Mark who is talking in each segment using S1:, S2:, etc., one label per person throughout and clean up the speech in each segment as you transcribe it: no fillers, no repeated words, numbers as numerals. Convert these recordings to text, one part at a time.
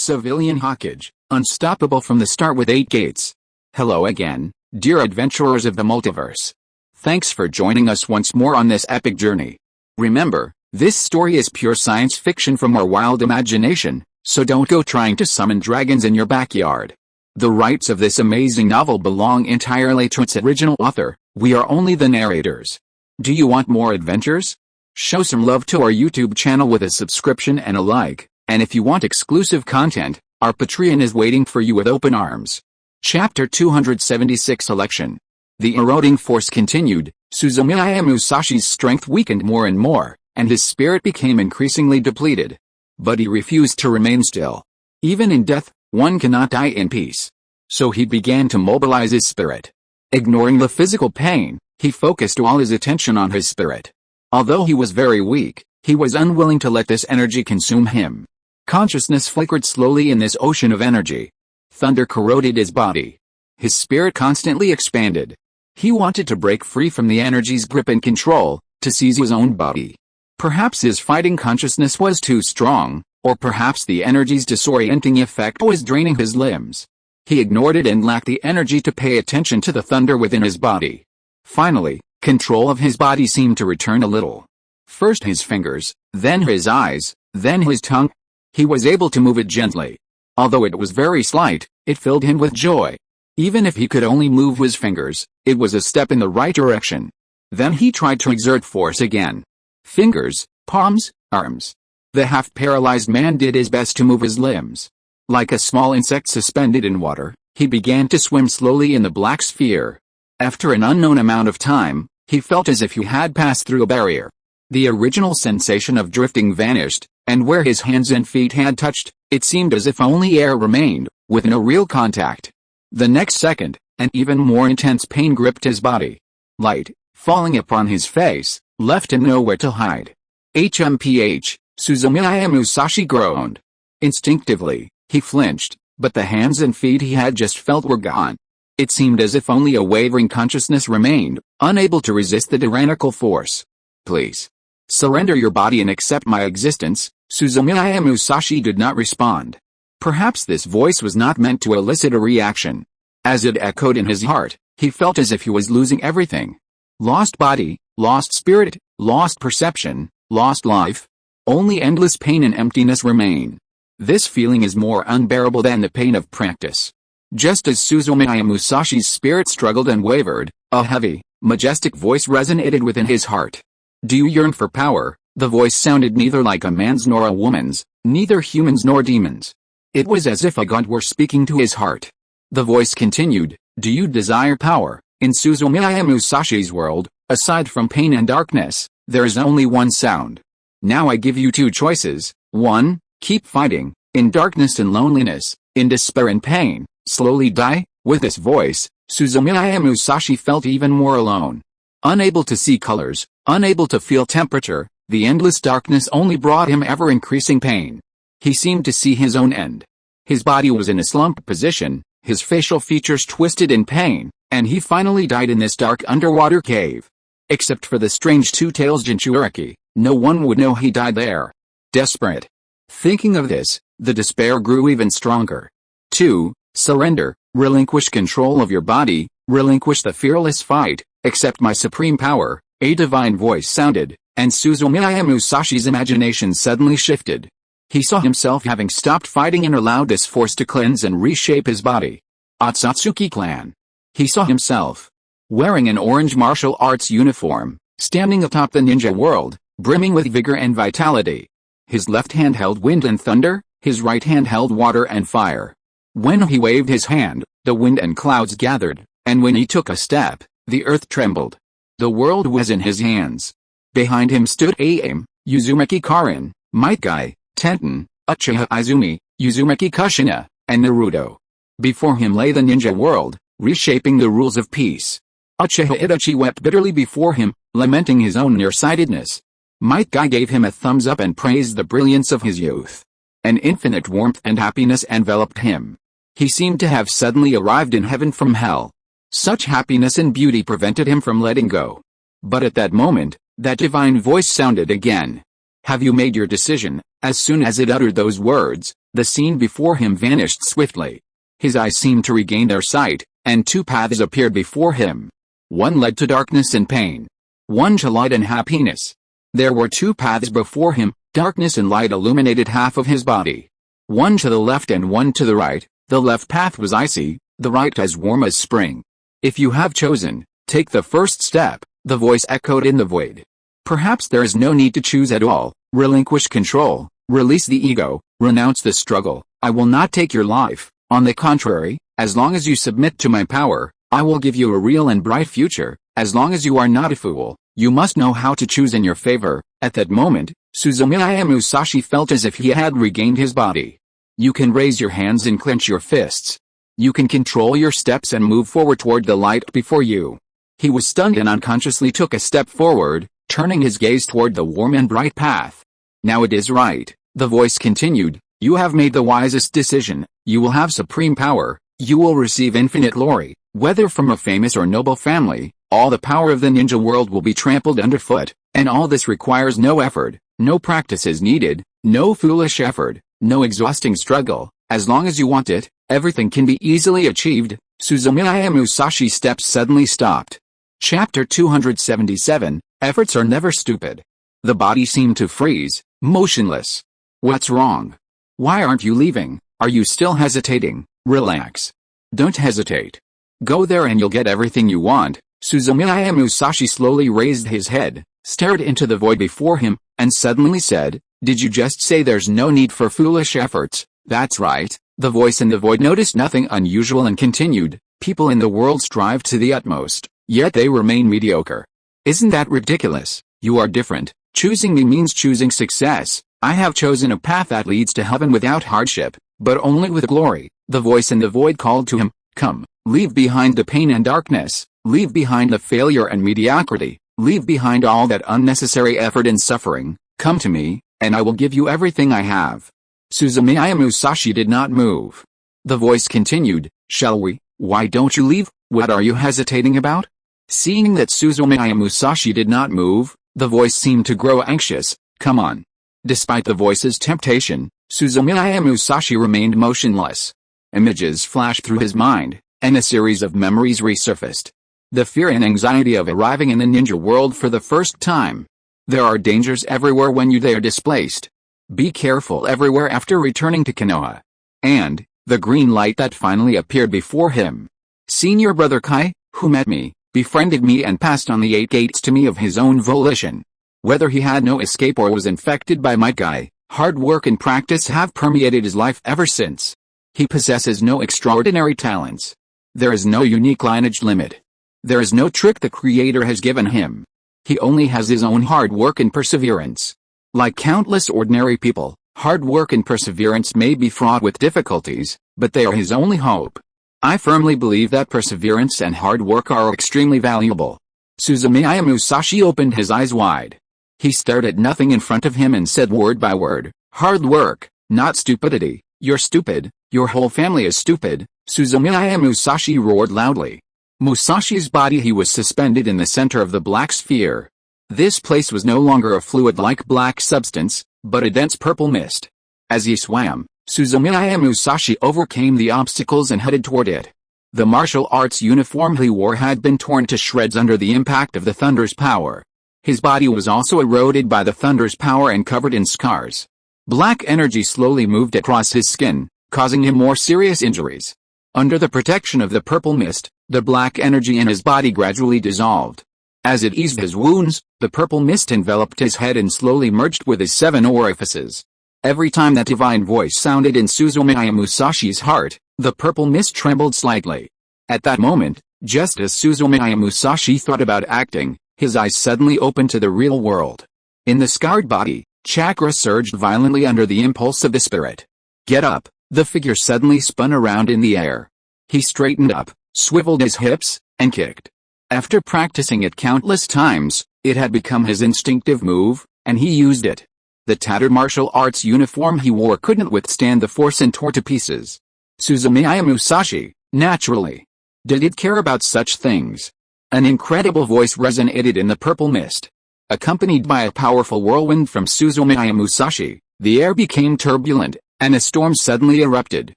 S1: Civilian Hokage, unstoppable from the start with 8 gates. Hello again, dear adventurers of the multiverse. Thanks for joining us once more on this epic journey. Remember, this story is pure science fiction from our wild imagination, so don't go trying to summon dragons in your backyard. The rights of this amazing novel belong entirely to its original author, we are only the narrators. Do you want more adventures? Show some love to our YouTube channel with a subscription and a like, and if you want exclusive content, our Patreon is waiting for you with open arms. Chapter 276 Election. The eroding force continued, Suzumiya Musashi's strength weakened more and more, and his spirit became increasingly depleted. But he refused to remain still. Even in death, one cannot die in peace. So he began to mobilize his spirit. Ignoring the physical pain, he focused all his attention on his spirit. Although he was very weak, he was unwilling to let this energy consume him. Consciousness flickered slowly in this ocean of energy. Thunder corroded his body. His spirit constantly expanded. He wanted to break free from the energy's grip and control, to seize his own body. Perhaps his fighting consciousness was too strong, or perhaps the energy's disorienting effect was draining his limbs. He ignored it and lacked the energy to pay attention to the thunder within his body. Finally, control of his body seemed to return a little. First his fingers, then his eyes, then his tongue. He was able to move it gently. Although it was very slight, it filled him with joy. Even if he could only move his fingers, it was a step in the right direction. Then he tried to exert force again. Fingers, palms, arms. The half-paralyzed man did his best to move his limbs. Like a small insect suspended in water, he began to swim slowly in the black sphere. After an unknown amount of time, he felt as if he had passed through a barrier. The original sensation of drifting vanished, and where his hands and feet had touched, it seemed as if only air remained, with no real contact. The next second, an even more intense pain gripped his body. Light, falling upon his face, left him nowhere to hide. HMPH, Suzumiya Musashi groaned. Instinctively, he flinched, but the hands and feet he had just felt were gone. It seemed as if only a wavering consciousness remained, unable to resist the tyrannical force. Please. Surrender your body and accept my existence. Suzumiya Musashi did not respond. Perhaps this voice was not meant to elicit a reaction. As it echoed in his heart, he felt as if he was losing everything. Lost body, lost spirit, lost perception, lost life. Only endless pain and emptiness remain. This feeling is more unbearable than the pain of practice. Just as Suzumiya Musashi's spirit struggled and wavered, a heavy, majestic voice resonated within his heart. Do you yearn for power? The voice sounded neither like a man's nor a woman's, neither humans nor demons. It was as if a god were speaking to his heart. The voice continued, do you desire power? In Suzumiya Musashi's world, aside from pain and darkness, there is only one sound. Now I give you 2 choices. 1. Keep fighting, in darkness and loneliness, in despair and pain, slowly die. With this voice, Suzumiya Musashi felt even more alone. Unable to see colors, unable to feel temperature, the endless darkness only brought him ever-increasing pain. He seemed to see his own end. His body was in a slumped position, his facial features twisted in pain, and he finally died in this dark underwater cave. Except for the strange two-tails Jinchuriki, no one would know he died there. Desperate. Thinking of this, the despair grew even stronger. 2. Surrender, relinquish control of your body, relinquish the fearless fight, accept my supreme power. A divine voice sounded, and Suzumiya Musashi's imagination suddenly shifted. He saw himself having stopped fighting and allowed this force to cleanse and reshape his body. Otsutsuki clan. He saw himself wearing an orange martial arts uniform, standing atop the ninja world, brimming with vigor and vitality. His left hand held wind and thunder, his right hand held water and fire. When he waved his hand, the wind and clouds gathered, and when he took a step, the earth trembled. The world was in his hands. Behind him stood Ayame, Uzumaki Karin, Might Guy, Tenten, Uchiha Izumi, Uzumaki Kushina, and Naruto. Before him lay the ninja world, reshaping the rules of peace. Uchiha Itachi wept bitterly before him, lamenting his own nearsightedness. Might Guy gave him a thumbs up and praised the brilliance of his youth. An infinite warmth and happiness enveloped him. He seemed to have suddenly arrived in heaven from hell. Such happiness and beauty prevented him from letting go. But at that moment, that divine voice sounded again. Have you made your decision? As soon as it uttered those words, The scene before him vanished swiftly. His eyes seemed to regain their sight, and two paths appeared before him. One led to darkness and pain. One to light and happiness. There were two paths before him, darkness and light illuminated half of his body. One to the left and one to the right. The left path was icy, the right as warm as spring. If you have chosen, take the first step, the voice echoed in the void. Perhaps there is no need to choose at all. Relinquish control, release the ego, renounce the struggle. I will not take your life. On the contrary, as long as you submit to my power, I will give you a real and bright future. As long as you are not a fool, you must know how to choose in your favor. At that moment, Suzumiya Musashi felt as if he had regained his body. You can raise your hands and clench your fists. You can control your steps and move forward toward the light before you. He was stunned and unconsciously took a step forward, turning his gaze toward the warm and bright path. Now it is right, the voice continued. You have made the wisest decision. You will have supreme power. You will receive infinite glory. Whether from a famous or noble family, all the power of the ninja world will be trampled underfoot, and all this requires no effort, no practice is needed, no foolish effort, no exhausting struggle. As long as you want it, everything can be easily achieved. Suzumiya Musashi's steps suddenly stopped. Chapter 277, Efforts are never stupid. The body seemed to freeze, motionless. What's wrong? Why aren't you leaving? Are you still hesitating? Relax. Don't hesitate. Go there and you'll get everything you want. Suzumiya Musashi slowly raised his head, stared into the void before him, and suddenly said, Did you just say there's no need for foolish efforts? That's right. The voice in the void noticed nothing unusual and continued, People in the world strive to the utmost, yet they remain mediocre. Isn't that ridiculous? You are different. Choosing me means choosing success. I have chosen a path that leads to heaven without hardship, but only with glory. The voice in the void called to him, Come, leave behind the pain and darkness, leave behind the failure and mediocrity, leave behind all that unnecessary effort and suffering, come to me, and I will give you everything I have. Suzumiya Musashi did not move. The voice continued, Shall we? Why don't you leave? What are you hesitating about? Seeing that Suzumiya Musashi did not move, the voice seemed to grow anxious. Come on. Despite the voice's temptation, Suzumiya Musashi remained motionless. Images flashed through his mind, and a series of memories resurfaced. The fear and anxiety of arriving in the ninja world for the first time. There are dangers everywhere when they are displaced. Be careful everywhere after returning to Konoha. And, the green light that finally appeared before him. Senior brother Kai, who met me, befriended me and passed on the 8 gates to me of his own volition. Whether he had no escape or was infected by my Kai, hard work and practice have permeated his life ever since. He possesses no extraordinary talents. There is no unique lineage limit. There is no trick the Creator has given him. He only has his own hard work and perseverance. Like countless ordinary people, hard work and perseverance may be fraught with difficulties, but they are his only hope. I firmly believe that perseverance and hard work are extremely valuable. Suzumiya Musashi opened his eyes wide. He stared at nothing in front of him and said word by word, Hard work, not stupidity. You're stupid, your whole family is stupid. Suzumiya Musashi roared loudly. Musashi's body he was suspended in the center of the black sphere. This place was no longer a fluid-like black substance, but a dense purple mist. As he swam, Suzumiya Musashi overcame the obstacles and headed toward it. The martial arts uniform he wore had been torn to shreds under the impact of the thunder's power. His body was also eroded by the thunder's power and covered in scars. Black energy slowly moved across his skin, causing him more serious injuries. Under the protection of the purple mist, the black energy in his body gradually dissolved. As it eased his wounds, the purple mist enveloped his head and slowly merged with his 7 orifices. Every time that divine voice sounded in Suzumiya Musashi's heart, the purple mist trembled slightly. At that moment, just as Suzumiya Musashi thought about acting, his eyes suddenly opened to the real world. In the scarred body, chakra surged violently under the impulse of the spirit. Get up! The figure suddenly spun around in the air. He straightened up, swiveled his hips, and kicked. After practicing it countless times, it had become his instinctive move, and he used it. The tattered martial arts uniform he wore couldn't withstand the force and tore to pieces. Suzumiya Musashi, naturally, did it care about such things? An incredible voice resonated in the purple mist. Accompanied by a powerful whirlwind from Suzumiya Musashi, the air became turbulent, and a storm suddenly erupted.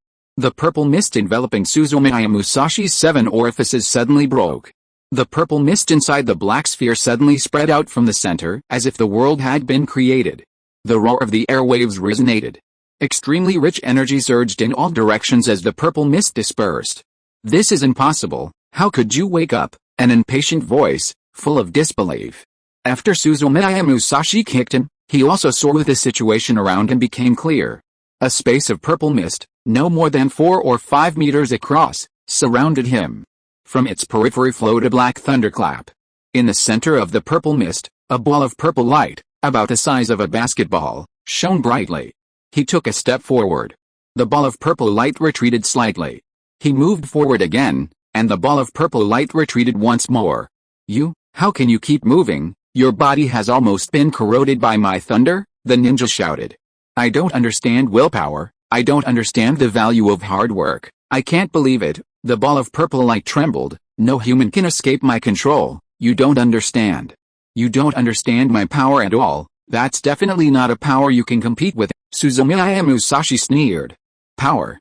S1: The purple mist enveloping Suzumiya Musashi's 7 orifices suddenly broke. The purple mist inside the black sphere suddenly spread out from the center as if the world had been created. The roar of the airwaves resonated. Extremely rich energy surged in all directions as the purple mist dispersed. "This is impossible, how could you wake up?" An impatient voice, full of disbelief. After Suzumiya Musashi kicked him, he also saw the situation around him became clear. A space of purple mist, no more than 4 or 5 meters across, surrounded him. From its periphery flowed a black thunderclap. In the center of the purple mist, a ball of purple light, about the size of a basketball, shone brightly. He took a step forward. The ball of purple light retreated slightly. He moved forward again, and the ball of purple light retreated once more. How can you keep moving? Your body has almost been corroded by my thunder," the ninja shouted. "I don't understand willpower, I don't understand the value of hard work, I can't believe it." The ball of purple light trembled. "No human can escape my control, you don't understand. You don't understand my power at all, that's definitely not a power you can compete with," Suzumiya Musashi sneered. Power,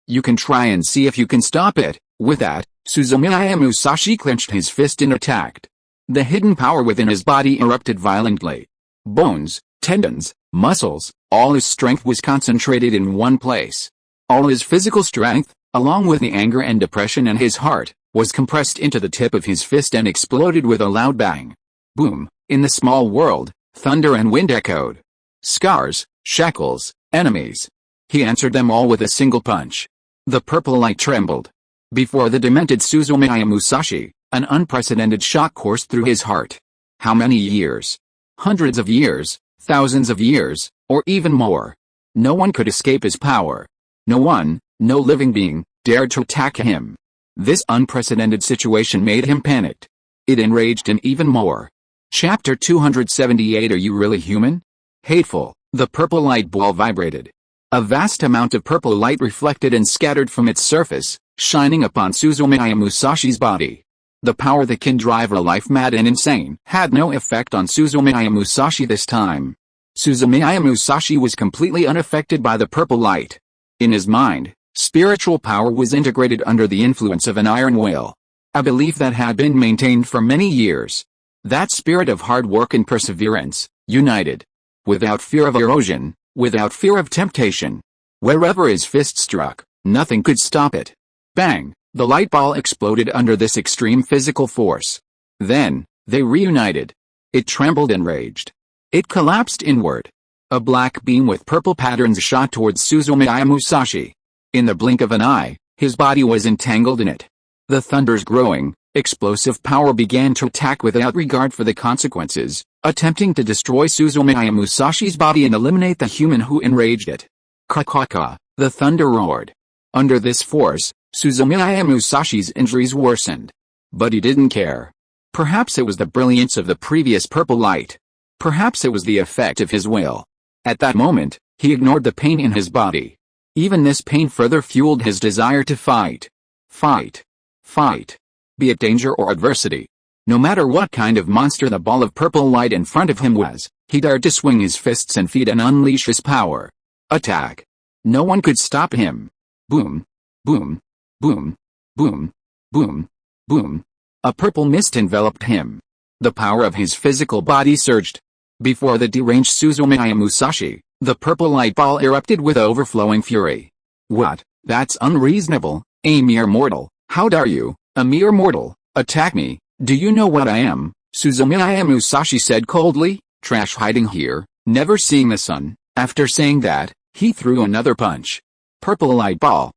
S1: you can try and see if you can stop it." With that, Suzumiya Musashi clenched his fist and attacked. The hidden power within his body erupted violently. Bones, tendons, muscles, all his strength was concentrated in one place. All his physical strength, along with the anger and depression in his heart, was compressed into the tip of his fist and exploded with a loud bang. Boom! In the small world, thunder and wind echoed. Scars, shackles, enemies. He answered them all with a single punch. The purple light trembled. Before the demented Suzumiya Musashi, an unprecedented shock coursed through his heart. How many years? Hundreds of years, thousands of years, or even more. No one could escape his power. No one, no living being, dared to attack him. This unprecedented situation made him panicked. It enraged him even more. Chapter 278. Are you really human? Hateful. The purple light ball vibrated. A vast amount of purple light reflected and scattered from its surface, shining upon Suzumiya Musashi's body. The power that can drive a life mad and insane had no effect on Suzumiya Musashi this time. Suzumiya Musashi was completely unaffected by the purple light. In his mind, spiritual power was integrated under the influence of an iron will. A belief that had been maintained for many years. That spirit of hard work and perseverance, united. Without fear of erosion, without fear of temptation. Wherever his fist struck, nothing could stop it. Bang! The light ball exploded under this extreme physical force. Then, they reunited. It trembled and raged. It collapsed inward. A black beam with purple patterns shot towards Suzumiya Musashi. In the blink of an eye, his body was entangled in it. The thunder's growing, explosive power began to attack without regard for the consequences, attempting to destroy Suzumiya Musashi's body and eliminate the human who enraged it. Ka-ka-ka, the thunder roared. Under this force, Suzumiya Musashi's injuries worsened. But he didn't care. Perhaps it was the brilliance of the previous purple light. Perhaps it was the effect of his will. At that moment, he ignored the pain in his body. Even this pain further fueled his desire to fight. Fight. Fight. Be it danger or adversity. No matter what kind of monster the ball of purple light in front of him was, he dared to swing his fists and feet and unleash his power. Attack. No one could stop him. Boom. Boom. Boom. Boom. Boom. Boom. A purple mist enveloped him. The power of his physical body surged. Before the deranged Suzumiya Musashi, the purple light ball erupted with overflowing fury. What? That's unreasonable, a mere mortal. How dare you, a mere mortal, attack me? Do you know what I am? Suzumiya Musashi said coldly, trash hiding here, never seeing the sun. After saying that, he threw another punch. Purple light ball.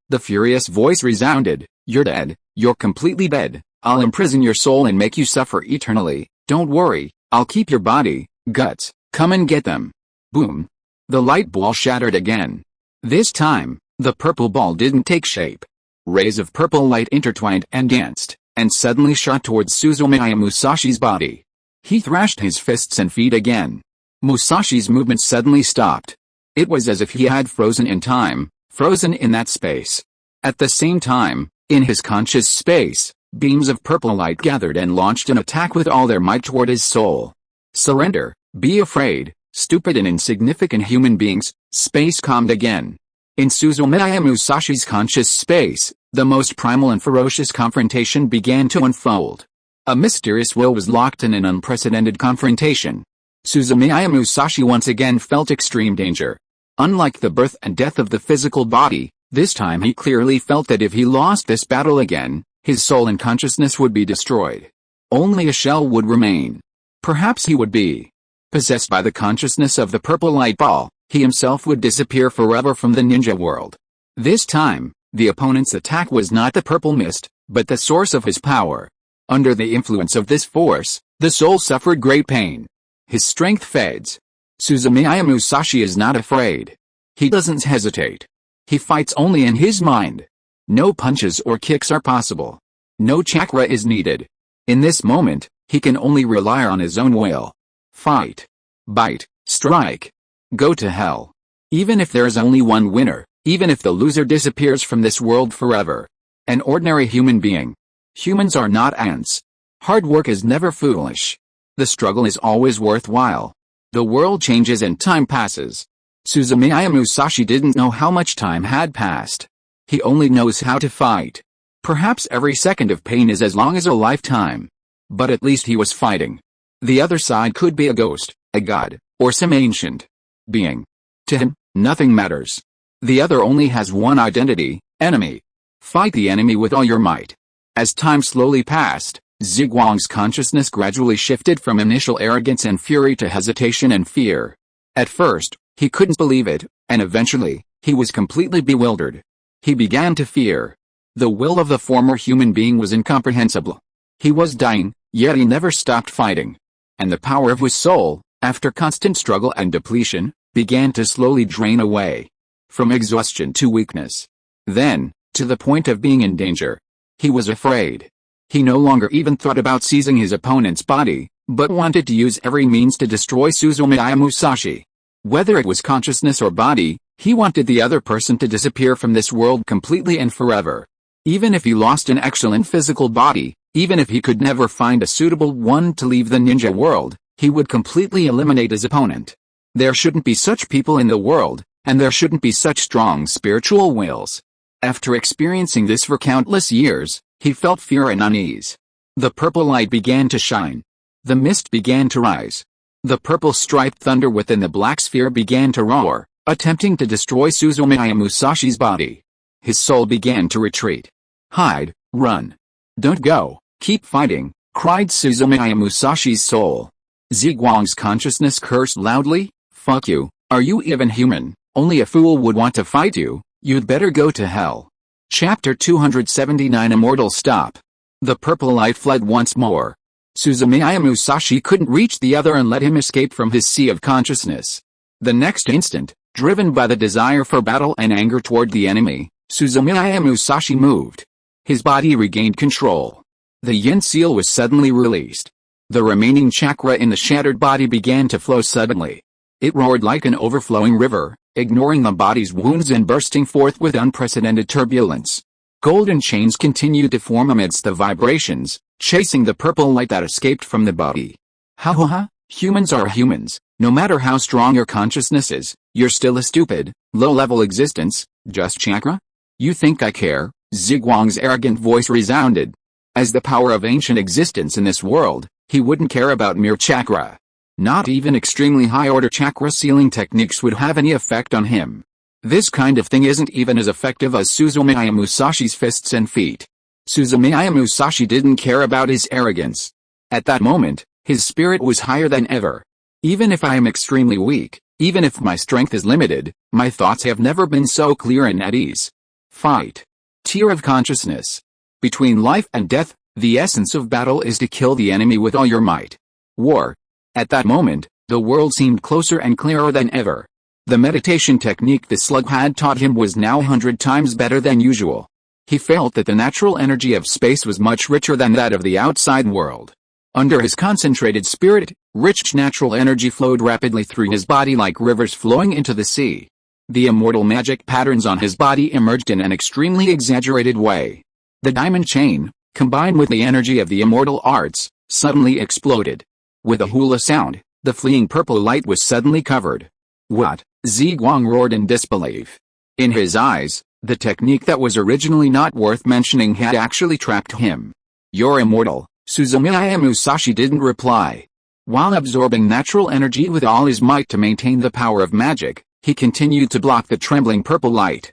S1: The furious voice resounded. You're dead. You're completely dead. I'll imprison your soul and make you suffer eternally. Don't worry, I'll keep your body, guts. Come and get them. Boom. The light ball shattered again. This time, the purple ball didn't take shape. Rays of purple light intertwined and danced, and suddenly shot towards Suzumiya Musashi's body. He thrashed his fists and feet again. Musashi's movement suddenly stopped. It was as if he had frozen in time, frozen in that space. At the same time, in his conscious space, beams of purple light gathered and launched an attack with all their might toward his soul. Surrender, be afraid, Stupid and insignificant human beings, space calmed again. In Suzumiya Musashi's conscious space, the most primal and ferocious confrontation began to unfold. A mysterious will was locked in an unprecedented confrontation. Suzumiya Musashi once again felt extreme danger. Unlike the birth and death of the physical body, this time he clearly felt that if he lost this battle again, his soul and consciousness would be destroyed. Only a shell would remain. Perhaps he would be possessed by the consciousness of the purple light ball. He himself would disappear forever from the ninja world. This time, the opponent's attack was not the purple mist, but the source of his power. Under the influence of this force, the soul suffered great pain. His strength fades. Suzumiya Musashi is not afraid. He doesn't hesitate. He fights only in his mind. No punches or kicks are possible. No chakra is needed. In this moment, he can only rely on his own will. Fight. Bite. Strike. Go to hell. Even if there is only one winner, even if the loser disappears from this world forever. An ordinary human being. Humans are not ants. Hard work is never foolish. The struggle is always worthwhile. The world changes and time passes. Suzumiya Musashi didn't know how much time had passed. He only knows how to fight. Perhaps every second of pain is as long as a lifetime. But at least he was fighting. The other side could be a ghost, a god, or some ancient being. To him, nothing matters. The other only has one identity, enemy. Fight the enemy with all your might. As time slowly passed, Ziguang's consciousness gradually shifted from initial arrogance and fury to hesitation and fear. At first, he couldn't believe it, and eventually, he was completely bewildered. He began to fear. The will of the former human being was incomprehensible. He was dying, yet he never stopped fighting. And the power of his soul, after constant struggle and depletion, began to slowly drain away. From exhaustion to weakness. Then, to the point of being in danger. He was afraid. He no longer even thought about seizing his opponent's body, but wanted to use every means to destroy Suzumiya Musashi. Whether it was consciousness or body, he wanted the other person to disappear from this world completely and forever. Even if he lost an excellent physical body, even if he could never find a suitable one to leave the ninja world, he would completely eliminate his opponent. There shouldn't be such people in the world, and there shouldn't be such strong spiritual wills. After experiencing this for countless years, he felt fear and unease. The purple light began to shine. The mist began to rise. The purple striped thunder within the black sphere began to roar, attempting to destroy Suzumiya Musashi's body. His soul began to retreat. Hide, run. Don't go, keep fighting, cried Suzumiya Musashi's soul. Ziguang's consciousness cursed loudly, fuck you, are you even human? Only a fool would want to fight you, you'd better go to hell. Chapter 279 Immortal Stop. The purple light fled once more. Suzumiya Musashi couldn't reach the other and let him escape from his sea of consciousness. The next instant, driven by the desire for battle and anger toward the enemy, Suzumiya Musashi moved. His body regained control. The yin seal was suddenly released. The remaining chakra in the shattered body began to flow suddenly. It roared like an overflowing river, ignoring the body's wounds and bursting forth with unprecedented turbulence. Golden chains continued to form amidst the vibrations, chasing the purple light that escaped from the body. Ha ha ha, humans are humans. No matter how strong your consciousness is, you're still a stupid, low-level existence. Just chakra? You think I care? Ziguang's arrogant voice resounded. As the power of ancient existence in this world, he wouldn't care about mere chakra. Not even extremely high-order chakra sealing techniques would have any effect on him. This kind of thing isn't even as effective as Suzumiya Musashi's fists and feet. Suzumiya Musashi didn't care about his arrogance. At that moment, his spirit was higher than ever. Even if I am extremely weak, even if my strength is limited, my thoughts have never been so clear and at ease. Fight. Tier of consciousness. Between life and death, the essence of battle is to kill the enemy with all your might. War. At that moment, the world seemed closer and clearer than ever. The meditation technique the slug had taught him was now 100 times better than usual. He felt that the natural energy of space was much richer than that of the outside world. Under his concentrated spirit, rich natural energy flowed rapidly through his body like rivers flowing into the sea. The immortal magic patterns on his body emerged in an extremely exaggerated way. The diamond chain, combined with the energy of the immortal arts, suddenly exploded. With a hula sound, The fleeing purple light was suddenly covered. What? Ziguang roared in disbelief. In his eyes, the technique that was originally not worth mentioning had actually trapped him. You're immortal, Suzumiya Musashi didn't reply. While absorbing natural energy with all his might to maintain the power of magic, he continued to block the trembling purple light.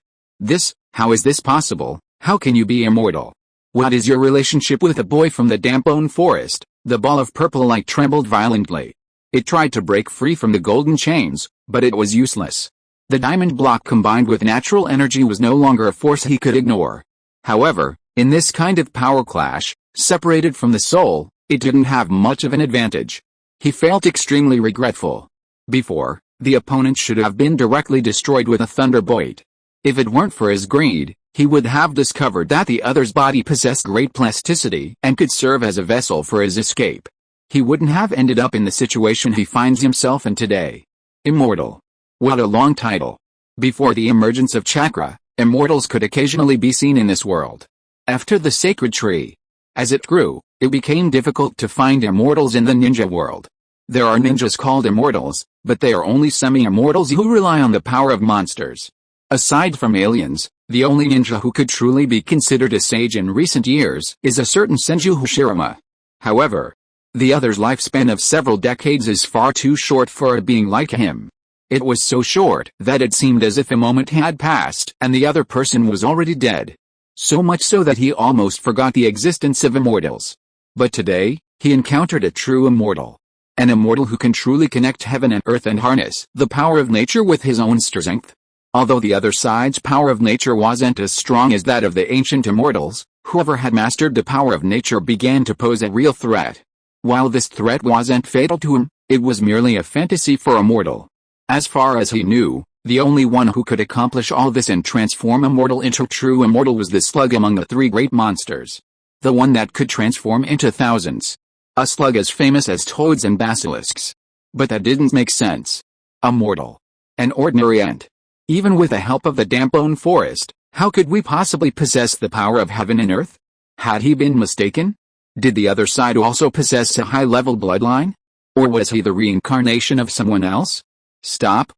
S1: How is this possible? How can you be immortal? What is your relationship with the boy from the damp-bone forest? The ball of purple light trembled violently. It tried to break free from the golden chains, but it was useless. The diamond block combined with natural energy was no longer a force he could ignore. However, in this kind of power clash, separated from the soul, it didn't have much of an advantage. He felt extremely regretful. Before, the opponent should have been directly destroyed with a thunderbolt. If it weren't for his greed, he would have discovered that the other's body possessed great plasticity and could serve as a vessel for his escape. He wouldn't have ended up in the situation he finds himself in today. Immortal. What a long title. Before the emergence of chakra, immortals could occasionally be seen in this world. After the sacred tree. As it grew, it became difficult to find immortals in the ninja world. There are ninjas called immortals, but they are only semi-immortals who rely on the power of monsters. Aside from aliens, the only ninja who could truly be considered a sage in recent years is a certain Senju Hoshirama. However, the other's lifespan of several decades is far too short for a being like him. It was so short that it seemed as if a moment had passed and the other person was already dead. So much so that he almost forgot the existence of immortals. But today, he encountered a true immortal. An immortal who can truly connect heaven and earth and harness the power of nature with his own strength. Although the other side's power of nature wasn't as strong as that of the ancient immortals, whoever had mastered the power of nature began to pose a real threat. While this threat wasn't fatal to him, it was merely a fantasy for a mortal. As far as he knew, the only one who could accomplish all this and transform a mortal into true immortal was the slug among the three great monsters. The one that could transform into thousands. A slug as famous as toads and basilisks. But that didn't make sense. A mortal. An ordinary ant. Even with the help of the damp-bone forest, how could we possibly possess the power of heaven and earth? Had he been mistaken? Did the other side also possess a high-level bloodline? Or was he the reincarnation of someone else? Stop,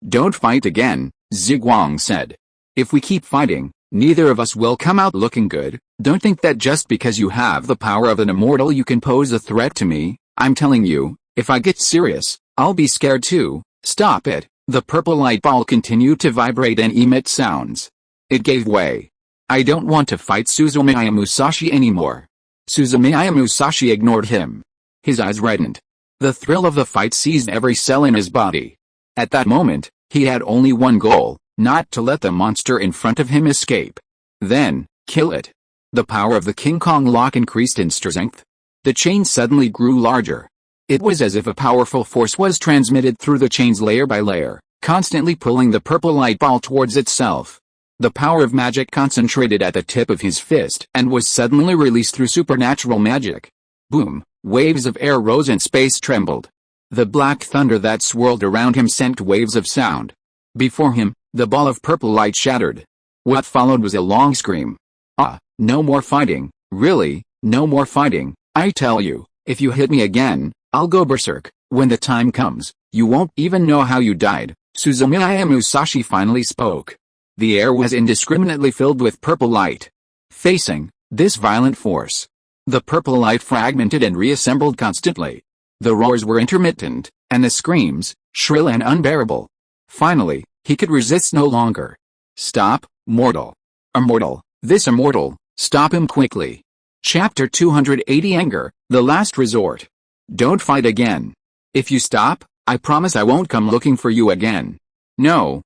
S1: don't fight again, Ziguang said. If we keep fighting, neither of us will come out looking good. Don't think that just because you have the power of an immortal you can pose a threat to me. I'm telling you, if I get serious, I'll be scared too. Stop it. The purple light ball continued to vibrate and emit sounds. It gave way. I don't want to fight Suzumiya Musashi anymore. Suzumiya Musashi ignored him. His eyes reddened. The thrill of the fight seized every cell in his body. At that moment, he had only one goal, not to let the monster in front of him escape. Then, kill it. The power of the King Kong lock increased in strength. The chain suddenly grew larger. It was as if a powerful force was transmitted through the chains layer by layer, constantly pulling the purple light ball towards itself. The power of magic concentrated at the tip of his fist and was suddenly released through supernatural magic. Boom, waves of air rose and space trembled. The black thunder that swirled around him sent waves of sound. Before him, the ball of purple light shattered. What followed was a long scream. No more fighting, really, no more fighting, I tell you, if you hit me again, I'll go berserk. When the time comes, you won't even know how you died. Suzumiya Musashi finally spoke. The air was indiscriminately filled with purple light. Facing this violent force, the purple light fragmented and reassembled constantly. The roars were intermittent, and the screams, shrill and unbearable. Finally, he could resist no longer. Stop, mortal. Immortal, this immortal, stop him quickly. Chapter 280 Anger, the Last Resort. Don't fight again. If you stop, I promise I won't come looking for you again. No.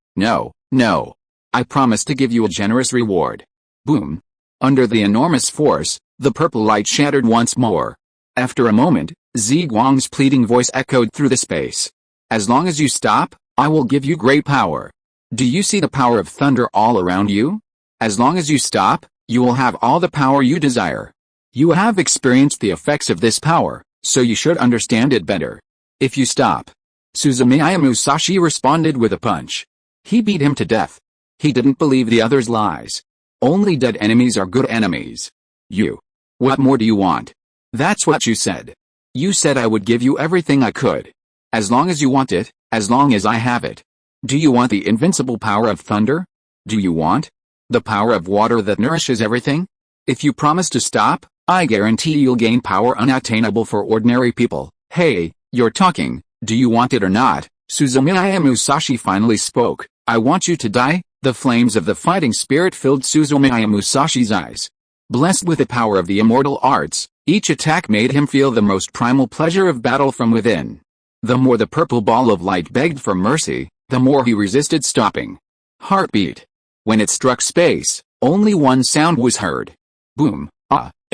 S1: I promise to give you a generous reward. Boom. Under the enormous force, the purple light shattered once more. After a moment, Ziguang's pleading voice echoed through the space. As long as you stop, I will give you great power. Do you see the power of thunder all around you? As long as you stop, you will have all the power you desire. You have experienced the effects of this power, so you should understand it better. If you stop. Suzumiya Musashi responded with a punch. He beat him to death. He didn't believe the other's lies. Only dead enemies are good enemies. You. What more do you want? That's what you said. You said I would give you everything I could. As long as you want it, as long as I have it. Do you want the invincible power of thunder? Do you want the power of water that nourishes everything? If you promise to stop, I guarantee you'll gain power unattainable for ordinary people. Hey, you're talking, do you want it or not? Suzumiya Musashi finally spoke. I want you to die. The flames of the fighting spirit filled Suzumiya Musashi's eyes. Blessed with the power of the immortal arts, each attack made him feel the most primal pleasure of battle from within. The more the purple ball of light begged for mercy, the more he resisted stopping. Heartbeat. When it struck space, only one sound was heard. Boom,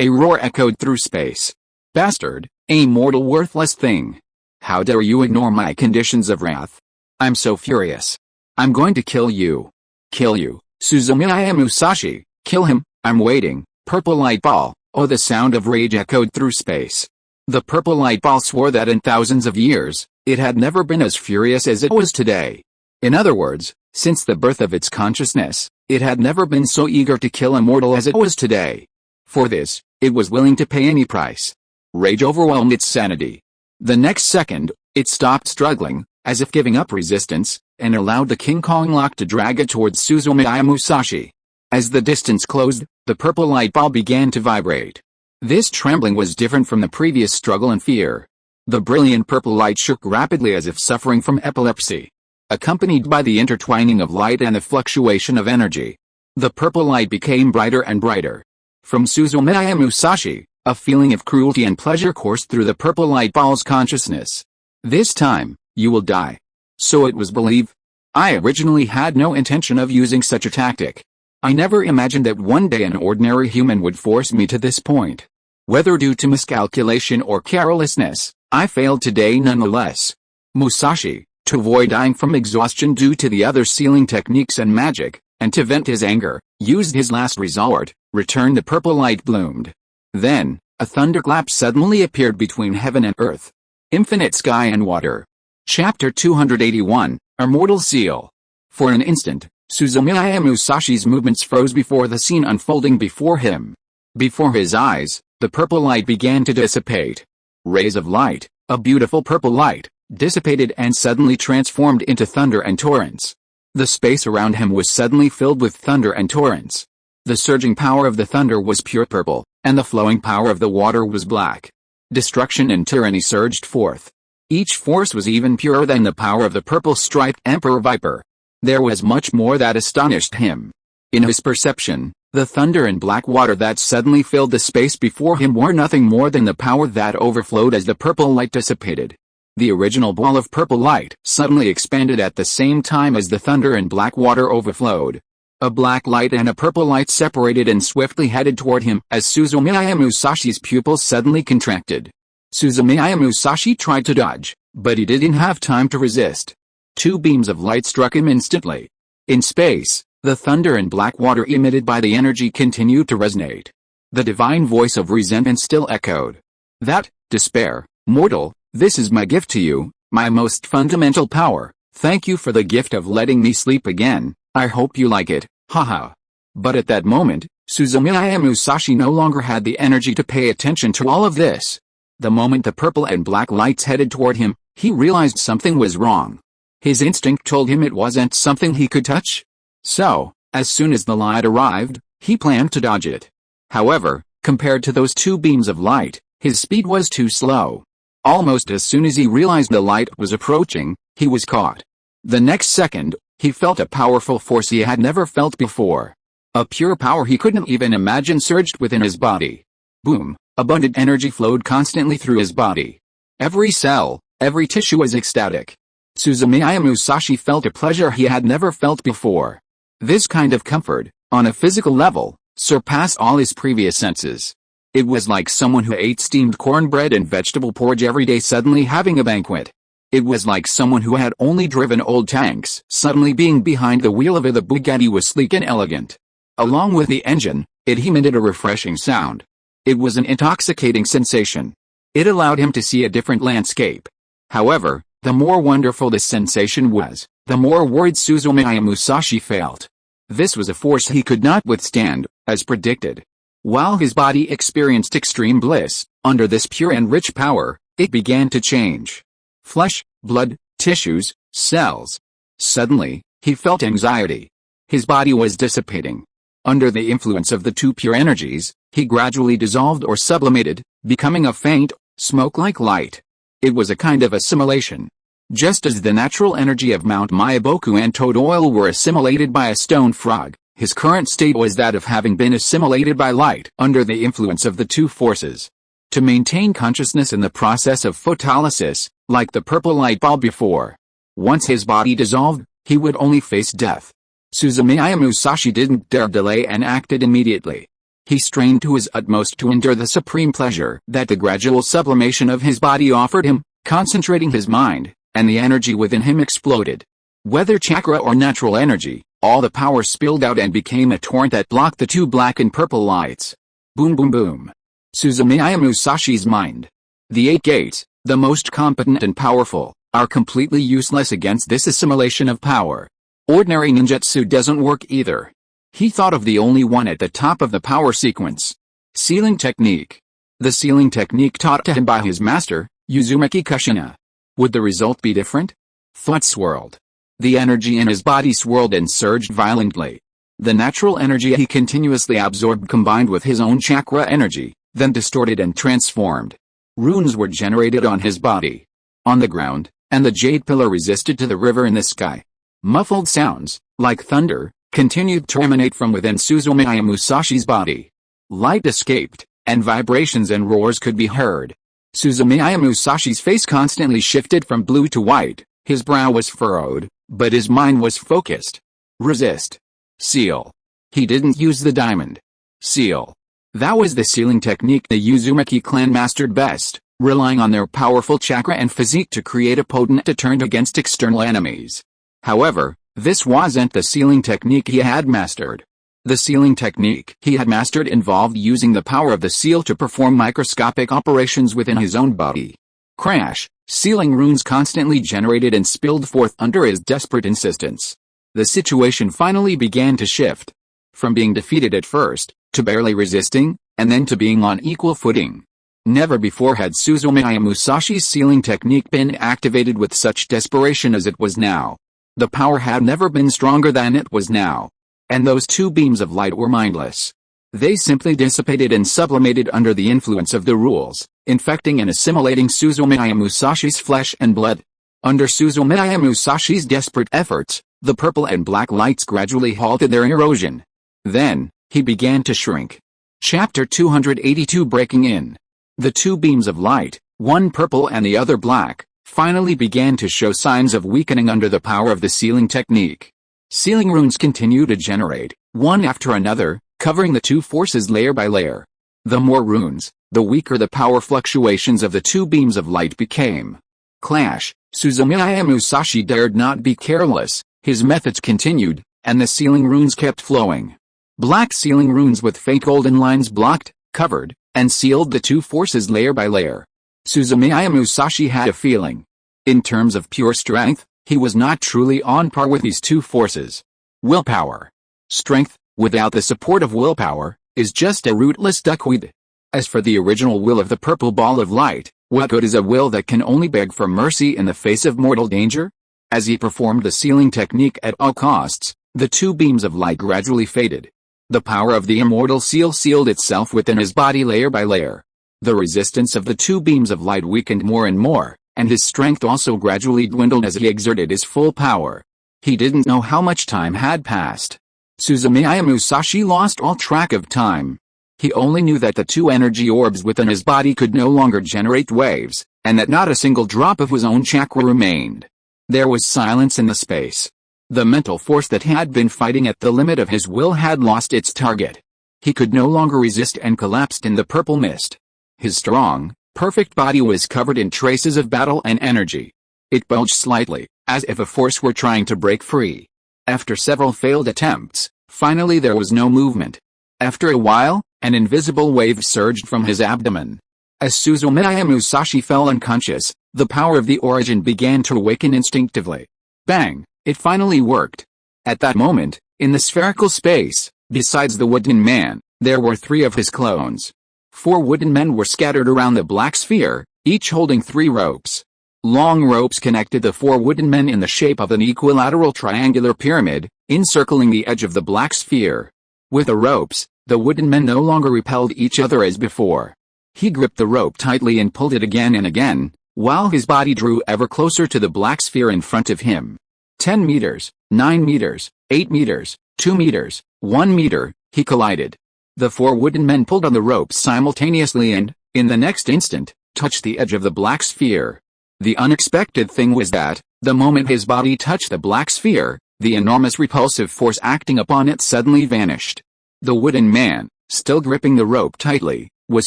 S1: a roar echoed through space. Bastard, a mortal worthless thing. How dare you ignore my conditions of wrath? I'm so furious. I'm going to kill you. Kill you, Suzumiya Musashi, kill him, I'm waiting. Purple light ball, oh, the sound of rage echoed through space. The purple light ball swore that in thousands of years, it had never been as furious as it was today. In other words, since the birth of its consciousness, it had never been so eager to kill a mortal as it was today. For this, it was willing to pay any price. Rage overwhelmed its sanity. The next second, it stopped struggling, as if giving up resistance, and allowed the King Kong lock to drag it towards Suzumiya Musashi. As the distance closed, the purple light ball began to vibrate. This trembling was different from the previous struggle and fear. The brilliant purple light shook rapidly as if suffering from epilepsy. Accompanied by the intertwining of light and the fluctuation of energy. The purple light became brighter and brighter. From Suzumiya Musashi, a feeling of cruelty and pleasure coursed through the purple light ball's consciousness. This time, you will die. So it was believed. I originally had no intention of using such a tactic. I never imagined that one day an ordinary human would force me to this point. Whether due to miscalculation or carelessness, I failed today nonetheless. Musashi, to avoid dying from exhaustion due to the other sealing techniques and magic, and to vent his anger, used his last resort, returned the purple light bloomed. Then, a thunderclap suddenly appeared between heaven and earth. Infinite sky and water. Chapter 281, Immortal Seal. For an instant, Suzumiya Musashi's movements froze before the scene unfolding before him. Before his eyes, the purple light began to dissipate. Rays of light, a beautiful purple light, dissipated and suddenly transformed into thunder and torrents. The space around him was suddenly filled with thunder and torrents. The surging power of the thunder was pure purple, and the flowing power of the water was black. Destruction and tyranny surged forth. Each force was even purer than the power of the purple-striped Emperor Viper. There was much more that astonished him. In his perception, the thunder and black water that suddenly filled the space before him were nothing more than the power that overflowed as the purple light dissipated. The original ball of purple light suddenly expanded at the same time as the thunder and black water overflowed. A black light and a purple light separated and swiftly headed toward him as Suzumiya Musashi's pupils suddenly contracted. Suzumiya Musashi tried to dodge, but he didn't have time to resist. Two beams of light struck him instantly. In space, the thunder and black water emitted by the energy continued to resonate. The divine voice of resentment still echoed. That, despair, mortal, this is my gift to you, my most fundamental power. Thank you for the gift of letting me sleep again. I hope you like it, haha. But at that moment, Suzumiya Musashi no longer had the energy to pay attention to all of this. The moment the purple and black lights headed toward him, he realized something was wrong. His instinct told him it wasn't something he could touch. So, as soon as the light arrived, he planned to dodge it. However, compared to those two beams of light, his speed was too slow. Almost as soon as he realized the light was approaching, he was caught. The next second, he felt a powerful force he had never felt before. A pure power he couldn't even imagine surged within his body. Boom, abundant energy flowed constantly through his body. Every cell, every tissue was ecstatic. Suzumiya Musashi felt a pleasure he had never felt before. This kind of comfort, on a physical level, surpassed all his previous senses. It was like someone who ate steamed cornbread and vegetable porridge every day suddenly having a banquet. It was like someone who had only driven old tanks suddenly being behind the wheel of a Bugatti was sleek and elegant. Along with the engine, it emitted a refreshing sound. It was an intoxicating sensation. It allowed him to see a different landscape. However, the more wonderful this sensation was, the more worried Suzumiya Musashi felt. This was a force he could not withstand, as predicted. While his body experienced extreme bliss, under this pure and rich power, It began to change. Flesh, blood, tissues, cells. Suddenly, he felt anxiety. His body was dissipating. Under the influence of the two pure energies, he gradually dissolved or sublimated, becoming a faint, smoke-like light. It was a kind of assimilation. Just as the natural energy of Mount Myaboku and toad oil were assimilated by a stone frog, his current state was that of having been assimilated by light under the influence of the two forces. To maintain consciousness in the process of photolysis, like the purple light bulb before. Once his body dissolved, he would only face death. Suzumiya Musashi didn't dare delay and acted immediately. He strained to his utmost to endure the supreme pleasure that the gradual sublimation of his body offered him, concentrating his mind, and the energy within him exploded. Whether chakra or natural energy, all the power spilled out and became a torrent that blocked the two black and purple lights. Boom boom boom. Suzumiya Musashi's mind. The 8 gates, the most competent and powerful, are completely useless against this assimilation of power. Ordinary ninjutsu doesn't work either. He thought of the only one at the top of the power sequence. Sealing technique. The sealing technique taught to him by his master, Uzumaki Kushina. Would the result be different? Thoughts swirled. The energy in his body swirled and surged violently. The natural energy he continuously absorbed combined with his own chakra energy, then distorted and transformed. Runes were generated on his body, on the ground, and the jade pillar resisted to the river in the sky. Muffled sounds, like thunder, continued to emanate from within Suzumiya Musashi's body. Light escaped, and vibrations and roars could be heard. Suzumiya Musashi's face constantly shifted from blue to white, his brow was furrowed, but his mind was focused. Resist. Seal. He didn't use the diamond. Seal. That was the sealing technique the Uzumaki clan mastered best, relying on their powerful chakra and physique to create a potent deterrent against external enemies. However, this wasn't the sealing technique he had mastered. The sealing technique he had mastered involved using the power of the seal to perform microscopic operations within his own body. Crash, sealing runes constantly generated and spilled forth under his desperate insistence. The situation finally began to shift. From being defeated at first, to barely resisting, and then to being on equal footing. Never before had Suzumiya Musashi's sealing technique been activated with such desperation as it was now. The power had never been stronger than it was now. And those two beams of light were mindless. They simply dissipated and sublimated under the influence of the rules, infecting and assimilating Suzumiya Musashi's flesh and blood. Under Suzumiya Musashi's desperate efforts, the purple and black lights gradually halted their erosion. Then, he began to shrink. Chapter 282 Breaking In. The two beams of light, one purple and the other black, finally began to show signs of weakening under the power of the sealing technique. Sealing runes continue to generate, one after another, covering the two forces layer by layer. The more runes, the weaker the power fluctuations of the two beams of light became. Clash. Suzumiya Musashi dared not be careless, his methods continued, and the sealing runes kept flowing. Black sealing runes with faint golden lines blocked, covered, and sealed the two forces layer by layer. Suzumiya Musashi had a feeling. In terms of pure strength, he was not truly on par with these two forces. Willpower. Strength, without the support of willpower, is just a rootless duckweed. As for the original will of the purple ball of light, what good is a will that can only beg for mercy in the face of mortal danger? As he performed the sealing technique at all costs, the two beams of light gradually faded. The power of the immortal seal sealed itself within his body layer by layer. The resistance of the two beams of light weakened more and more, and his strength also gradually dwindled as he exerted his full power. He didn't know how much time had passed. Suzumiya Musashi lost all track of time. He only knew that the two energy orbs within his body could no longer generate waves, and that not a single drop of his own chakra remained. There was silence in the space. The mental force that had been fighting at the limit of his will had lost its target. He could no longer resist and collapsed in the purple mist. His strong, perfect body was covered in traces of battle and energy. It bulged slightly, as if a force were trying to break free. After several failed attempts, finally there was no movement. After a while, an invisible wave surged from his abdomen. As Suzumiya Musashi fell unconscious, the power of the origin began to awaken instinctively. Bang! It finally worked. At that moment, in the spherical space, besides the wooden man, there were 3 of his clones. 4 wooden men were scattered around the black sphere, each holding 3 ropes. Long ropes connected the 4 wooden men in the shape of an equilateral triangular pyramid, encircling the edge of the black sphere. With the ropes, the wooden men no longer repelled each other as before. He gripped the rope tightly and pulled it again and again, while his body drew ever closer to the black sphere in front of him. 10 meters, 9 meters, 8 meters, 2 meters, 1 meter, he collided. The 4 wooden men pulled on the rope simultaneously and, in the next instant, touched the edge of the black sphere. The unexpected thing was that, the moment his body touched the black sphere, the enormous repulsive force acting upon it suddenly vanished. The wooden man, still gripping the rope tightly, was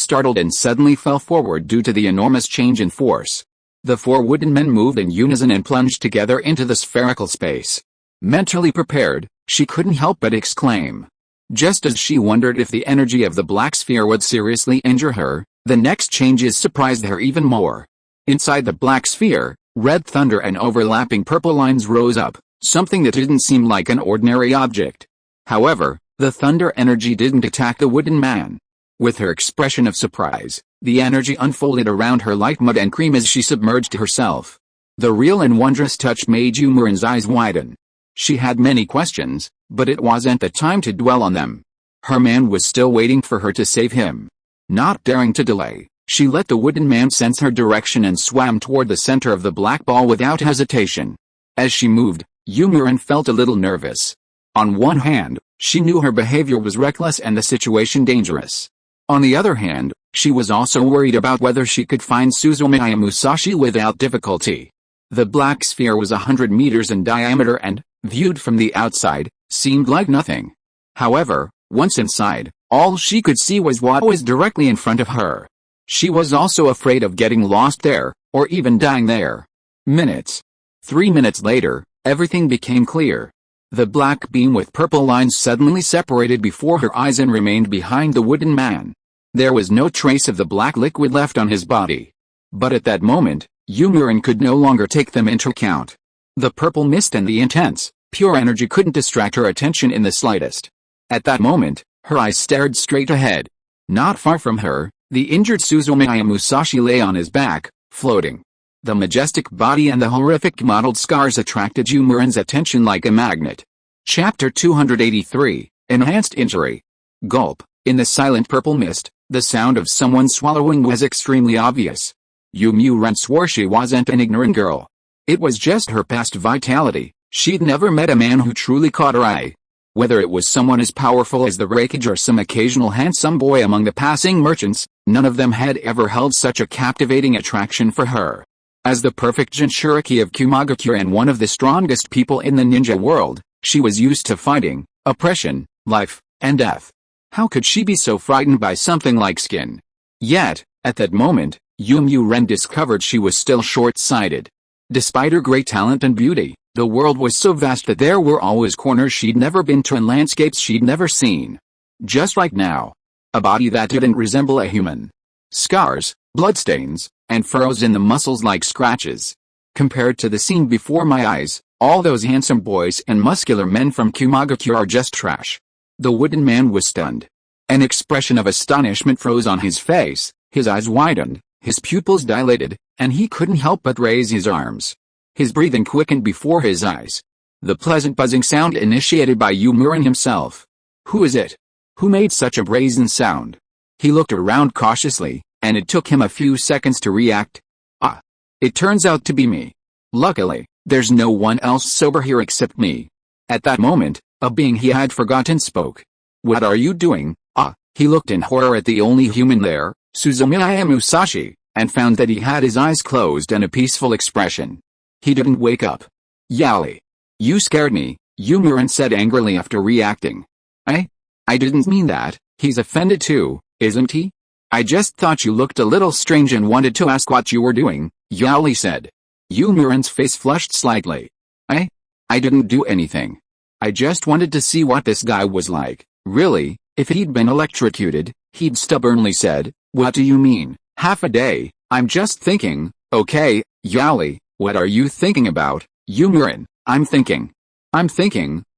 S1: startled and suddenly fell forward due to the enormous change in force. The 4 wooden men moved in unison and plunged together into the spherical space. Mentally prepared, she couldn't help but exclaim. Just as she wondered if the energy of the black sphere would seriously injure her, the next changes surprised her even more. Inside the black sphere, red thunder and overlapping purple lines rose up, something that didn't seem like an ordinary object. However, the thunder energy didn't attack the wooden man. With her expression of surprise, the energy unfolded around her like mud and cream as she submerged herself. The real and wondrous touch made Youmuran's eyes widen. She had many questions, but it wasn't the time to dwell on them. Her man was still waiting for her to save him. Not daring to delay, she let the wooden man sense her direction and swam toward the center of the black ball without hesitation. As she moved, Youmuran felt a little nervous. On one hand, she knew her behavior was reckless and the situation dangerous. On the other hand, she was also worried about whether she could find Suzumiya Musashi without difficulty. The black sphere was 100 meters in diameter and, viewed from the outside, seemed like nothing. However, once inside, all she could see was what was directly in front of her. She was also afraid of getting lost there, or even dying there. 3 minutes later, everything became clear. The black beam with purple lines suddenly separated before her eyes and remained behind the wooden man. There was no trace of the black liquid left on his body. But at that moment, Youmuran could no longer take them into account. The purple mist and the intense, pure energy couldn't distract her attention in the slightest. At that moment, her eyes stared straight ahead. Not far from her, the injured Suzumiya Musashi lay on his back, floating. The majestic body and the horrific mottled scars attracted Youmuran's attention like a magnet. Chapter 283, Enhanced Injury. Gulp. In the silent purple mist, the sound of someone swallowing was extremely obvious. Youmuran swore she wasn't an ignorant girl. It was just her past vitality. She'd never met a man who truly caught her eye. Whether it was someone as powerful as the Hokage or some occasional handsome boy among the passing merchants, none of them had ever held such a captivating attraction for her. As the perfect Jinchuriki of Kumagakure and one of the strongest people in the ninja world, she was used to fighting, oppression, life, and death. How could she be so frightened by something like skin? Yet, at that moment, Youmuran discovered she was still short-sighted. Despite her great talent and beauty, the world was so vast that there were always corners she'd never been to and landscapes she'd never seen. Just like now. A body that didn't resemble a human. Scars, bloodstains, and furrows in the muscles like scratches. Compared to the scene before my eyes, all those handsome boys and muscular men from Kumagakure are just trash. The wooden man was stunned. An expression of astonishment froze on his face, his eyes widened, his pupils dilated, and he couldn't help but raise his arms. His breathing quickened before his eyes. The pleasant buzzing sound initiated by Youmuran himself. Who is it? Who made such a brazen sound? He looked around cautiously, and it took him a few seconds to react. Ah! It turns out to be me. Luckily, there's no one else sober here except me. At that moment, a being he had forgotten spoke. What are you doing? Ah! He looked in horror at the only human there, Suzumiya Musashi, and found that he had his eyes closed and a peaceful expression. He didn't wake up. Yali. You scared me, Youmuran said angrily after reacting. I didn't mean that. He's offended too, isn't he? I just thought you looked a little strange and wanted to ask what you were doing, Yali said. Youmuran's face flushed slightly. I didn't do anything. I just wanted to see what this guy was like. Really, if he'd been electrocuted, he'd stubbornly said, what do you mean, half a day? I'm just thinking. Okay, Yali, what are you thinking about? Youmuran, I'm thinking,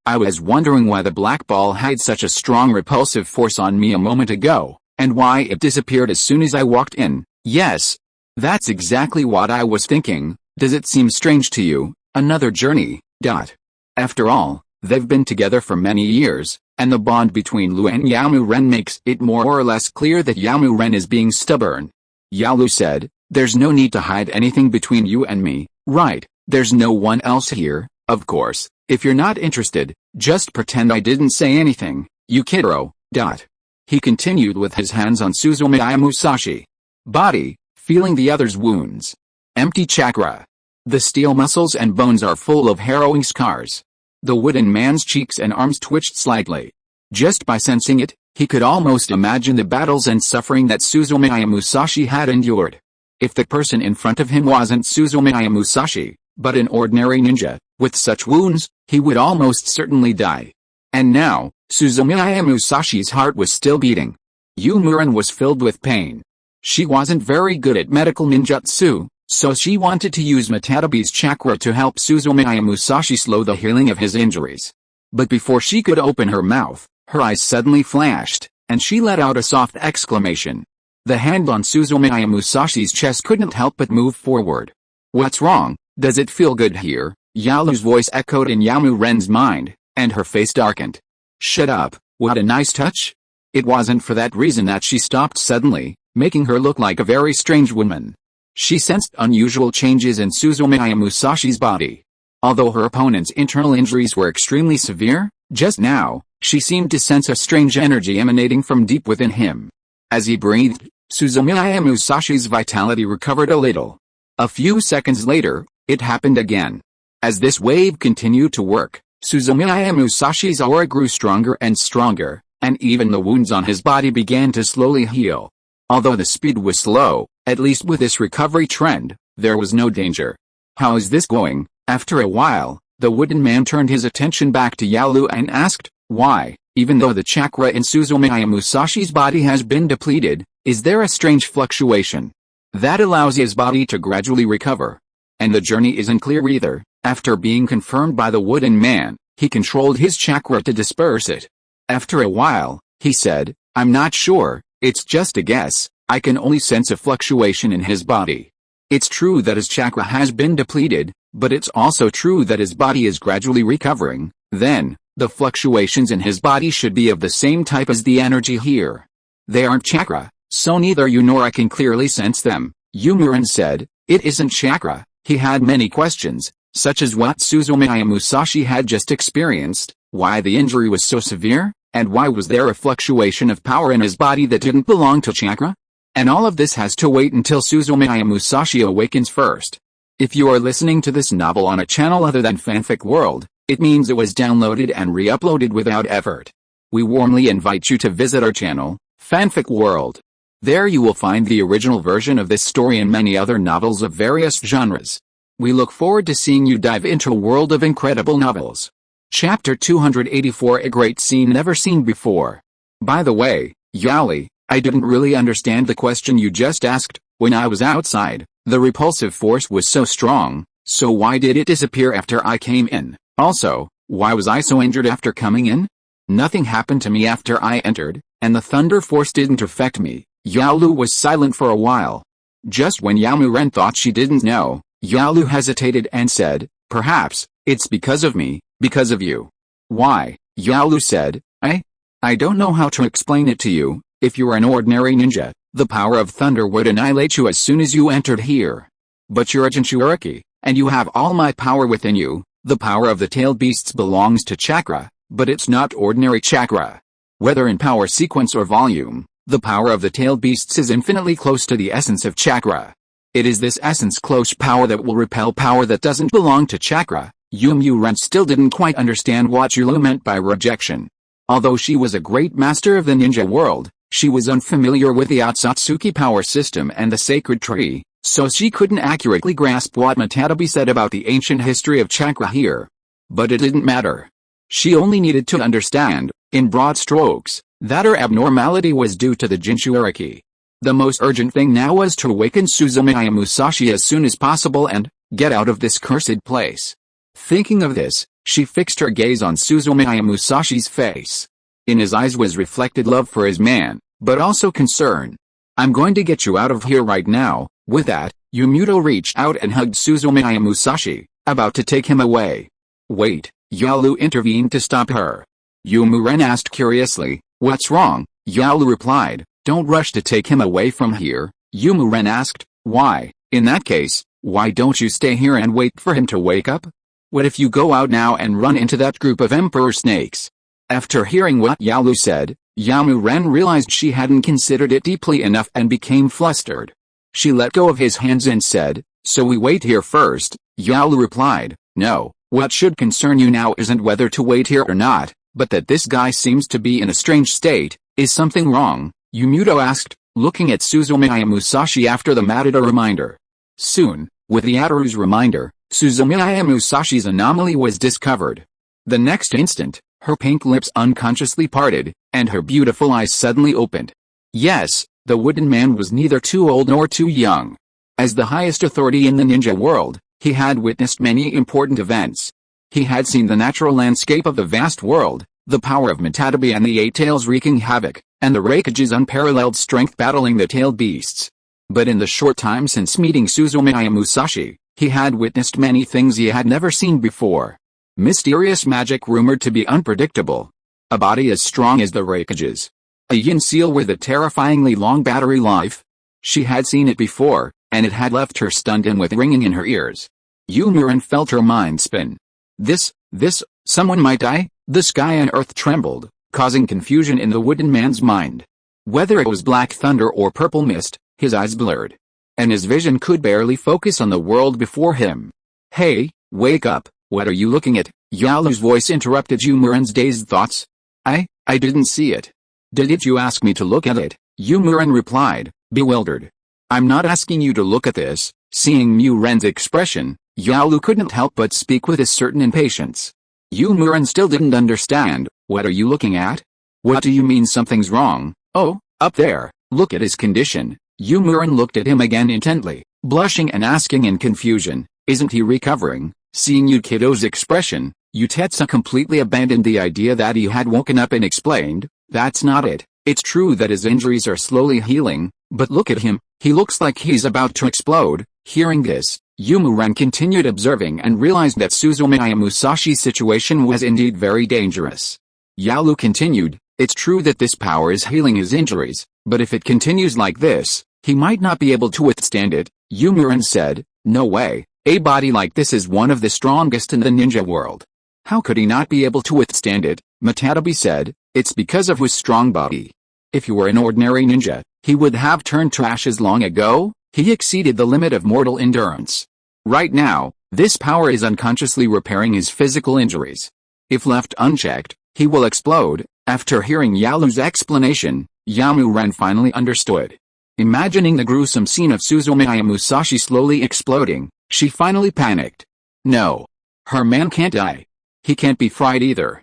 S1: I was wondering why the black ball had such a strong repulsive force on me a moment ago, and why it disappeared as soon as I walked in. Yes. That's exactly what I was thinking. Does it seem strange to you? Another journey. After all, they've been together for many years, and the bond between Lu and Yamu Ren makes it more or less clear that Yamu Ren is being stubborn. Yalu said, "There's no need to hide anything between you and me, right? There's no one else here, of course. If you're not interested, just pretend I didn't say anything, Yukiro." He continued with his hands on Suzumiya Musashi body, feeling the other's wounds. Empty chakra. The steel muscles and bones are full of harrowing scars. The wooden man's cheeks and arms twitched slightly. Just by sensing it, he could almost imagine the battles and suffering that Suzumiya Musashi had endured. If the person in front of him wasn't Suzumiya Musashi, but an ordinary ninja, with such wounds, he would almost certainly die. And now, Suzumiya Musashi's heart was still beating. Yamu Ren was filled with pain. She wasn't very good at medical ninjutsu, so she wanted to use Matadabi's chakra to help Suzumiya Musashi slow the healing of his injuries. But before she could open her mouth, her eyes suddenly flashed, and she let out a soft exclamation. The hand on Suzumiya Musashi's chest couldn't help but move forward. "What's wrong? Does it feel good here?" Yalu's voice echoed in Yamu Ren's mind, and her face darkened. "Shut up, what a nice touch." It wasn't for that reason that she stopped suddenly, making her look like a very strange woman. She sensed unusual changes in Suzumiya Musashi's body. Although her opponent's internal injuries were extremely severe, just now, she seemed to sense a strange energy emanating from deep within him. As he breathed, Suzumiya Musashi's vitality recovered a little. A few seconds later, it happened again. As this wave continued to work, Suzumiya Musashi's aura grew stronger and stronger, and even the wounds on his body began to slowly heal. Although the speed was slow, at least with this recovery trend, there was no danger. "How is this going?" After a while, the wooden man turned his attention back to Yalu and asked, "Why, even though the chakra in Suzumiya Musashi's body has been depleted, is there a strange fluctuation that allows his body to gradually recover? And the journey isn't clear either." After being confirmed by the wooden man, he controlled his chakra to disperse it. After a while, he said, "I'm not sure, it's just a guess. I can only sense a fluctuation in his body. It's true that his chakra has been depleted, but it's also true that his body is gradually recovering. Then, the fluctuations in his body should be of the same type as the energy here. They aren't chakra, so neither you nor I can clearly sense them," Yamu Ren said. "It isn't chakra." He had many questions, such as what Suzumiya Musashi had just experienced, why the injury was so severe, and why was there a fluctuation of power in his body that didn't belong to chakra? And all of this has to wait until Suzumiya Musashi awakens first. If you are listening to this novel on a channel other than Fanfic World, it means it was downloaded and re-uploaded without effort. We warmly invite you to visit our channel, Fanfic World. There you will find the original version of this story and many other novels of various genres. We look forward to seeing you dive into a world of incredible novels. Chapter 284, a great scene never seen before. By the way, Yali, I didn't really understand the question you just asked. When I was outside, the repulsive force was so strong, so why did it disappear after I came in? Also, why was I so injured after coming in? Nothing happened to me after I entered, and the thunder force didn't affect me. Yalu was silent for a while. Just when Yamu Ren thought she didn't know, Yalu hesitated and said, "Perhaps, it's because of me, because of you." "Why?" Yalu said, I don't know how to explain it to you. If you were an ordinary ninja, the power of thunder would annihilate you as soon as you entered here. But you're a Jinchuuriki, and you have all my power within you. The power of the tailed beasts belongs to chakra, but it's not ordinary chakra. Whether in power sequence or volume, the power of the tailed beasts is infinitely close to the essence of chakra. It is this essence close power that will repel power that doesn't belong to chakra. Yamu Ren still didn't quite understand what Yalu meant by rejection. Although she was a great master of the ninja world, she was unfamiliar with the Otsutsuki power system and the sacred tree, so she couldn't accurately grasp what Matadabi said about the ancient history of chakra here. But it didn't matter. She only needed to understand, in broad strokes, that her abnormality was due to the Jinchuuriki. The most urgent thing now was to awaken Suzumiya Musashi as soon as possible and get out of this cursed place. Thinking of this, she fixed her gaze on Suzumiya Musashi's face. In his eyes was reflected love for his man, but also concern. "I'm going to get you out of here right now," With that, Yumuto reached out and hugged Suzumiya Musashi, about to take him away. Wait, Yalu intervened to stop her. Yumuren asked curiously, "What's wrong?" Yalu replied, "Don't rush to take him away from here." Yumuren asked, "Why? In that case, why don't you stay here and wait for him to wake up? What if you go out now and run into that group of emperor snakes?" After hearing what Yalu said, Yumuren realized she hadn't considered it deeply enough and became flustered. She let go of his hands and said, "So we wait here first?" Yalu replied, "No, what should concern you now isn't whether to wait here or not, but that this guy seems to be in a strange state. Is something wrong?" Yumuto asked, looking at Suzumiya Musashi after the Madara reminder. Soon, with the Ataru's reminder, Suzumiya Musashi's anomaly was discovered. The next instant, her pink lips unconsciously parted, and her beautiful eyes suddenly opened. Yes, the wooden man was neither too old nor too young. As the highest authority in the ninja world, he had witnessed many important events. He had seen the natural landscape of the vast world, the power of Matatabi and the Eight Tails wreaking havoc, and the Raikage's unparalleled strength battling the tailed beasts. But in the short time since meeting Suzumiya Musashi, he had witnessed many things he had never seen before. Mysterious magic rumored to be unpredictable. A body as strong as the Raikage's. A yin seal with a terrifyingly long battery life. She had seen it before, and it had left her stunned and with ringing in her ears. Yumuren felt her mind spin. Someone might die? The sky and earth trembled, causing confusion in the wooden man's mind. Whether it was black thunder or purple mist, his eyes blurred. And his vision could barely focus on the world before him. "Hey, wake up, what are you looking at?" Yalu's voice interrupted Yumuren's dazed thoughts. I didn't see it." "Didn't you ask me to look at it?" Yumuren replied, bewildered. "I'm not asking you to look at this." Seeing Muren's expression, Yalu couldn't help but speak with a certain impatience. Yumuren still didn't understand. "What are you looking at? What do you mean something's wrong?" "Oh, up there, look at his condition." Yumuren looked at him again intently, blushing and asking in confusion, "Isn't he recovering?" Seeing Yukido's expression, Utetsu completely abandoned the idea that he had woken up and explained, "That's not it. It's true that his injuries are slowly healing, but look at him, he looks like he's about to explode." Hearing this, Yumuren continued observing and realized that Suzumiya Musashi's situation was indeed very dangerous. Yalu continued, "It's true that this power is healing his injuries, but if it continues like this, he might not be able to withstand it." Yumuren said, "No way, a body like this is one of the strongest in the ninja world. How could he not be able to withstand it?" Matatabi said, "It's because of his strong body. If he were an ordinary ninja, he would have turned to ashes long ago. He exceeded the limit of mortal endurance. Right now, this power is unconsciously repairing his physical injuries. If left unchecked, he will explode." After hearing Yalu's explanation, Yumuren finally understood. Imagining the gruesome scene of Suzumiya Musashi slowly exploding, she finally panicked. No. Her man can't die. He can't be fried either.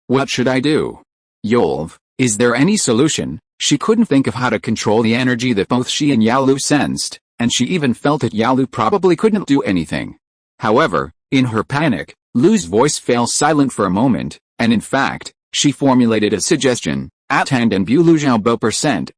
S1: What should I do? Yolv, is there any solution? She couldn't think of how to control the energy that both she and Yalu sensed, and she even felt that Yalu probably couldn't do anything. However, in her panic, Lu's voice fell silent for a moment, and in fact, she formulated a suggestion. "At-hand and Bulu%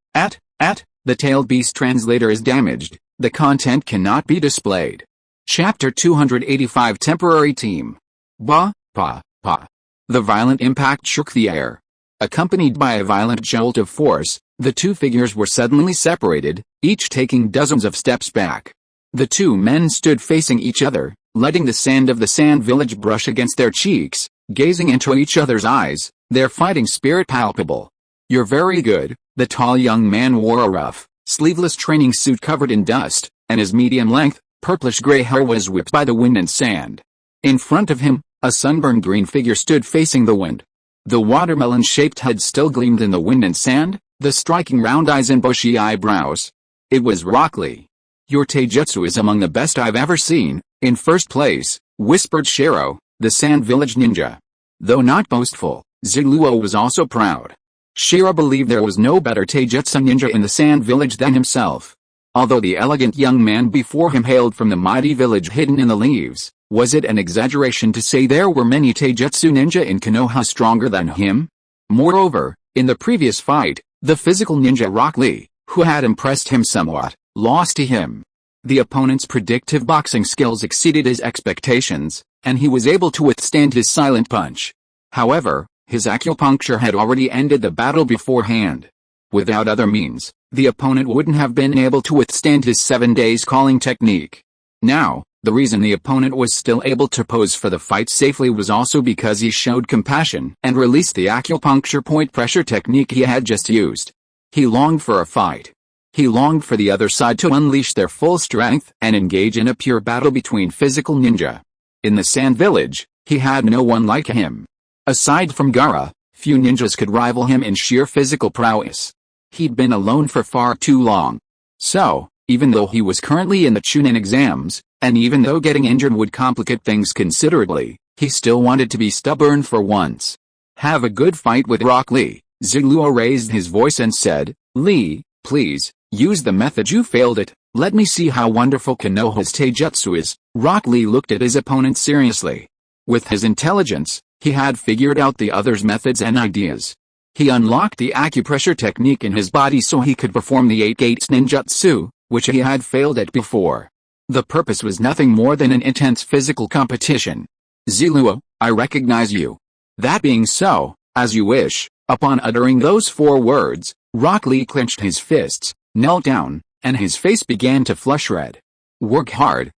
S1: the tailed beast translator is damaged. The content cannot be displayed." Chapter 285 Temporary Team. Ba, pa, pa. The violent impact shook the air. Accompanied by a violent jolt of force, the two figures were suddenly separated, each taking dozens of steps back. The two men stood facing each other, letting the sand of the sand village brush against their cheeks, gazing into each other's eyes, their fighting spirit palpable. "You're very good." The tall young man wore a rough, sleeveless training suit covered in dust, and his medium-length, purplish-gray hair was whipped by the wind and sand. In front of him, a sunburned green figure stood facing the wind. The watermelon-shaped head still gleamed in the wind and sand, the striking round eyes and bushy eyebrows. It was Rock Lee. "Your taijutsu is among the best I've ever seen, in first place," whispered Shiro, the Sand Village ninja. Though not boastful, Ziluo was also proud. Shiro believed there was no better taijutsu ninja in the Sand Village than himself. Although the elegant young man before him hailed from the mighty village hidden in the leaves, was it an exaggeration to say there were many taijutsu ninja in Konoha stronger than him? Moreover, in the previous fight, the physical ninja Rock Lee, who had impressed him somewhat, lost to him. The opponent's predictive boxing skills exceeded his expectations, and he was able to withstand his silent punch. However, his acupuncture had already ended the battle beforehand. Without other means, the opponent wouldn't have been able to withstand his 7 days calling technique. Now, the reason the opponent was still able to pose for the fight safely was also because he showed compassion and released the acupuncture point pressure technique he had just used. He longed for a fight. He longed for the other side to unleash their full strength and engage in a pure battle between physical ninja. In the Sand Village, he had no one like him. Aside from Gaara, few ninjas could rival him in sheer physical prowess. He'd been alone for far too long. So, even though he was currently in the Chunin exams, and even though getting injured would complicate things considerably, he still wanted to be stubborn for once. Have a good fight with Rock Lee. Zuluo raised his voice and said, Lee, please, use the method you failed at. Let me see how wonderful Konoha's taijutsu is. Rock Lee looked at his opponent seriously. With his intelligence, he had figured out the other's methods and ideas. He unlocked the acupressure technique in his body so he could perform the 8 gates ninjutsu, which he had failed at before. The purpose was nothing more than an intense physical competition. Zuluo, I recognize you. That being so, as you wish. Upon uttering those 4 words, Rock Lee clenched his fists, knelt down, and his face began to flush red. Work hard,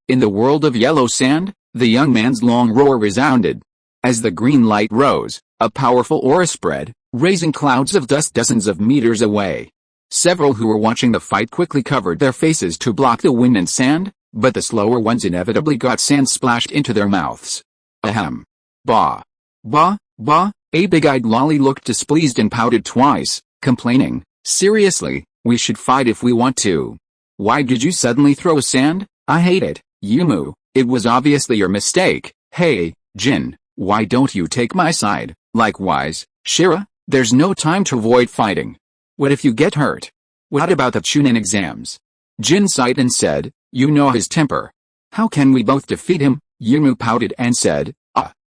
S1: in the world of yellow sand, the young man's long roar resounded. As the green light rose, a powerful aura spread, raising clouds of dust dozens of meters away. Several who were watching the fight quickly covered their faces to block the wind and sand, but the slower ones inevitably got sand splashed into their mouths. Ahem. Bah. Bah, bah. A big-eyed lolly looked displeased and pouted twice, complaining, seriously, we should fight if we want to. Why did you suddenly throw sand? I hate it, Yumu, it was obviously your mistake. Hey, Jin, why don't you take my side? Likewise, Shira, there's no time to avoid fighting. What if you get hurt? What about the Chunin exams? Jin sighed and said, you know his temper. How can we both defeat him? Yumu pouted and said,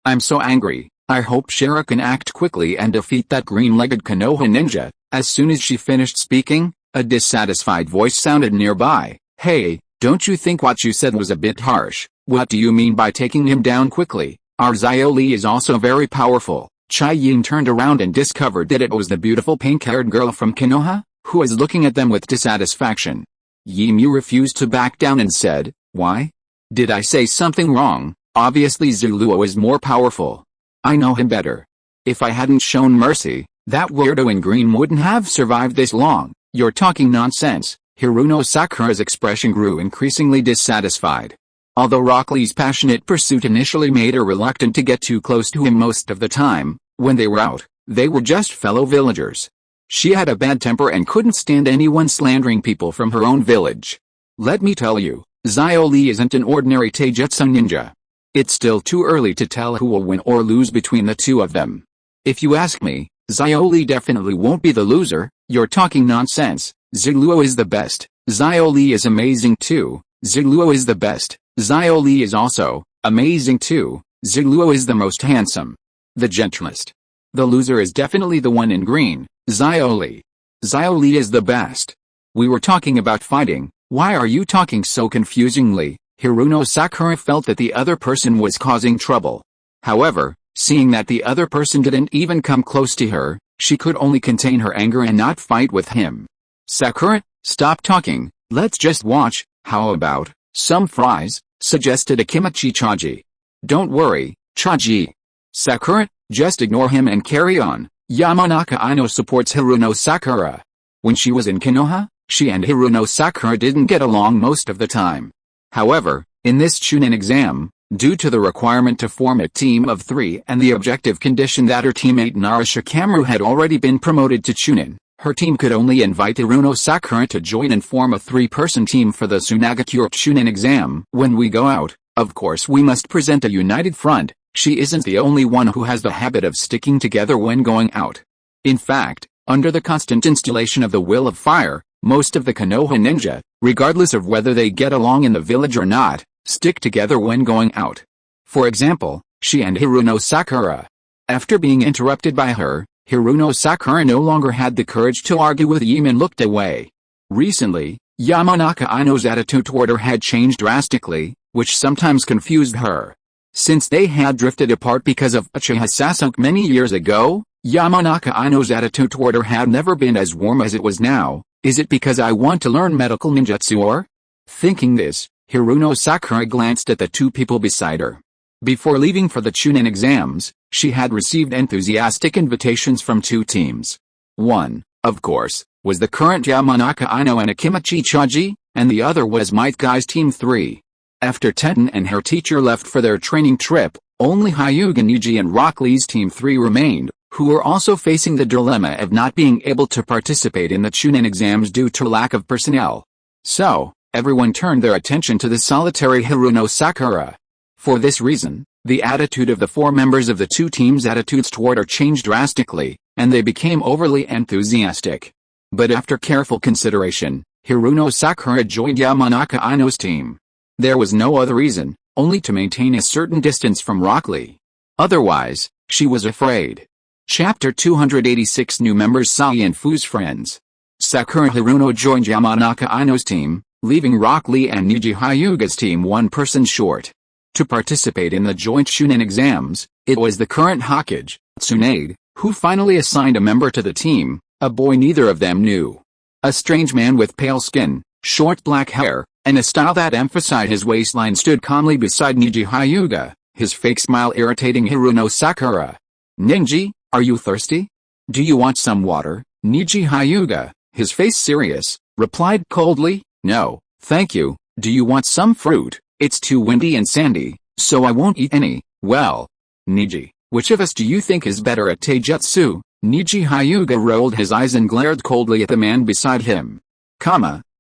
S1: I'm so angry. I hope Shira can act quickly and defeat that green-legged Konoha ninja. As soon as she finished speaking, a dissatisfied voice sounded nearby. Hey, don't you think what you said was a bit harsh? What do you mean by taking him down quickly? Our Xiaoli is also very powerful. Chai Yin turned around and discovered that it was the beautiful pink-haired girl from Konoha, who was looking at them with dissatisfaction. Yimu refused to back down and said, why? Did I say something wrong? Obviously Zuluo is more powerful. I know him better. If I hadn't shown mercy, that weirdo in green wouldn't have survived this long. You're talking nonsense. Hiruno Sakura's expression grew increasingly dissatisfied. Although Rock Lee's passionate pursuit initially made her reluctant to get too close to him most of the time, when they were out, they were just fellow villagers. She had a bad temper and couldn't stand anyone slandering people from her own village. Let me tell you, Xiaoli isn't an ordinary taijutsu ninja. It's still too early to tell who will win or lose between the two of them. If you ask me, Xiaoli definitely won't be the loser. You're talking nonsense. Zuluo is the best. Xiaoli is amazing too. Zuluo is the best. Xiaoli is also amazing too. Zuluo is the most handsome. The gentlest. The loser is definitely the one in green, Xiaoli. Xiaoli is the best. We were talking about fighting. Why are you talking so confusingly? Hiruno Sakura felt that the other person was causing trouble. However, seeing that the other person didn't even come close to her, she could only contain her anger and not fight with him. Sakura, stop talking, let's just watch. How about some fries? Suggested Akimachi Chaji. Don't worry, Chaji. Sakura, just ignore him and carry on. Yamanaka Ino supports Hiruno Sakura. When she was in Konoha, she and Hiruno Sakura didn't get along most of the time. However, in this Chunin exam, due to the requirement to form a team of 3 and the objective condition that her teammate Nara Shikamaru had already been promoted to Chunin, her team could only invite Hiruno Sakura to join and form a 3-person team for the Tsunagakure Chunin exam. When we go out, of course we must present a united front. She isn't the only one who has the habit of sticking together when going out. In fact, under the constant installation of the will of fire, most of the Konoha ninja, regardless of whether they get along in the village or not, stick together when going out. For example, she and Hiruno Sakura. After being interrupted by her, Hiruno Sakura no longer had the courage to argue with Ayame and looked away. Recently, Yamanaka Aino's attitude toward her had changed drastically, which sometimes confused her. Since they had drifted apart because of Uchiha Sasuke many years ago, Yamanaka Aino's attitude toward her had never been as warm as it was now. Is it because I want to learn medical ninjutsu or? Thinking this, Hiruno Sakura glanced at the two people beside her. Before leaving for the Chunin exams, she had received enthusiastic invitations from two teams. One, of course, was the current Yamanaka Aino and Akimichi Chaji, and the other was Might Guy's Team 3. After Tenten and her teacher left for their training trip, only Hyuga Niji and Rock Lee's Team 3 remained, who were also facing the dilemma of not being able to participate in the Chunin exams due to lack of personnel. So, everyone turned their attention to the solitary Hiruno Sakura. For this reason, the attitude of the four members of the two teams' attitudes toward her changed drastically, and they became overly enthusiastic. But after careful consideration, Hiruno Sakura joined Yamanaka Aino's team. There was no other reason, only to maintain a certain distance from Rock Lee. Otherwise, she was afraid. Chapter 286 New members Sai and Fu's friends. Sakura Hiruno joined Yamanaka Aino's team, leaving Rock Lee and Niji Hyuga's team one person short. To participate in the joint Chunin exams, it was the current Hokage, Tsunade, who finally assigned a member to the team, a boy neither of them knew. A strange man with pale skin, short black hair, and a style that emphasized his waistline stood calmly beside Niji Hyuga, his fake smile irritating Hiruno Sakura. Ninji, are you thirsty? Do you want some water? Niji Hyuga, his face serious, replied coldly, no, thank you. Do you want some fruit? It's too windy and sandy, so I won't eat any. Well, Niji, which of us do you think is better at taijutsu? Niji Hyuga rolled his eyes and glared coldly at the man beside him.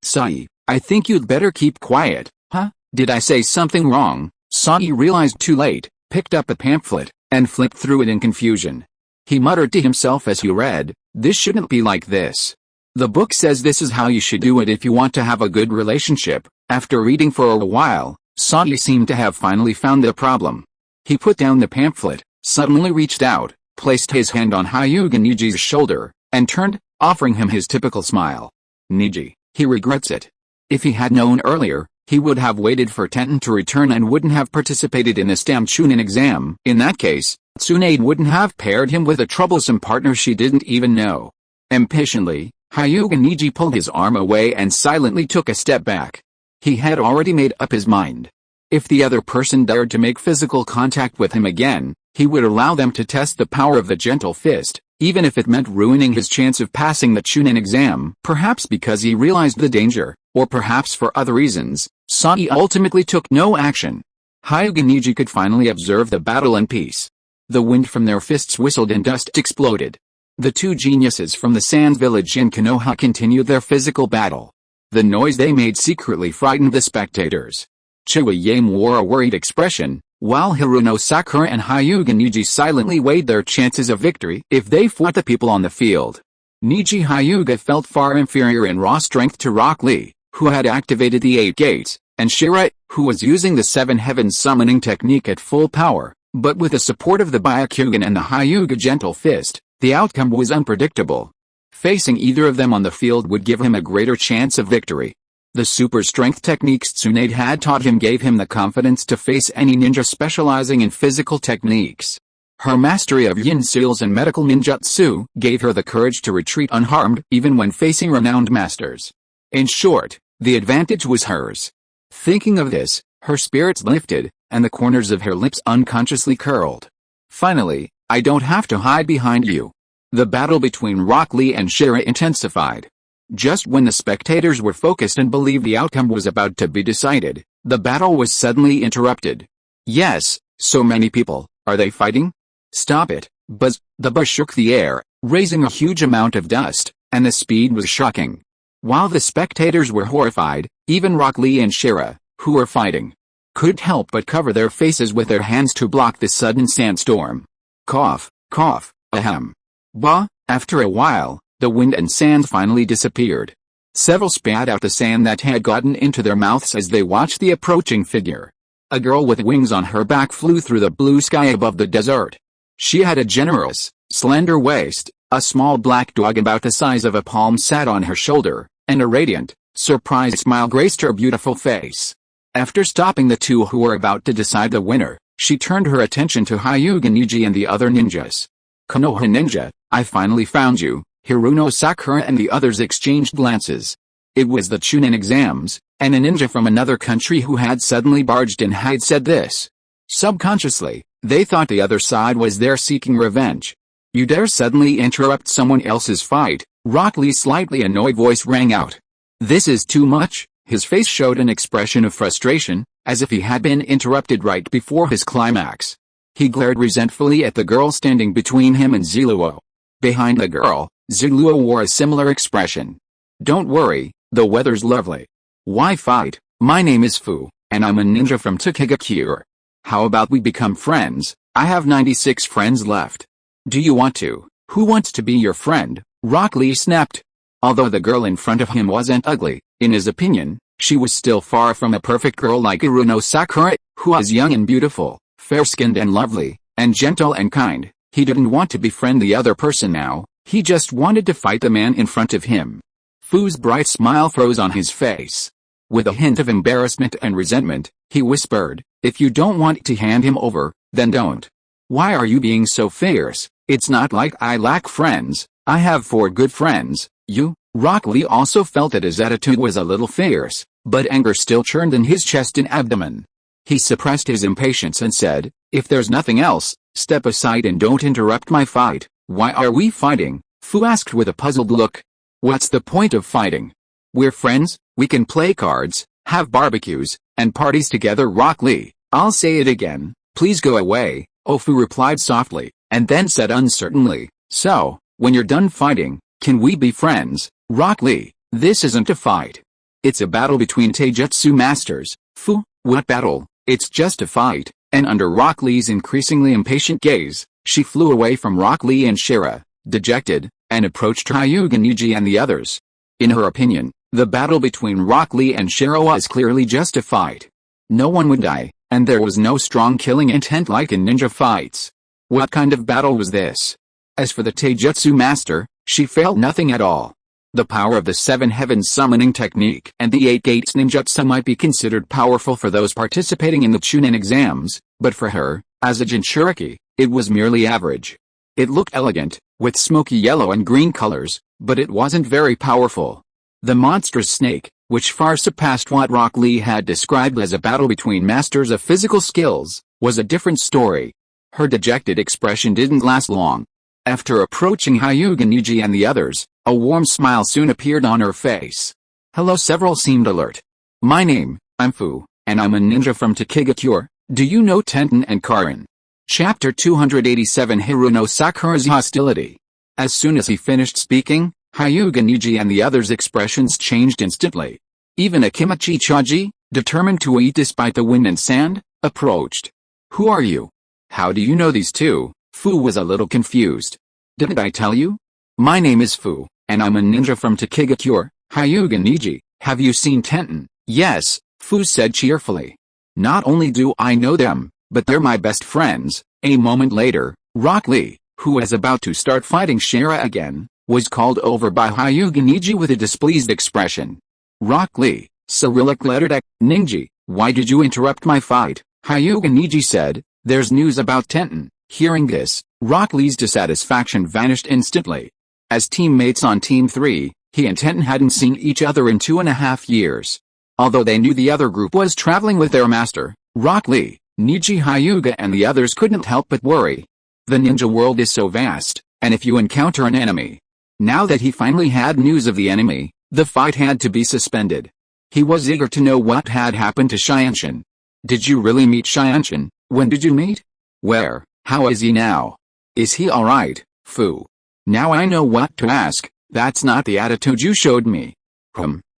S1: Sai, I think you'd better keep quiet. Huh? Did I say something wrong? Sai realized too late, picked up a pamphlet, and flipped through it in confusion. He muttered to himself as he read, this shouldn't be like this. The book says this is how you should do it if you want to have a good relationship. After reading for a while, Sai seemed to have finally found the problem. He put down the pamphlet, suddenly reached out, placed his hand on Hyuga Niji's shoulder, and turned, offering him his typical smile. Niji, he regrets it. If he had known earlier, he would have waited for Tenten to return and wouldn't have participated in the stamp Chunin exam. In that case, Tsunade wouldn't have paired him with a troublesome partner she didn't even know. Impatiently, Hyuga Niji pulled his arm away and silently took a step back. He had already made up his mind. If the other person dared to make physical contact with him again, he would allow them to test the power of the gentle fist, even if it meant ruining his chance of passing the Chunin exam. Perhaps because he realized the danger, or perhaps for other reasons, Sai ultimately took no action. Hyuga Niji could finally observe the battle in peace. The wind from their fists whistled and dust exploded. The two geniuses from the Sands village in Konoha continued their physical battle. The noise they made secretly frightened the spectators. Ayame wore a worried expression, while Hiruno Sakura and Hyuga Niji silently weighed their chances of victory if they fought the people on the field. Niji Hyuga felt far inferior in raw strength to Rock Lee, who had activated the 8 gates, and Shira, who was using the 7 heavens summoning technique at full power, but with the support of the Byakugan and the Hyuga gentle fist, the outcome was unpredictable. Facing either of them on the field would give him a greater chance of victory. The super strength techniques Tsunade had taught him gave him the confidence to face any ninja specializing in physical techniques. Her mastery of yin seals and medical ninjutsu gave her the courage to retreat unharmed even when facing renowned masters. In short, the advantage was hers. Thinking of this, her spirits lifted, and the corners of her lips unconsciously curled. Finally, I don't have to hide behind you. The battle between Rock Lee and Shira intensified. Just when the spectators were focused and believed the outcome was about to be decided, the battle was suddenly interrupted. Yes, so many people, are they fighting? Stop it, buzz. The buzz shook the air, raising a huge amount of dust, and the speed was shocking. While the spectators were horrified, even Rock Lee and Shira, who were fighting, couldn't help but cover their faces with their hands to block the sudden sandstorm. Cough, cough, ahem. Bah. After a while, the wind and sand finally disappeared. Several spat out the sand that had gotten into their mouths as they watched the approaching figure. A girl with wings on her back flew through the blue sky above the desert. She had a generous, slender waist, a small black dog about the size of a palm sat on her shoulder, and a radiant, surprised smile graced her beautiful face. After stopping the two who were about to decide the winner, she turned her attention to Hyuga Niji and the other ninjas. "Konoha ninja, I finally found you." Hiruno Sakura and the others exchanged glances. It was the Chunin exams, and a ninja from another country who had suddenly barged in had said this. Subconsciously, they thought the other side was there seeking revenge. "You dare suddenly interrupt someone else's fight?" Rock Lee's slightly annoyed voice rang out. "This is too much." His face showed an expression of frustration, as if he had been interrupted right before his climax. He glared resentfully at the girl standing between him and Ziluo. Behind the girl, Ziluo wore a similar expression. "Don't worry, the weather's lovely. Why fight? My name is Fu, and I'm a ninja from Takegakure. How about we become friends? I have 96 friends left. Do you want to? Who wants to be your friend?" Rock Lee snapped. Although the girl in front of him wasn't ugly, in his opinion, she was still far from a perfect girl like Hiruno Sakura, who was young and beautiful, fair-skinned and lovely, and gentle and kind. He didn't want to befriend the other person now, he just wanted to fight the man in front of him. Fu's bright smile froze on his face. With a hint of embarrassment and resentment, he whispered, "If you don't want to hand him over, then don't. Why are you being so fierce? It's not like I lack friends, I have 4 good friends." "You?" Rock Lee also felt that his attitude was a little fierce, but anger still churned in his chest and abdomen. He suppressed his impatience and said, "If there's nothing else, step aside and don't interrupt my fight." "Why are we fighting?" Fu asked with a puzzled look. "What's the point of fighting? We're friends, we can play cards, have barbecues, and parties together." "Rock Lee, I'll say it again, please go away," Fu replied softly, and then said uncertainly, "So, when you're done fighting, can we be friends?" "Rock Lee, this isn't a fight. It's a battle between taijutsu masters." "Fu, what battle? It's just a fight." And under Rock Lee's increasingly impatient gaze, she flew away from Rock Lee and Shira, dejected, and approached Hyuga Niji and the others. In her opinion, the battle between Rock Lee and Shira was clearly just a fight. No one would die, and there was no strong killing intent like in ninja fights. What kind of battle was this? As for the taijutsu master, she felt nothing at all. The power of the 7 heavens summoning technique and the 8 gates ninjutsu might be considered powerful for those participating in the Chunin exams, but for her, as a Jinchuriki, it was merely average. It looked elegant, with smoky yellow and green colors, but it wasn't very powerful. The monstrous snake, which far surpassed what Rock Lee had described as a battle between masters of physical skills, was a different story. Her dejected expression didn't last long. After approaching Hyuga Niji and the others, a warm smile soon appeared on her face. "Hello." Several seemed alert. "My name, I'm Fu, and I'm a ninja from Takegakure. Do you know Tenten and Karin?" Chapter 287 Hiruno Sakura's Hostility. As soon as he finished speaking, Hyuga Niji and the others' expressions changed instantly. Even Akimichi Chaji, determined to eat despite the wind and sand, approached. "Who are you? How do you know these two?" Fu was a little confused. "Didn't I tell you? My name is Fu, and I'm a ninja from Takegakure." "Hyuga Niji, have you seen Tenten?" "Yes," Fu said cheerfully. "Not only do I know them, but they're my best friends." A moment later, Rock Lee, who was about to start fighting Shira again, was called over by Hyuga Niji with a displeased expression. "Rock Lee, Cyrillic letter deck, Ninji, why did you interrupt my fight?" Hyuga Niji said, "There's news about Tenten." Hearing this, Rock Lee's dissatisfaction vanished instantly. As teammates on Team 3, he and Tenten hadn't seen each other in 2.5 years. Although they knew the other group was traveling with their master, Rock Lee, Niji Hyuga and the others couldn't help but worry. The ninja world is so vast, and if you encounter an enemy. Now that he finally had news of the enemy, the fight had to be suspended. He was eager to know what had happened to Shianshin. "Did you really meet Shianshin? When did you meet? Where? How is he now? Is he alright, Fu?" "Now I know what to ask. That's not the attitude you showed me."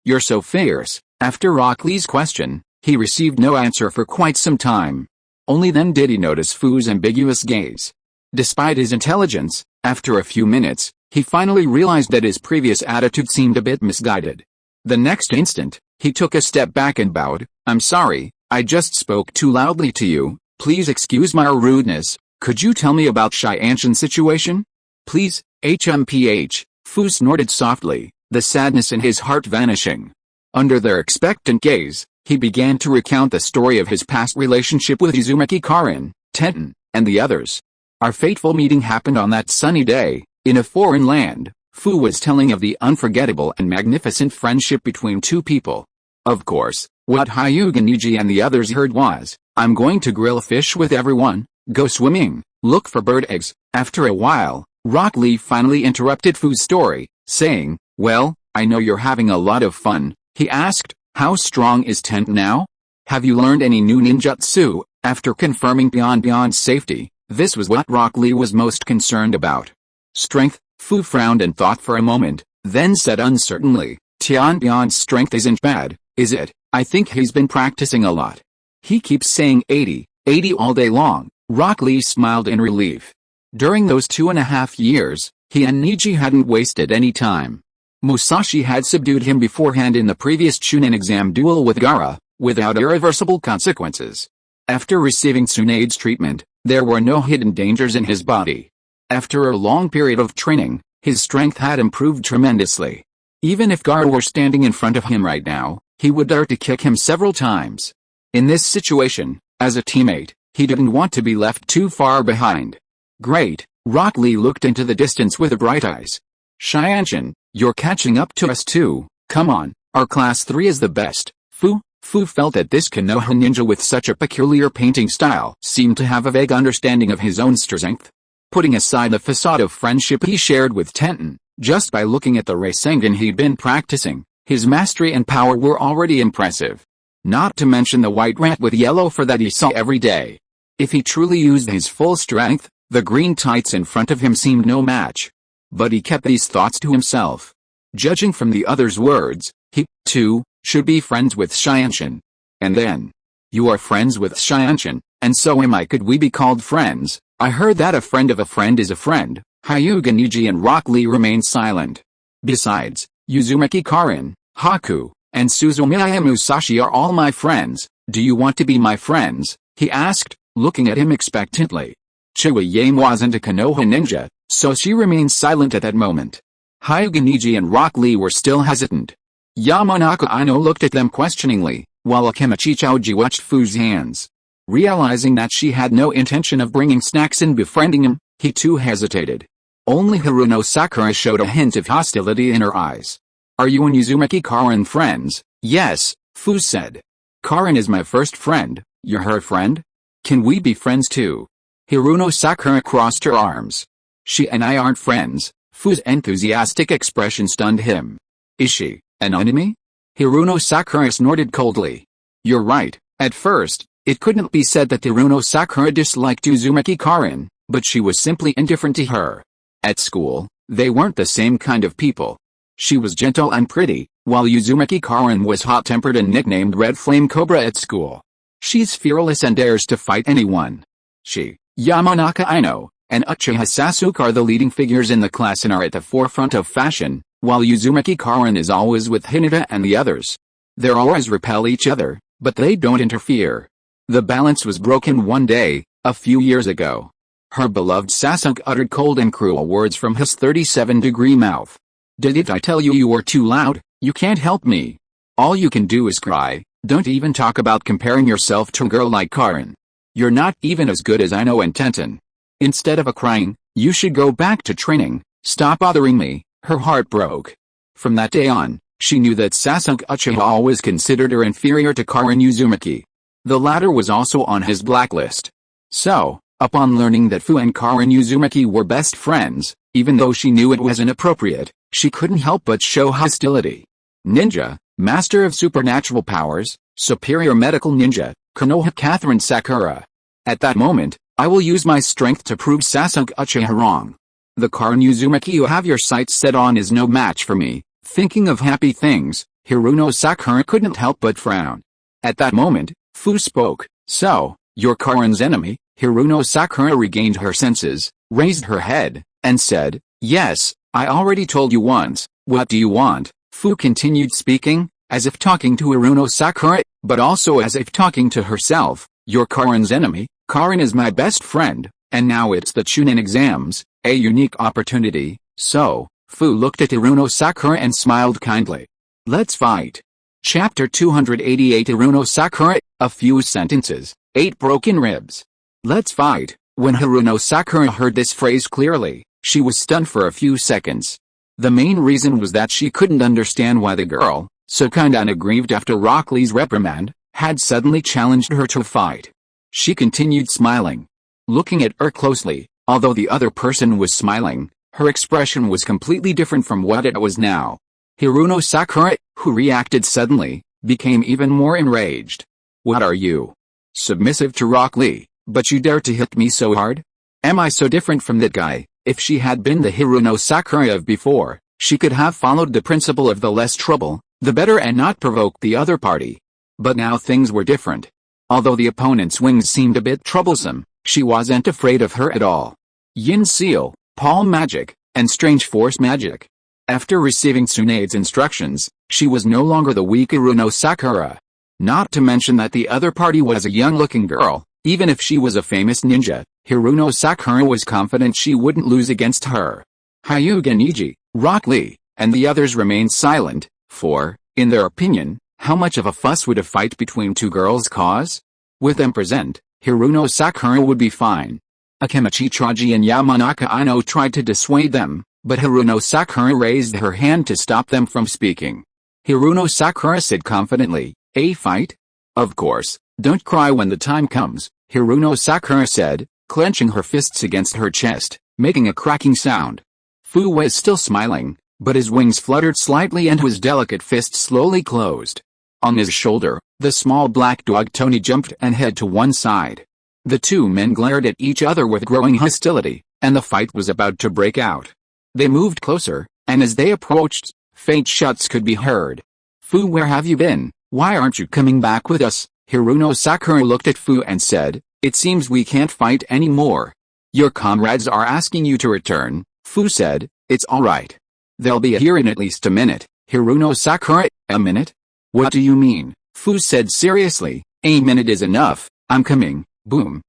S1: You're so fierce." After Rock Lee's question, he received no answer for quite some time. Only then did he notice Fu's ambiguous gaze. Despite his intelligence, after a few minutes, he finally realized that his previous attitude seemed a bit misguided. The next instant, he took a step back and bowed. "I'm sorry, I just spoke too loudly to you. Please excuse my rudeness. Could you tell me about Shianshin's situation?" Please, HMPH, Fu snorted softly, the sadness in his heart vanishing. Under their expectant gaze, he began to recount the story of his past relationship with Uzumaki Karin, Tenten, and the others. Our fateful meeting happened on that sunny day, in a foreign land. Fu was telling of the unforgettable and magnificent friendship between two people. Of course, what Hyuga Niji and the others heard was, I'm going to grill fish with everyone, go swimming, look for bird eggs. After a while, Rock Lee finally interrupted Fu's story, saying, well, I know you're having a lot of fun. He asked, how strong is Tenten now? Have you learned any new ninjutsu? After confirming Beyond's safety, this was what Rock Lee was most concerned about. Strength. Fu frowned and thought for a moment, then said uncertainly, Beyond's strength isn't bad, is it? I think he's been practicing a lot. He keeps saying 80 all day long. Rock Lee smiled in relief. During those 2.5 years, he and Niji hadn't wasted any time. Musashi had subdued him beforehand in the previous Chunin exam duel with Gaara, without irreversible consequences. After receiving Tsunade's treatment, there were no hidden dangers in his body. After a long period of training, his strength had improved tremendously. Even if Gaara were standing in front of him right now, he would dare to kick him several times. In this situation, as a teammate, he didn't want to be left too far behind. Great, Rock Lee looked into the distance with bright eyes. Shianshin, you're catching up to us too, come on, our class 3 is the best. Fu felt that this Konoha ninja with such a peculiar painting style seemed to have a vague understanding of his own strength. Putting aside the facade of friendship he shared with Tenten, just by looking at the Rasengan he'd been practicing, his mastery and power were already impressive. Not to mention the white rat with yellow fur that he saw every day. If he truly used his full strength, the green tights in front of him seemed no match. But he kept these thoughts to himself. Judging from the others' words, he, too, should be friends with Shianshin. And then, you are friends with Shianshin, and so am I. Could we be called friends? I heard that a friend of a friend is a friend. Hyuga Niji and Rock Lee remained silent. Besides, Uzumaki Karin, Haku, and Suzumiya Musashi are all my friends. Do you want to be my friends? He asked, looking at him expectantly. Ayame wasn't a Konoha ninja, so she remained silent at that moment. Hyuga Niji and Rock Lee were still hesitant. Yamanaka Aino looked at them questioningly, while Akemichi Chouji watched Fu's hands. Realizing that she had no intention of bringing snacks and befriending him, he too hesitated. Only Hiruno Sakura showed a hint of hostility in her eyes. Are you and Uzumaki Karin friends? Yes, Fu said. Karin is my first friend, you're her friend? Can we be friends too? Hiruno Sakura crossed her arms. She and I aren't friends. Fu's enthusiastic expression stunned him. Is she an enemy? Hiruno Sakura snorted coldly. You're right, at first, it couldn't be said that Hiruno Sakura disliked Uzumaki Karin, but she was simply indifferent to her. At school, they weren't the same kind of people. She was gentle and pretty, while Uzumaki Karin was hot-tempered and nicknamed Red Flame Cobra at school. She's fearless and dares to fight anyone. She, Yamanaka Aino, and Uchiha Sasuke are the leading figures in the class and are at the forefront of fashion, while Uzumaki Karin is always with Hinata and the others. They always repel each other, but they don't interfere. The balance was broken one day, a few years ago. Her beloved Sasuke uttered cold and cruel words from his 37-degree mouth. Didn't I tell you you were too loud? You can't help me. All you can do is cry. Don't even talk about comparing yourself to a girl like Karin. You're not even as good as Aino and Tenten. Instead of crying, you should go back to training. Stop bothering me. Her heart broke. From that day on, she knew that Sasuke Uchiha always considered her inferior to Karin Uzumaki. The latter was also on his blacklist. So, upon learning that Fu and Karin Uzumaki were best friends, even though she knew it was inappropriate, she couldn't help but show hostility. Ninja, master of supernatural powers, superior medical ninja, Konoha Catherine Sakura. At that moment, I will use my strength to prove Sasuke Uchiha wrong. The Karin Uzumaki you have your sights set on is no match for me. Thinking of happy things, Hiruno Sakura couldn't help but frown. At that moment, Fu spoke. So, you're Karin's enemy? Hiruno Sakura regained her senses, raised her head, and said, yes, I already told you once. What do you want? Fu continued speaking, as if talking to Hiruno Sakura, but also as if talking to herself. You're Karin's enemy? Karin is my best friend. And now it's the Chunin exams, a unique opportunity, so, Fu looked at Iruno Sakura and smiled kindly. Let's fight. Chapter 288 Iruno Sakura, a few sentences, 8 broken ribs. Let's fight. When Haruno Sakura heard this phrase clearly, she was stunned for a few seconds. The main reason was that she couldn't understand why the girl, so kinda aggrieved after Rock Lee's reprimand, had suddenly challenged her to a fight. She continued smiling. Looking at her closely, although the other person was smiling, her expression was completely different from what it was now. Haruno Sakura, who reacted suddenly, became even more enraged. What are you? Submissive to Rock Lee, but you dare to hit me so hard? Am I so different from that guy? If she had been the Haruno Sakura of before, she could have followed the principle of the less trouble, the better and not provoke the other party. But now things were different. Although the opponent's wings seemed a bit troublesome, she wasn't afraid of her at all. Yin Seal, Palm Magic, and Strange Force Magic. After receiving Tsunade's instructions, she was no longer the weak Iruno Sakura. Not to mention that the other party was a young-looking girl. Even if she was a famous ninja, Haruno Sakura was confident she wouldn't lose against her. Hyuga Niji, Rock Lee, and the others remained silent, for, in their opinion, how much of a fuss would a fight between two girls cause? With them present, Haruno Sakura would be fine. Akemichi Traji and Yamanaka Ino tried to dissuade them, but Haruno Sakura raised her hand to stop them from speaking. Haruno Sakura said confidently, "A fight? Of course, don't cry when the time comes," Haruno Sakura said, clenching her fists against her chest, making a cracking sound. Fu was still smiling, but his wings fluttered slightly and his delicate fist slowly closed. On his shoulder, the small black dog Tony jumped and head to one side. The two men glared at each other with growing hostility, and the fight was about to break out. They moved closer, and as they approached, faint shouts could be heard. "Fu, where have you been? Why aren't you coming back with us?" Haruno Sakura looked at Fu and said, "It seems we can't fight anymore." "Your comrades are asking you to return," Fu said. "It's alright. They'll be here in at least a minute." Haruno Sakura, "A minute? What do you mean?" Fu said seriously, "A minute is enough, I'm coming." Boom.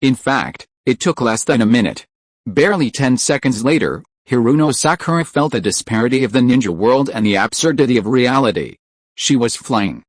S1: In fact, it took less than a minute. Barely 10 seconds later, Haruno Sakura felt the disparity of the ninja world and the absurdity of reality. She was flying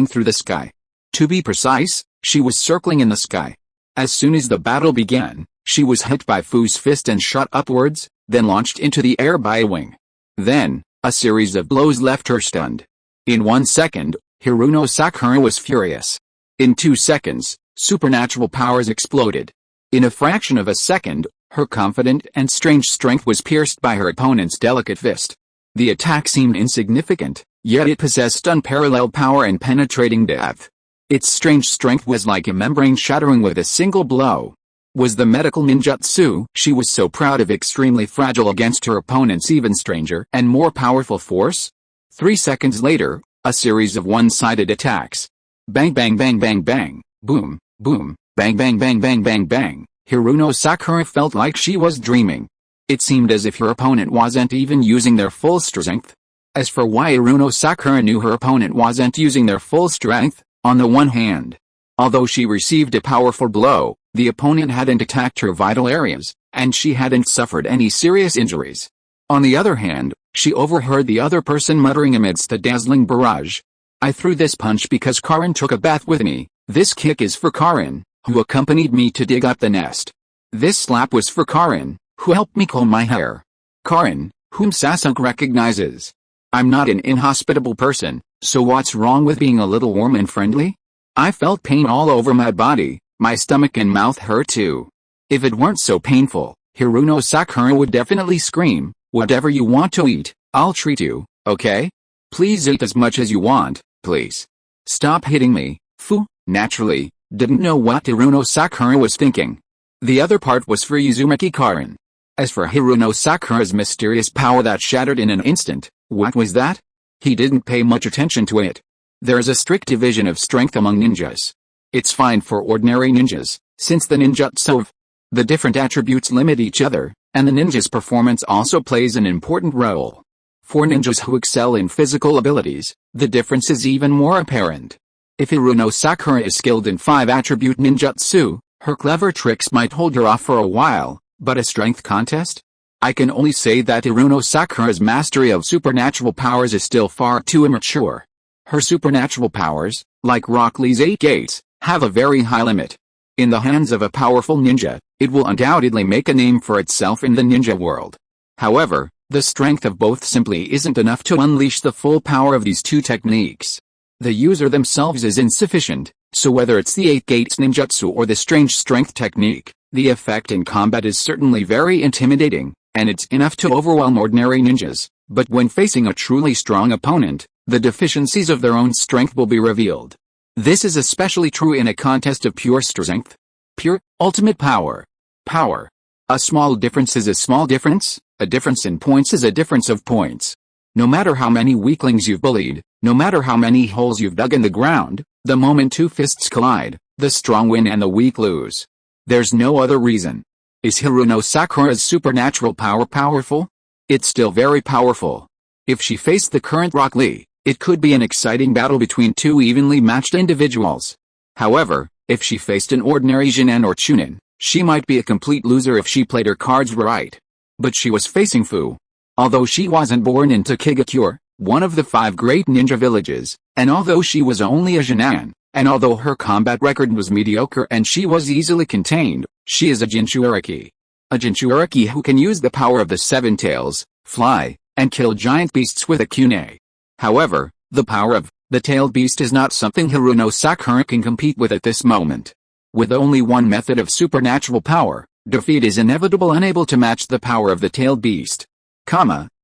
S1: through the sky. To be precise, she was circling in the sky. As soon as the battle began, she was hit by Fu's fist and shot upwards, then launched into the air by a wing. Then, a series of blows left her stunned. In 1 second, Haruno Sakura was furious. In 2 seconds, supernatural powers exploded. In a fraction of a second, her confident and strange strength was pierced by her opponent's delicate fist. The attack seemed insignificant, yet it possessed unparalleled power and penetrating depth. Its strange strength was like a membrane shattering with a single blow. Was the medical ninjutsu she was so proud of extremely fragile against her opponent's even stranger and more powerful force? 3 seconds later, a series of one-sided attacks. Bang bang bang bang bang, boom, boom, bang bang bang bang bang bang. Haruno Sakura felt like she was dreaming. It seemed as if her opponent wasn't even using their full strength. As for why Haruno Sakura knew her opponent wasn't using their full strength, on the one hand, although she received a powerful blow, the opponent hadn't attacked her vital areas, and she hadn't suffered any serious injuries. On the other hand, she overheard the other person muttering amidst the dazzling barrage. "I threw this punch because Karin took a bath with me. This kick is for Karin, who accompanied me to dig up the nest. This slap was for Karin, who helped me comb my hair. Karin, whom Sasuke recognizes. I'm not an inhospitable person, so what's wrong with being a little warm and friendly? I felt pain all over my body, my stomach and mouth hurt too. If it weren't so painful, Haruno Sakura would definitely scream, whatever you want to eat, I'll treat you, okay? Please eat as much as you want, please. Stop hitting me." Fu, naturally, didn't know what Haruno Sakura was thinking. The other part was for Uzumaki Karin. As for Haruno Sakura's mysterious power that shattered in an instant, what was that? He didn't pay much attention to it. There's a strict division of strength among ninjas. It's fine for ordinary ninjas, since the ninjutsu of the different attributes limit each other, and the ninja's performance also plays an important role. For ninjas who excel in physical abilities, the difference is even more apparent. If Haruno Sakura is skilled in 5-attribute ninjutsu, Her clever tricks might hold her off for a while, but a strength contest? I can only say that Hiruno Sakura's mastery of supernatural powers is still far too immature. Her supernatural powers, like Rock Lee's 8 gates, have a very high limit. In the hands of a powerful ninja, it will undoubtedly make a name for itself in the ninja world. However, the strength of both simply isn't enough to unleash the full power of these two techniques. The user themselves is insufficient, so whether it's the 8 gates ninjutsu or the strange strength technique, the effect in combat is certainly very intimidating, and it's enough to overwhelm ordinary ninjas, but when facing a truly strong opponent, the deficiencies of their own strength will be revealed. This is especially true in a contest of pure strength. Pure, ultimate power. Power. A small difference is a small difference, a difference in points is a difference of points. No matter how many weaklings you've bullied, no matter how many holes you've dug in the ground, the moment two fists collide, the strong win and the weak lose. There's no other reason. Is Hiruno Sakura's supernatural power powerful? It's still very powerful. If she faced the current Rock Lee, it could be an exciting battle between two evenly matched individuals. However, if she faced an ordinary Jinin or Chunin, she might be a complete loser if she played her cards right. But she was facing Fu. Although she wasn't born in Takigakure, one of the 5 great ninja villages, and although she was only a Jinin, and although her combat record was mediocre and she was easily contained, she is a Jinchuuriki. A Jinchuuriki who can use the power of the 7 tails, fly, and kill giant beasts with a kunai. However, the power of the tailed beast is not something Hiruno Sakura can compete with at this moment. With only one method of supernatural power, defeat is inevitable. Unable to match the power of the tailed beast.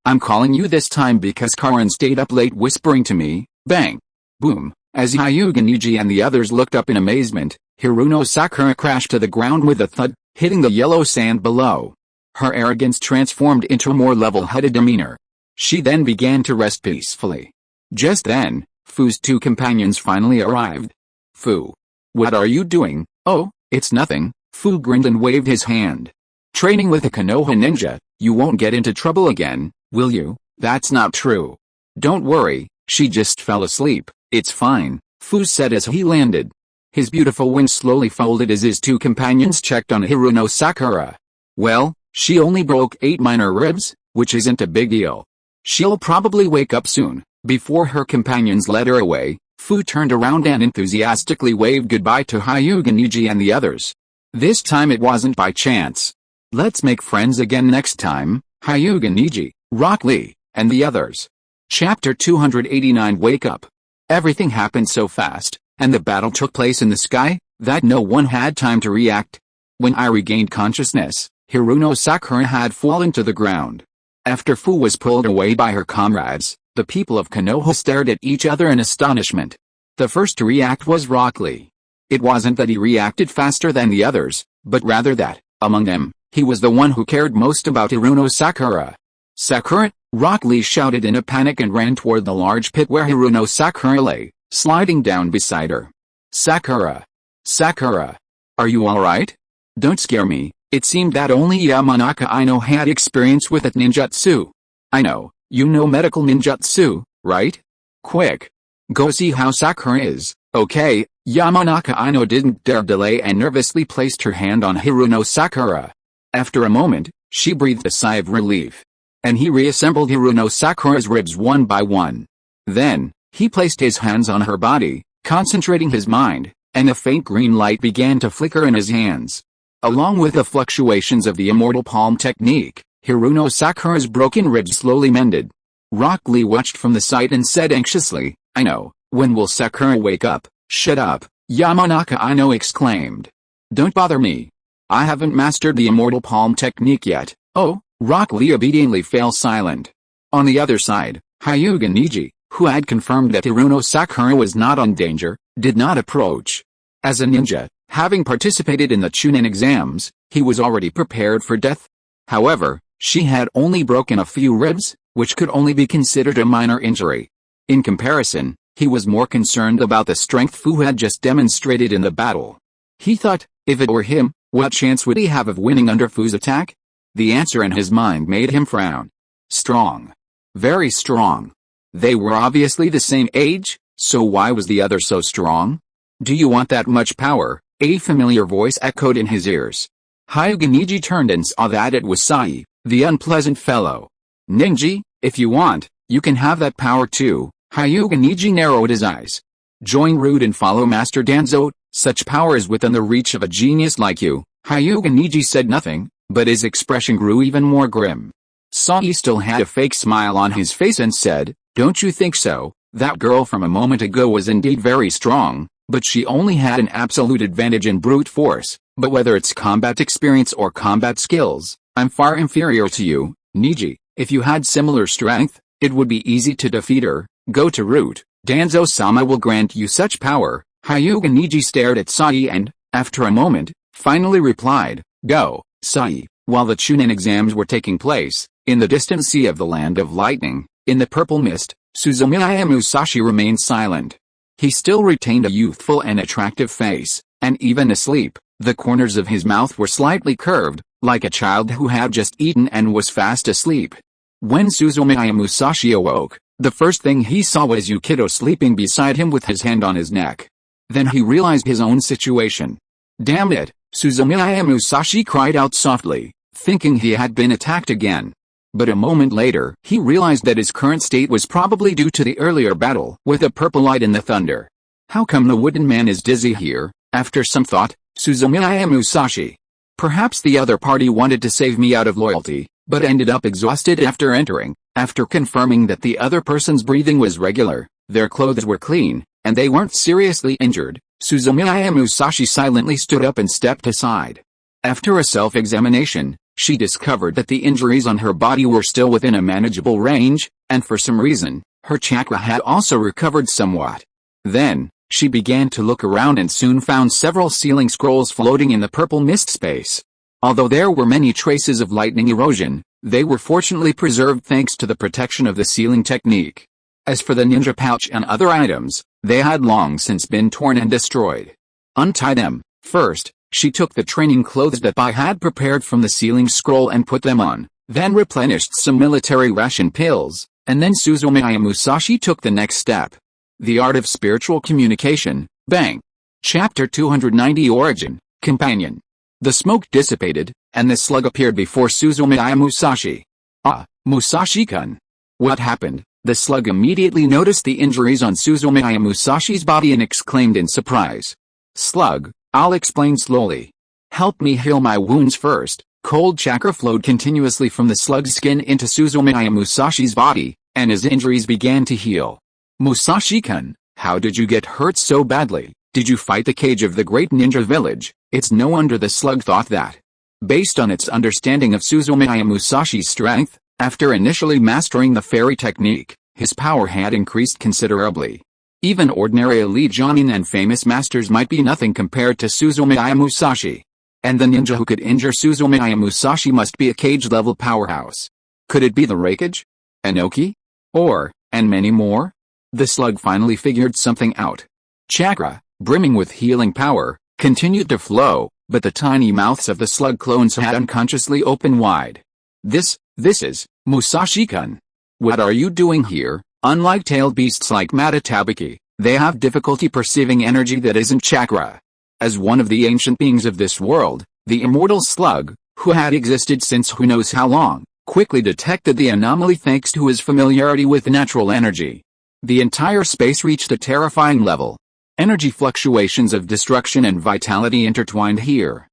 S1: I'm calling you this time because Karin stayed up late whispering to me, bang, boom. As Hyuga Niji and the others looked up in amazement, Hiruno Sakura crashed to the ground with a thud, hitting the yellow sand below. Her arrogance transformed into a more level-headed demeanor. She then began to rest peacefully. Just then, Fu's 2 companions finally arrived. Fu. What are you doing? Oh, it's nothing. Fu grinned and waved his hand. Training with a Konoha ninja, you won't get into trouble again, will you? That's not true. Don't worry, she just fell asleep, it's fine, Fu said as he landed. His beautiful wings slowly folded as his 2 companions checked on Hiruno Sakura. Well, she only broke 8 minor ribs, which isn't a big deal. She'll probably wake up soon. Before her companions led her away, Fu turned around and enthusiastically waved goodbye to Hyuga Niji and the others. This time it wasn't by chance. Let's make friends again next time, Hyuga Niji, Rock Lee, and the others. Chapter 289 Wake Up. Everything happened so fast, and the battle took place in the sky, that no one had time to react. When I regained consciousness, Hiruno Sakura had fallen to the ground. After Fu was pulled away by her comrades, the people of Konoha stared at each other in astonishment. The first to react was Rock Lee. It wasn't that he reacted faster than the others, but rather that, among them, he was the one who cared most about Hiruno Sakura. Sakura, Rock Lee shouted in a panic and ran toward the large pit where Hiruno Sakura lay, sliding down beside her. Sakura. Sakura. Are you alright? Don't scare me. It seemed that only Yamanaka Aino had experience with it ninjutsu. I know, you know medical ninjutsu, right? Quick. Go see how Sakura is, okay? Yamanaka Aino didn't dare delay and nervously placed her hand on Hiruno Sakura. After a moment, she breathed a sigh of relief. And he reassembled Hiruno Sakura's ribs one by one. Then, he placed his hands on her body, concentrating his mind, and a faint green light began to flicker in his hands. Along with the fluctuations of the immortal palm technique, Hiruno Sakura's broken ribs slowly mended. Rock Lee watched from the side and said anxiously, I know, when will Sakura wake up? Shut up, Yamanaka Aino exclaimed. Don't bother me. I haven't mastered the immortal palm technique yet. Oh, Rock Lee obediently fell silent. On the other side, Hyuga Niji, who had confirmed that Hiruno Sakura was not in danger, did not approach. As a ninja, having participated in the Chunin exams, he was already prepared for death. However, she had only broken a few ribs, which could only be considered a minor injury. In comparison, he was more concerned about the strength Fu had just demonstrated in the battle. He thought, if it were him, what chance would he have of winning under Fu's attack? The answer in his mind made him frown. Strong. Very strong. They were obviously the same age, so why was the other so strong? Do you want that much power? A familiar voice echoed in his ears. Hyuga Niji turned and saw that it was Sai, the unpleasant fellow. Ninji, if you want, you can have that power too. Hyuga Niji narrowed his eyes. Join Rude and follow Master Danzo, such power is within the reach of a genius like you. Hyuga Niji said nothing, but his expression grew even more grim. Sai still had a fake smile on his face and said, don't you think so? That girl from a moment ago was indeed very strong, but she only had an absolute advantage in brute force, but whether it's combat experience or combat skills, I'm far inferior to you, Niji. If you had similar strength, it would be easy to defeat her. Go to Root. Danzo-sama will grant you such power. Hyuga Niji stared at Sai and, after a moment, finally replied, go, Sai. While the Chunin exams were taking place, in the distant sea of the Land of Lightning, in the purple mist, Suzumiya Musashi remained silent. He still retained a youthful and attractive face, and even asleep, the corners of his mouth were slightly curved, like a child who had just eaten and was fast asleep. When Suzumiya Musashi awoke, the first thing he saw was Yukido sleeping beside him with his hand on his neck. Then he realized his own situation. Damn it, Suzumiya Musashi cried out softly, thinking he had been attacked again. But a moment later, he realized that his current state was probably due to the earlier battle with the purple light and the thunder. How come the wooden man is dizzy here? After some thought, Suzumiya Musashi. Perhaps the other party wanted to save me out of loyalty, but ended up exhausted after entering. After confirming that the other person's breathing was regular, their clothes were clean, and they weren't seriously injured, Suzumiya Musashi silently stood up and stepped aside. After a self-examination, she discovered that the injuries on her body were still within a manageable range, and for some reason, her chakra had also recovered somewhat. Then, she began to look around and soon found several sealing scrolls floating in the purple mist space. Although there were many traces of lightning erosion, they were fortunately preserved thanks to the protection of the sealing technique. As for the ninja pouch and other items, they had long since been torn and destroyed. Untie them. First, she took the training clothes that Bai had prepared from the sealing scroll and put them on, then replenished some military ration pills, and then Suzumiya Musashi took the next step. The Art of Spiritual Communication, Bang. Chapter 290 Origin, Companion. The smoke dissipated, and the slug appeared before Suzumiya Musashi. Ah, Musashi-kun. What happened? The slug immediately noticed the injuries on Suzumiya Musashi's body and exclaimed in surprise. Slug, I'll explain slowly. Help me heal my wounds first. Cold chakra flowed continuously from the slug's skin into Suzumiya Musashi's body, and his injuries began to heal. Musashi-kun, how did you get hurt so badly? Did you fight the cage of the great ninja village? It's no wonder the slug thought that. Based on its understanding of Suzumiya Musashi's strength, after initially mastering the fairy technique, his power had increased considerably. Even ordinary elite jonin and famous masters might be nothing compared to Suzumiya Musashi. And the ninja who could injure Suzumiya Musashi must be a cage-level powerhouse. Could it be the Raikage? Enoki? Or, and many more? The slug finally figured something out. Chakra, brimming with healing power, continued to flow, but the tiny mouths of the slug clones had unconsciously opened wide. This is, Musashi-kun. What are you doing here? Unlike tailed beasts like Matatabaki, they have difficulty perceiving energy that isn't chakra. As one of the ancient beings of this world, the immortal slug, who had existed since who knows how long, quickly detected the anomaly thanks to his familiarity with natural energy. The entire space reached a terrifying level. Energy fluctuations of destruction and vitality intertwined here.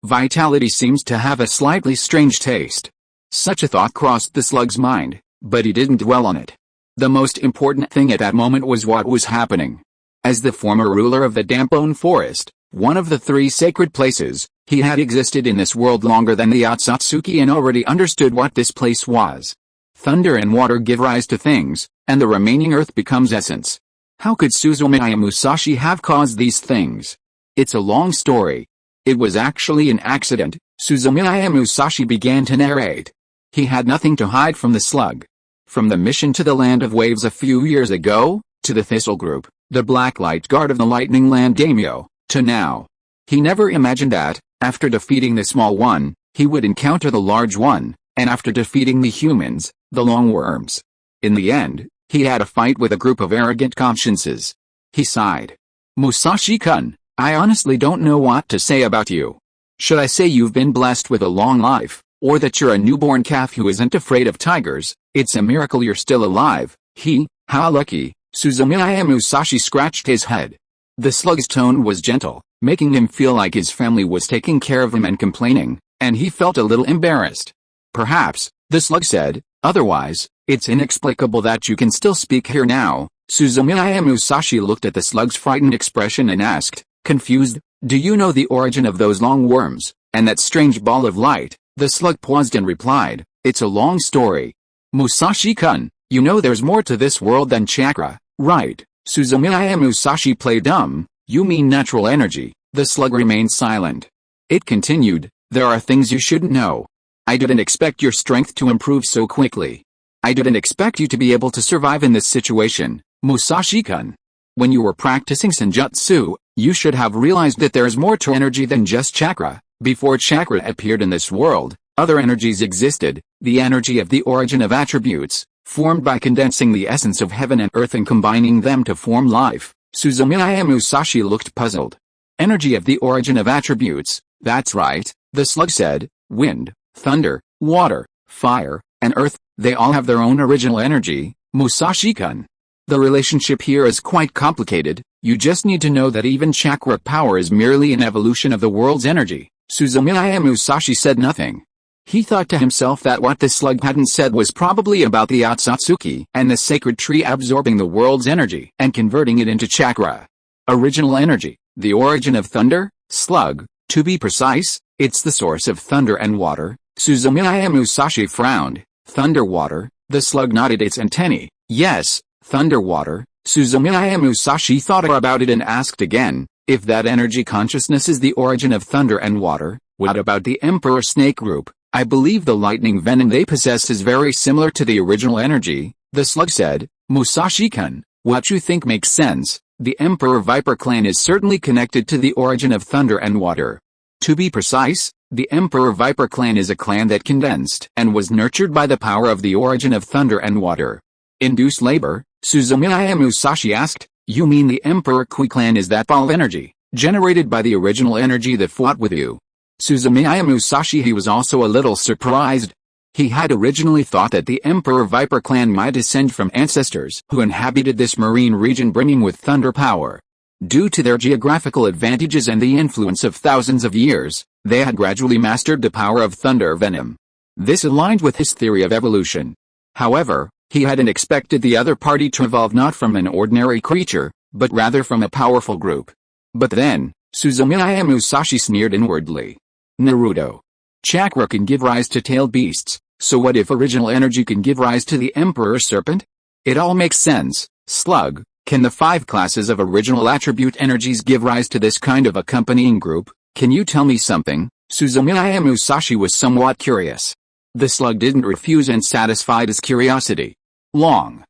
S1: Vitality seems to have a slightly strange taste. Such a thought crossed the slug's mind, but he didn't dwell on it. The most important thing at that moment was what was happening. As the former ruler of the Dampone Forest, one of the three sacred places, he had existed in this world longer than the Otsutsuki and already understood what this place was. Thunder and water give rise to things, and the remaining earth becomes essence. How could Suzumiya Musashi have caused these things? It's a long story. It was actually an accident, Suzumiya Musashi began to narrate. He had nothing to hide from the slug. From the mission to the Land of Waves a few years ago, to the Thistle Group, the Black Light Guard of the Lightning Land Daimyo, to now. He never imagined that, after defeating the small one, he would encounter the large one, and after defeating the humans, the long worms. In the end, he had a fight with a group of arrogant consciences. He sighed. Musashi-kun, I honestly don't know what to say about you. Should I say you've been blessed with a long life, or that you're a newborn calf who isn't afraid of tigers? It's a miracle you're still alive. How lucky. Suzumiya Musashi scratched his head. The slug's tone was gentle, making him feel like his family was taking care of him and complaining, and he felt a little embarrassed. Perhaps, the slug said, otherwise, it's inexplicable that you can still speak here now. Suzumiya Musashi looked at the slug's frightened expression and asked, confused, do you know the origin of those long worms, and that strange ball of light? The slug paused and replied, it's a long story. Musashi-kun, you know there's more to this world than chakra, right? Suzumiya Musashi played dumb. You mean natural energy. The slug remained silent. It continued, there are things you shouldn't know. I didn't expect your strength to improve so quickly. I didn't expect you to be able to survive in this situation, Musashi-kun. When you were practicing senjutsu, you should have realized that there's more to energy than just chakra. Before chakra appeared in this world, other energies existed, the energy of the origin of attributes, formed by condensing the essence of heaven and earth and combining them to form life. Suzumiya Musashi looked puzzled. Energy of the origin of attributes, that's right, the slug said, wind, thunder, water, fire, and earth, they all have their own original energy, Musashi-kun. The relationship here is quite complicated, you just need to know that even chakra power is merely an evolution of the world's energy. Suzumiya Musashi said nothing. He thought to himself that what the slug hadn't said was probably about the Otsutsuki and the sacred tree absorbing the world's energy and converting it into chakra. Original energy, the origin of thunder, slug, to be precise, it's the source of thunder and water. Suzumiya Musashi frowned. Thunder water, the slug nodded its antennae. Yes, thunder water. Suzumiya Musashi thought about it and asked again, if that energy consciousness is the origin of thunder and water, what about the Emperor Snake group? I believe the lightning venom they possess is very similar to the original energy, the slug said. Musashi-kun, what you think makes sense. The Emperor Viper clan is certainly connected to the origin of thunder and water. To be precise, the Emperor Viper clan is a clan that condensed and was nurtured by the power of the origin of thunder and water. Induced labor? Suzumiya Musashi asked. You mean the Emperor Kui clan is that ball of energy, generated by the original energy that fought with you? Suzumiya Musashi he was also a little surprised. He had originally thought that the Emperor Viper clan might descend from ancestors who inhabited this marine region brimming with thunder power. Due to their geographical advantages and the influence of thousands of years, they had gradually mastered the power of thunder venom. This aligned with his theory of evolution. However, he hadn't expected the other party to evolve not from an ordinary creature, but rather from a powerful group. But then, Suzumiya Musashi sneered inwardly. Naruto. Chakra can give rise to tailed beasts, so what if original energy can give rise to the Emperor Serpent? It all makes sense. Slug, can the 5 classes of original attribute energies give rise to this kind of accompanying group? Can you tell me something? Suzumiya Musashi was somewhat curious. The slug didn't refuse and satisfied his curiosity. Long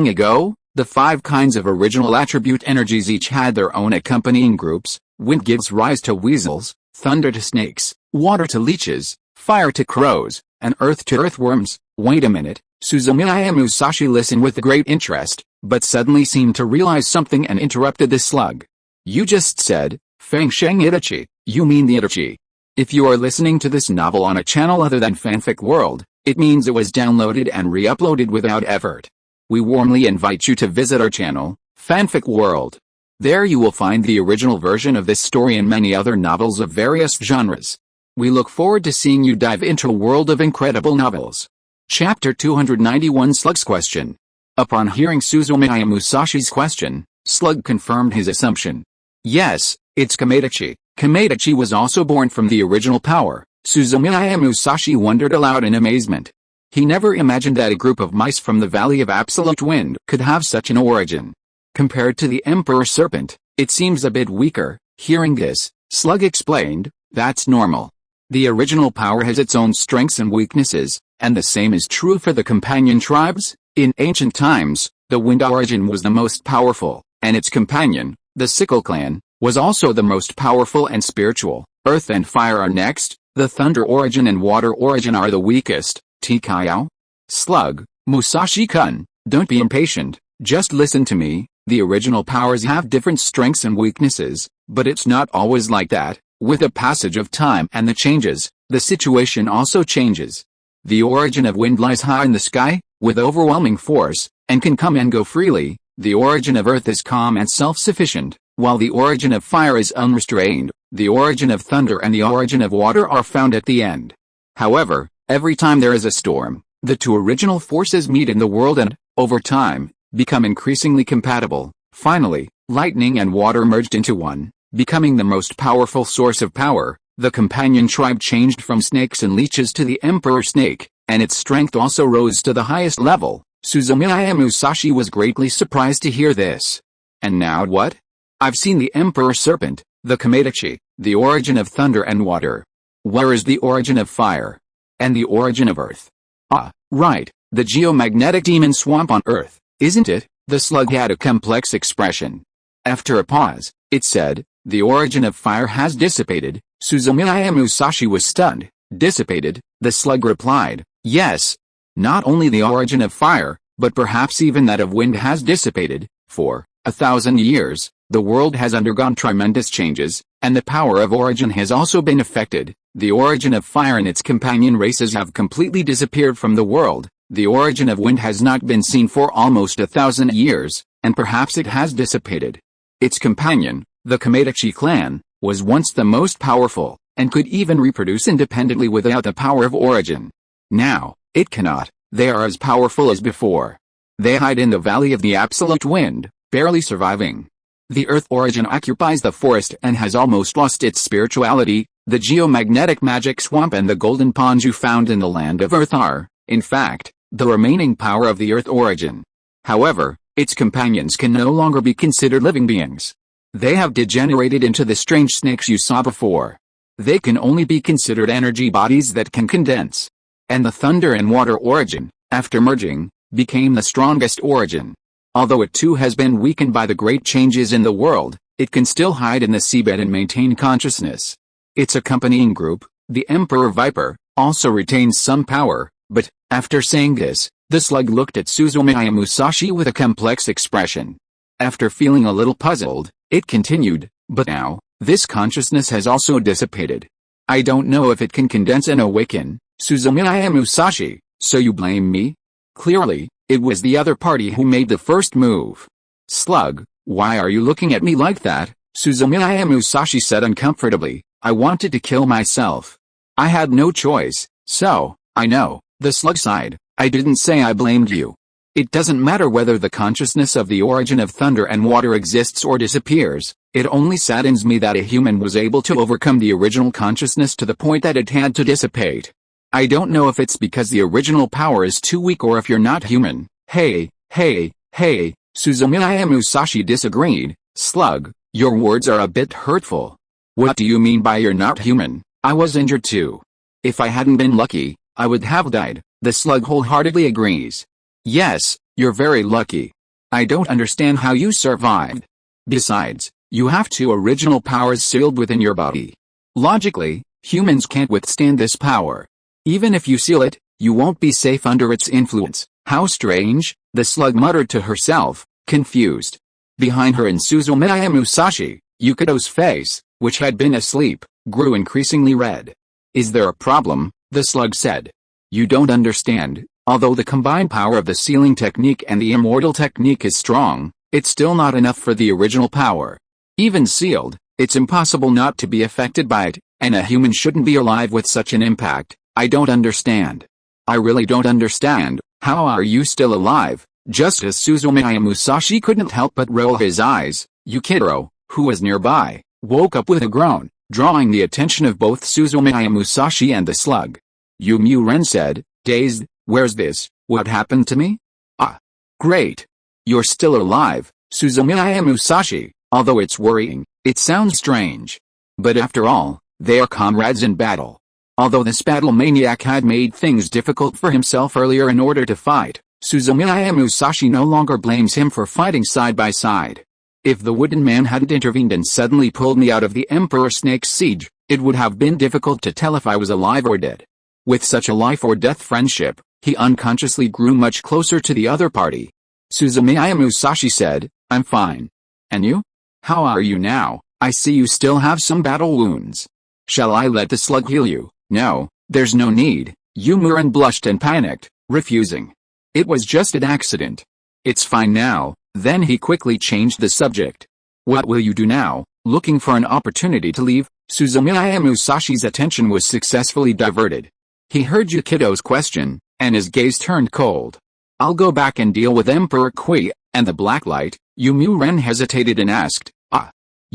S1: ago, the 5 kinds of original attribute energies each had their own accompanying groups. Wind gives rise to weasels, thunder to snakes, water to leeches, fire to crows, and earth to earthworms. Wait a minute, Suzumiya Musashi listened with great interest, but suddenly seemed to realize something and interrupted the slug. You just said, Feng Sheng Itachi, you mean the Itachi. If you are listening to this novel on a channel other than Fanfic World, it means it was downloaded and re-uploaded without effort. We warmly invite you to visit our channel, Fanfic World. There you will find the original version of this story and many other novels of various genres. We look forward to seeing you dive into a world of incredible novels. Chapter 291 Slug's Question. Upon hearing Suzumiya Musashi's question, Slug confirmed his assumption. Yes, it's Kamedachi. Kamedachi was also born from the original power. Suzumiya Musashi wondered aloud in amazement. He never imagined that a group of mice from the Valley of Absolute Wind could have such an origin. Compared to the Emperor Serpent, it seems a bit weaker. Hearing this, Slug explained, that's normal. The original power has its own strengths and weaknesses, and the same is true for the companion tribes. In ancient times, the Wind origin was the most powerful, and its companion, the Sickle clan, was also the most powerful and spiritual. Earth and fire are next, the thunder origin and water origin are the weakest. Tikao? Slug, Musashi-kun, don't be impatient, just listen to me. The original powers have different strengths and weaknesses, but it's not always like that. With the passage of time and the changes, the situation also changes. The origin of wind lies high in the sky, with overwhelming force, and can come and go freely. The origin of earth is calm and self-sufficient, while the origin of fire is unrestrained. The origin of thunder and the origin of water are found at the end. However, every time there is a storm, the two original forces meet in the world and, over time, become increasingly compatible. Finally, lightning and water merged into one, becoming the most powerful source of power. The companion tribe changed from snakes and leeches to the emperor snake, and its strength also rose to the highest level. Suzumiya Musashi was greatly surprised to hear this. And now what? I've seen the emperor serpent, the Konoha, the origin of thunder and water. Where is the origin of fire? And the origin of earth? Ah, right, the geomagnetic demon swamp on earth, isn't it? The slug had a complex expression. After a pause, it said, the origin of fire has dissipated. Suzumiya Musashi was stunned. Dissipated, the slug replied. Yes. Not only the origin of fire, but perhaps even that of wind has dissipated. For 1,000 years, the world has undergone tremendous changes, and the power of origin has also been affected. The origin of fire and its companion races have completely disappeared from the world. The origin of wind has not been seen for almost 1,000 years, and perhaps it has dissipated. Its companion, the Konoha clan, was once the most powerful, and could even reproduce independently without the power of origin. Now, it cannot. They are as powerful as before. They hide in the valley of the absolute wind, barely surviving. The earth origin occupies the forest and has almost lost its spirituality. The geomagnetic magic swamp and the golden pond you found in the land of earth are, in fact, the remaining power of the earth origin. However, its companions can no longer be considered living beings. They have degenerated into the strange snakes you saw before. They can only be considered energy bodies that can condense. And the thunder and water origin, after merging, became the strongest origin. Although it too has been weakened by the great changes in the world, it can still hide in the seabed and maintain consciousness. Its accompanying group, the Emperor Viper, also retains some power, but, after saying this, the slug looked at Suzumiya Musashi with a complex expression. After feeling a little puzzled, it continued, but now, this consciousness has also dissipated. I don't know if it can condense and awaken, Suzumiya Musashi, so you blame me? Clearly, it was the other party who made the first move. Slug, why are you looking at me like that? Suzumiya Musashi said uncomfortably. I wanted to kill myself. I had no choice, so, I know, the slug sighed. I didn't say I blamed you. It doesn't matter whether the consciousness of the origin of thunder and water exists or disappears. It only saddens me that a human was able to overcome the original consciousness to the point that it had to dissipate. I don't know if it's because the original power is too weak or if you're not human. Hey, Suzumiya Musashi disagreed. Slug, your words are a bit hurtful. What do you mean by you're not human? I was injured too. If I hadn't been lucky, I would have died. The slug wholeheartedly agrees. Yes, you're very lucky. I don't understand how you survived. Besides, you have two original powers sealed within your body. Logically, humans can't withstand this power. Even if you seal it, you won't be safe under its influence. How strange, the slug muttered to herself, confused. Behind her and Suzumiya Musashi, Yukado's face, which had been asleep, grew increasingly red. Is there a problem? The slug said. You don't understand. Although the combined power of the sealing technique and the immortal technique is strong, it's still not enough for the original power. Even sealed, it's impossible not to be affected by it, and a human shouldn't be alive with such an impact. I don't understand. I really don't understand. How are you still alive? Just as Suzumiya Musashi couldn't help but roll his eyes, Yukiro, who was nearby, woke up with a groan, drawing the attention of both Suzumiya Musashi and the slug. Ren said, dazed, where's this? What happened to me? Ah. Great. You're still alive, Suzumiya Musashi, although it's worrying, it sounds strange. But after all, they are comrades in battle. Although this battle maniac had made things difficult for himself earlier in order to fight, Suzumiya Musashi no longer blames him for fighting side by side. If the wooden man hadn't intervened and suddenly pulled me out of the Emperor Snake's siege, it would have been difficult to tell if I was alive or dead. With such a life-or-death friendship, he unconsciously grew much closer to the other party. Suzumiya Musashi said, I'm fine. And you? How are you now? I see you still have some battle wounds. Shall I let the slug heal you? No, there's no need, Youmuran blushed and panicked, refusing. It was just an accident. It's fine now. Then he quickly changed the subject. What will you do now? Looking for an opportunity to leave, Suzumiya Musashi's attention was successfully diverted. He heard Yukido's question, and his gaze turned cold. I'll go back and deal with Emperor Kui, and the Black Light. Youmuran hesitated and asked,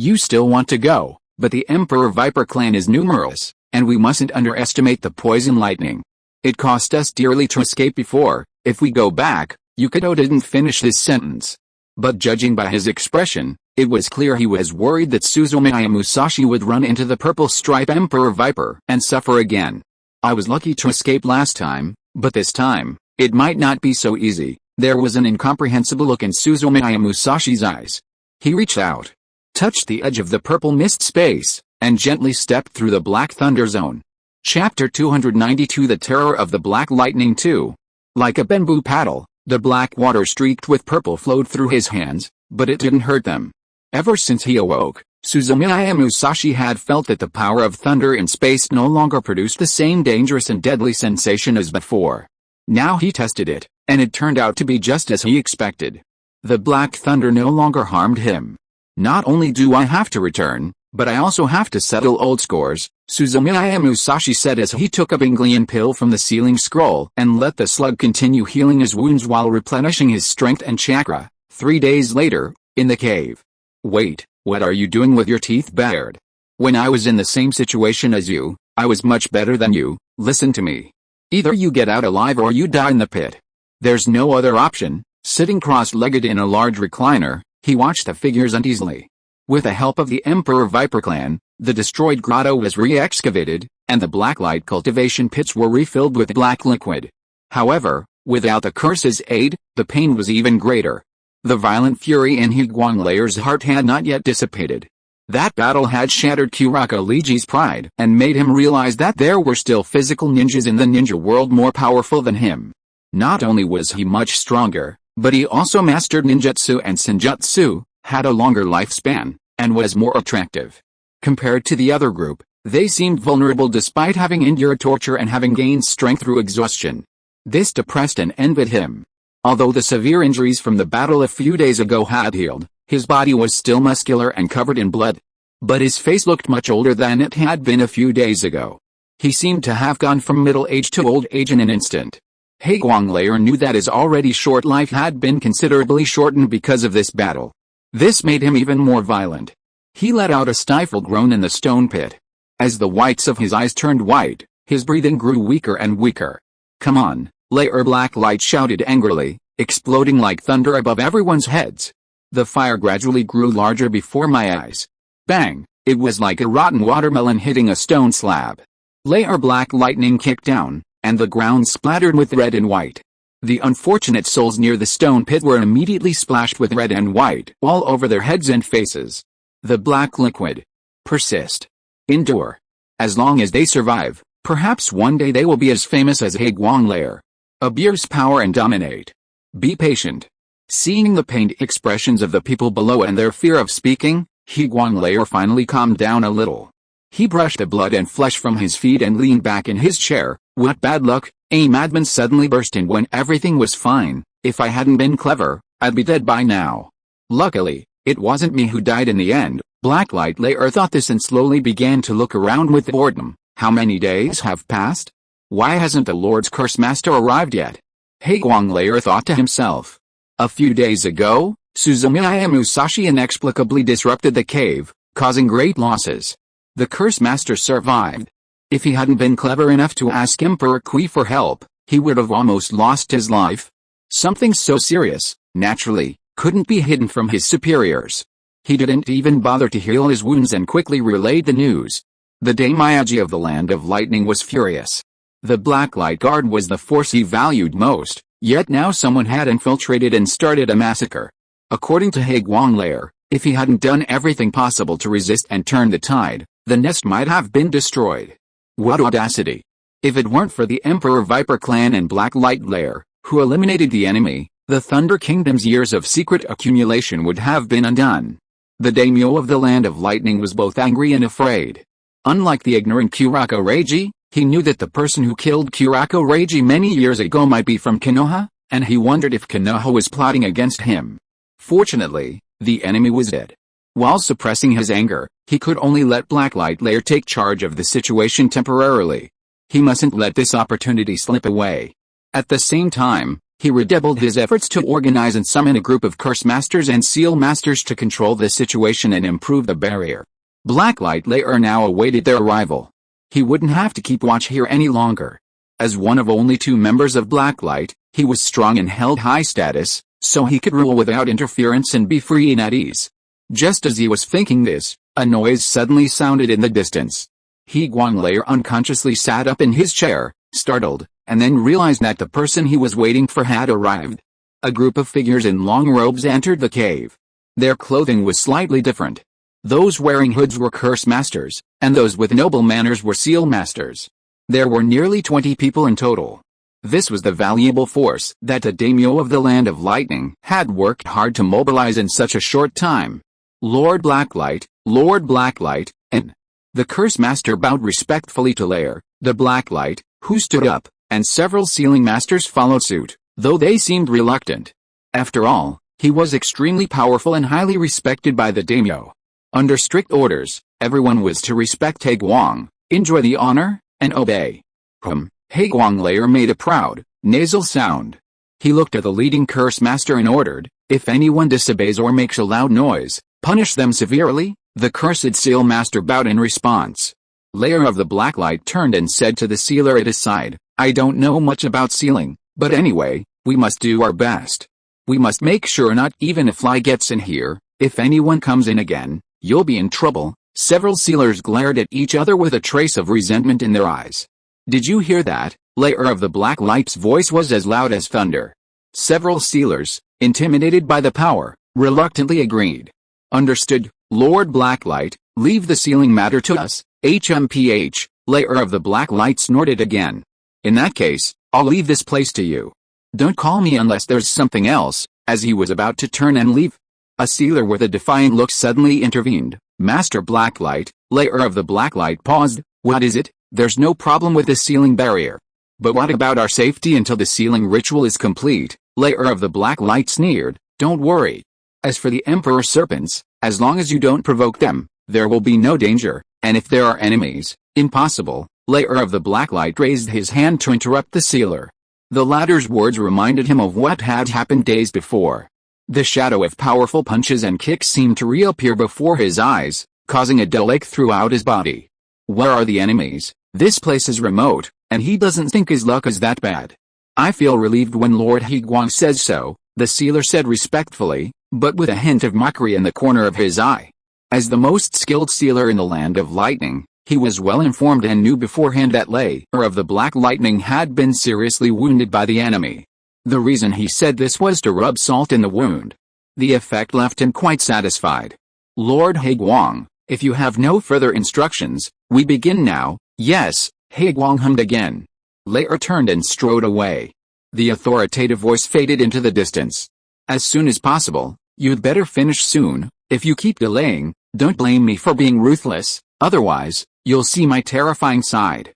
S1: you still want to go, but the Emperor Viper clan is numerous, and we mustn't underestimate the poison lightning. It cost us dearly to escape before. If we go back, Yukido didn't finish his sentence. But judging by his expression, it was clear he was worried that Suzumiya Musashi would run into the purple stripe Emperor Viper and suffer again. I was lucky to escape last time, but this time, it might not be so easy. There was an incomprehensible look in Suzumiya Musashi's eyes. He reached out, touched the edge of the purple mist space, and gently stepped through the Black Thunder Zone. Chapter 292 The Terror of the Black Lightning 2. Like a bamboo paddle, the black water streaked with purple flowed through his hands, but it didn't hurt them. Ever since he awoke, Suzumiya Musashi had felt that the power of thunder in space no longer produced the same dangerous and deadly sensation as before. Now he tested it, and it turned out to be just as he expected. The black thunder no longer harmed him. Not only do I have to return, but I also have to settle old scores, Suzumiya Musashi said as he took a Binglian pill from the sealing scroll and let the slug continue healing his wounds while replenishing his strength and chakra. 3 days later, in the cave. Wait, what are you doing with your teeth bared? When I was in the same situation as you, I was much better than you. Listen to me. Either you get out alive or you die in the pit. There's no other option. Sitting cross-legged in a large recliner, he watched the figures uneasily. With the help of the Emperor Viper clan, the destroyed grotto was re-excavated, and the blacklight cultivation pits were refilled with black liquid. However, without the curse's aid, the pain was even greater. The violent fury in Higuanglayer's heart had not yet dissipated. That battle had shattered Kuraka Liji's pride and made him realize that there were still physical ninjas in the ninja world more powerful than him. Not only was he much stronger, but he also mastered ninjutsu and senjutsu, had a longer lifespan, and was more attractive. Compared to the other group, they seemed vulnerable despite having endured torture and having gained strength through exhaustion. This depressed and envied him. Although the severe injuries from the battle a few days ago had healed, his body was still muscular and covered in blood. But his face looked much older than it had been a few days ago. He seemed to have gone from middle age to old age in an instant. Higuanglayer knew that his already short life had been considerably shortened because of this battle. This made him even more violent. He let out a stifled groan in the stone pit. As the whites of his eyes turned white, his breathing grew weaker and weaker. Come on, Layer Black Light shouted angrily, exploding like thunder above everyone's heads. The fire gradually grew larger before my eyes. Bang! It was like a rotten watermelon hitting a stone slab. Layer Black Lightning kicked down, and the ground splattered with red and white. The unfortunate souls near the stone pit were immediately splashed with red and white all over their heads and faces. The black liquid. Persist. Endure. As long as they survive, perhaps one day they will be as famous as Higuanglayer. Abuse power and dominate. Be patient. Seeing the pained expressions of the people below and their fear of speaking, Higuanglayer finally calmed down a little. He brushed the blood and flesh from his feet and leaned back in his chair. What bad luck, a madman suddenly burst in when everything was fine. If I hadn't been clever, I'd be dead by now. Luckily, it wasn't me who died in the end. Blacklight Layer thought this and slowly began to look around with boredom. How many days have passed? Why hasn't the Lord's Curse Master arrived yet? Higuanglayer thought to himself. A few days ago, Suzumiya Musashi inexplicably disrupted the cave, causing great losses. The Curse Master survived. If he hadn't been clever enough to ask Emperor Kui for help, he would have almost lost his life. Something so serious, naturally, couldn't be hidden from his superiors. He didn't even bother to heal his wounds and quickly relayed the news. The Daimyaji of the Land of Lightning was furious. The Blacklight Guard was the force he valued most, yet now someone had infiltrated and started a massacre. According to Higuanglayer, if he hadn't done everything possible to resist and turn the tide, the nest might have been destroyed. What audacity! If it weren't for the Emperor Viper clan and Blacklight Layer, who eliminated the enemy, the Thunder Kingdom's years of secret accumulation would have been undone. The daimyo of the Land of Lightning was both angry and afraid. Unlike the ignorant Kurako Reiji, he knew that the person who killed Kurako Reiji many years ago might be from Konoha, and he wondered if Konoha was plotting against him. Fortunately, the enemy was dead. While suppressing his anger, he could only let Blacklight Lair take charge of the situation temporarily. He mustn't let this opportunity slip away. At the same time, he redoubled his efforts to organize and summon a group of Curse Masters and Seal Masters to control the situation and improve the barrier. Blacklight Lair now awaited their arrival. He wouldn't have to keep watch here any longer. As one of only 2 members of Blacklight, he was strong and held high status, so he could rule without interference and be free and at ease. Just as he was thinking this, a noise suddenly sounded in the distance. Higuang Lair unconsciously sat up in his chair, startled, and then realized that the person he was waiting for had arrived. A group of figures in long robes entered the cave. Their clothing was slightly different. Those wearing hoods were Curse Masters, and those with noble manners were Seal Masters. There were nearly 20 people in total. This was the valuable force that the daimyo of the Land of Lightning had worked hard to mobilize in such a short time. Lord Blacklight, and the Curse Master bowed respectfully to Lair, the Blacklight, who stood up, and several Sealing Masters followed suit, though they seemed reluctant. After all, he was extremely powerful and highly respected by the daimyo. Under strict orders, everyone was to respect Higuang, enjoy the honor, and obey. Higuang Lair made a proud, nasal sound. He looked at the leading Curse Master and ordered, if anyone disobeys or makes a loud noise, punish them severely. The cursed Seal Master bowed in response. Lair of the Blacklight turned and said to the sealer at his side, I don't know much about sealing, but anyway, we must do our best. We must make sure not even a fly gets in here. If anyone comes in again, you'll be in trouble. Several sealers glared at each other with a trace of resentment in their eyes. Did you hear that? Lair of the Blacklight's voice was as loud as thunder. Several sealers, intimidated by the power, reluctantly agreed. Understood, Lord Blacklight, leave the sealing matter to us. HMPH, Lair of the Blacklight snorted again. In that case, I'll leave this place to you. Don't call me unless there's something else. As he was about to turn and leave, a sealer with a defiant look suddenly intervened. Master Blacklight, Lair of the Blacklight paused. What is it? There's no problem with the sealing barrier. But what about our safety until the sealing ritual is complete? Lair of the Blacklight sneered. Don't worry. As for the Emperor Serpents, as long as you don't provoke them, there will be no danger, and if there are enemies, impossible. Lair of the Blacklight raised his hand to interrupt the sealer. The latter's words reminded him of what had happened days before. The shadow of powerful punches and kicks seemed to reappear before his eyes, causing a dull ache throughout his body. Where are the enemies? This place is remote, and he doesn't think his luck is that bad. I feel relieved when Lord Higuang says so, the sealer said respectfully, but with a hint of mockery in the corner of his eye. As the most skilled sealer in the Land of Lightning, he was well informed and knew beforehand that Lair of the Black Lightning had been seriously wounded by the enemy. The reason he said this was to rub salt in the wound. The effect left him quite satisfied. Lord Higuang, if you have no further instructions, we begin now. Yes, Higuang hummed again. Lair turned and strode away. The authoritative voice faded into the distance. As soon as possible, you'd better finish soon. If you keep delaying, don't blame me for being ruthless, otherwise, you'll see my terrifying side.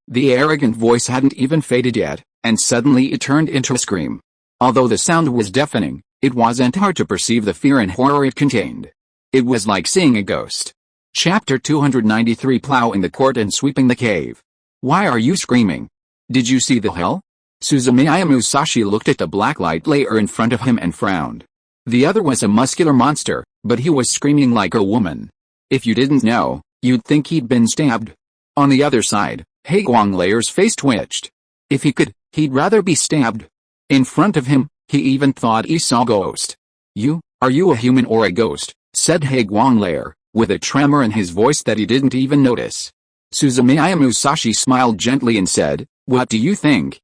S1: The arrogant voice hadn't even faded yet, and suddenly it turned into a scream. Although the sound was deafening, it wasn't hard to perceive the fear and horror it contained. It was like seeing a ghost. Chapter 293 Plowing the court and sweeping the cave. Why are you screaming? Did you see the hell? Suzumiya Musashi looked at the Blacklight Lair in front of him and frowned. The other was a muscular monster, but he was screaming like a woman. If you didn't know, you'd think he'd been stabbed. On the other side, Higuang Lair's face twitched. If he could, he'd rather be stabbed. In front of him, he even thought he saw a ghost. Are you a human or a ghost? Said Higuang Lair, with a tremor in his voice that he didn't even notice. Suzumiya Musashi smiled gently and said, What do you think?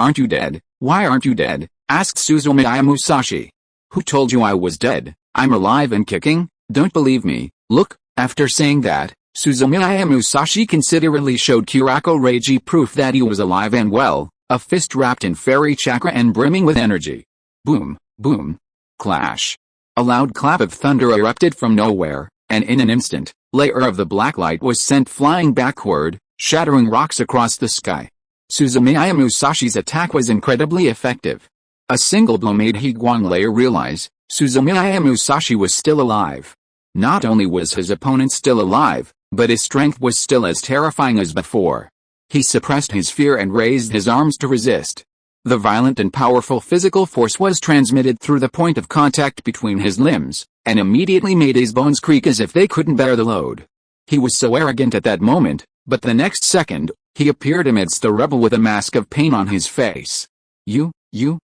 S1: Aren't you dead? Why aren't you dead? Asked Suzumiya Musashi. Who told you I was dead? I'm alive and kicking. Don't believe me? Look. After saying that, Suzumiya Musashi considerately showed Kurako Reiji proof that he was alive and well, a fist wrapped in fairy chakra and brimming with energy. Boom, boom. Clash. A loud clap of thunder erupted from nowhere, and in an instant, layer of the black light was sent flying backward, shattering rocks across the sky. Suzumiya Musashi's attack was incredibly effective. A single blow made Higuang layer realize Suzumiya Musashi was still alive. Not only was his opponent still alive, but his strength was still as terrifying as before. He suppressed his fear and raised his arms to resist. The violent and powerful physical force was transmitted through the point of contact between his limbs, and immediately made his bones creak as if they couldn't bear the load. He was so arrogant at that moment, but the next second, he appeared amidst the rebel with a mask of pain on his face. You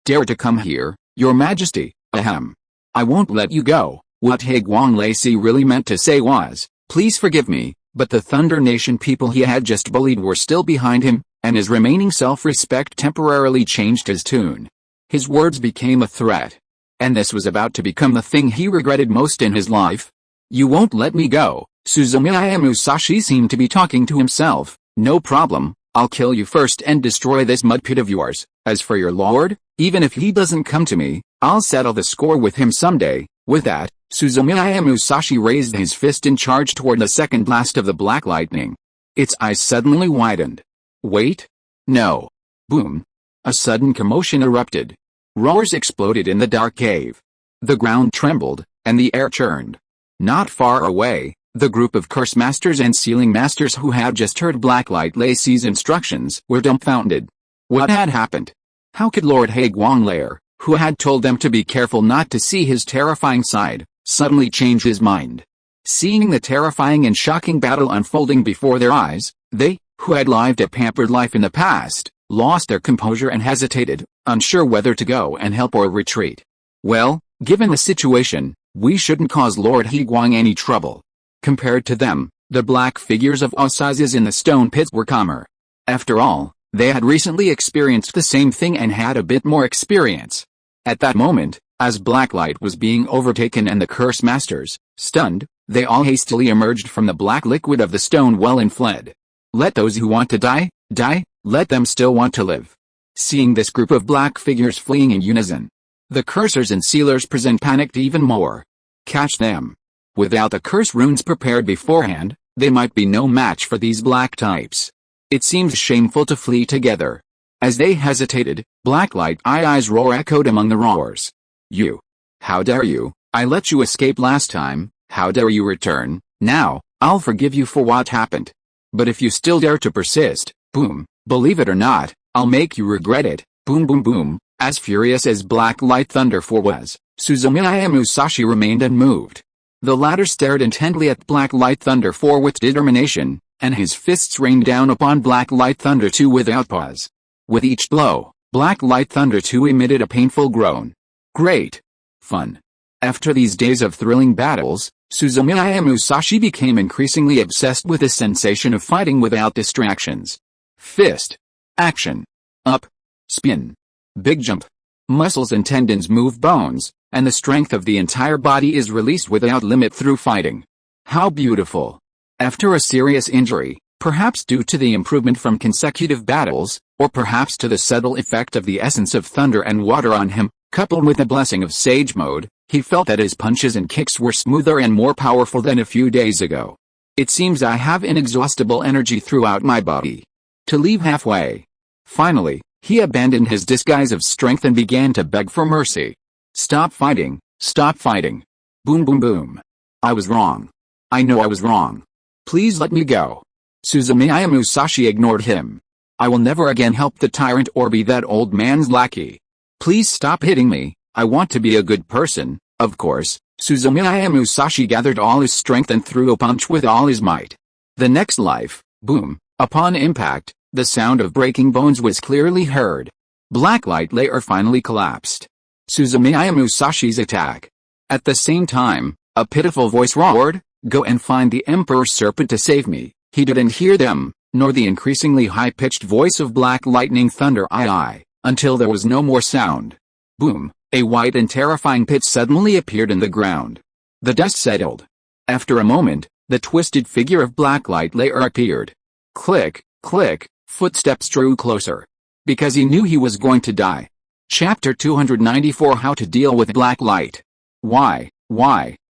S1: dare to come here, your majesty, ahem. I won't let you go. What Higuang Lacey really meant to say was, please forgive me, but the Thunder Nation people he had just bullied were still behind him, and his remaining self-respect temporarily changed his tune. His words became a threat. And this was about to become the thing he regretted most in his life. You won't let me go. Suzumiya Musashi seemed to be talking to himself. No problem, I'll kill you first and destroy this mud pit of yours. As for your lord, even if he doesn't come to me, I'll settle the score with him someday. With that, Suzumiya Musashi raised his fist and charged toward the second blast of the black lightning. Its eyes suddenly widened. Wait? No. Boom. A sudden commotion erupted. Roars exploded in the dark cave. The ground trembled, and the air churned. Not far away, the group of curse masters and sealing masters who had just heard Blacklight Lacey's instructions were dumbfounded. What had happened? How could Lord Higuang Lair, who had told them to be careful not to see his terrifying side, suddenly change his mind? Seeing the terrifying and shocking battle unfolding before their eyes, they, who had lived a pampered life in the past, lost their composure and hesitated, unsure whether to go and help or retreat. Well, given the situation, we shouldn't cause Lord Higuang any trouble. Compared to them, the black figures of Osazes in the stone pits were calmer. After all, they had recently experienced the same thing and had a bit more experience. At that moment, as Blacklight was being overtaken and the curse masters, stunned, they all hastily emerged from the black liquid of the stone well and fled. Let those who want to die, die, let them still want to live. Seeing this group of black figures fleeing in unison, the cursors and sealers present panicked even more. Catch them. Without the curse runes prepared beforehand, they might be no match for these black types. It seems shameful to flee together. As they hesitated, Blacklight Eye's roar echoed among the roars. You! How dare you! I let you escape last time, how dare you return? Now, I'll forgive you for what happened. But if you still dare to persist, boom, believe it or not, I'll make you regret it, boom boom boom. As furious as Blacklight Thunder 4 was, Suzumiya Musashi remained unmoved. The latter stared intently at Blacklight Thunder 4 with determination, and his fists rained down upon Blacklight Thunder 2 without pause. With each blow, Blacklight Thunder 2 emitted a painful groan. Great fun. After these days of thrilling battles, Suzumiya Musashi became increasingly obsessed with the sensation of fighting without distractions. Fist. Action. Up. Spin. Big jump. Muscles and tendons move bones, and the strength of the entire body is released without limit through fighting. How beautiful. After a serious injury, perhaps due to the improvement from consecutive battles, or perhaps to the subtle effect of the essence of thunder and water on him, coupled with the blessing of Sage Mode, he felt that his punches and kicks were smoother and more powerful than a few days ago. It seems I have inexhaustible energy throughout my body. To leave halfway. Finally, he abandoned his disguise of strength and began to beg for mercy. Stop fighting, stop fighting. Boom boom boom. I was wrong. I know I was wrong. Please let me go. Suzumiya Musashi ignored him. I will never again help the tyrant or be that old man's lackey. Please stop hitting me, I want to be a good person. Of course, Suzumiya Musashi gathered all his strength and threw a punch with all his might. The next life, boom, upon impact, the sound of breaking bones was clearly heard. Blacklight Lair finally collapsed. Suzumiya Musashi's attack. At the same time, a pitiful voice roared, "Go and find the Emperor's serpent to save me." He didn't hear them, nor the increasingly high-pitched voice of Black Lightning Thunder II, until there was no more sound. Boom, a white and terrifying pit suddenly appeared in the ground. The dust settled. After a moment, the twisted figure of Blacklight Lair appeared. Click, click, footsteps drew closer. Because he knew he was going to die. Chapter 294 How to Deal with Black Light. Why?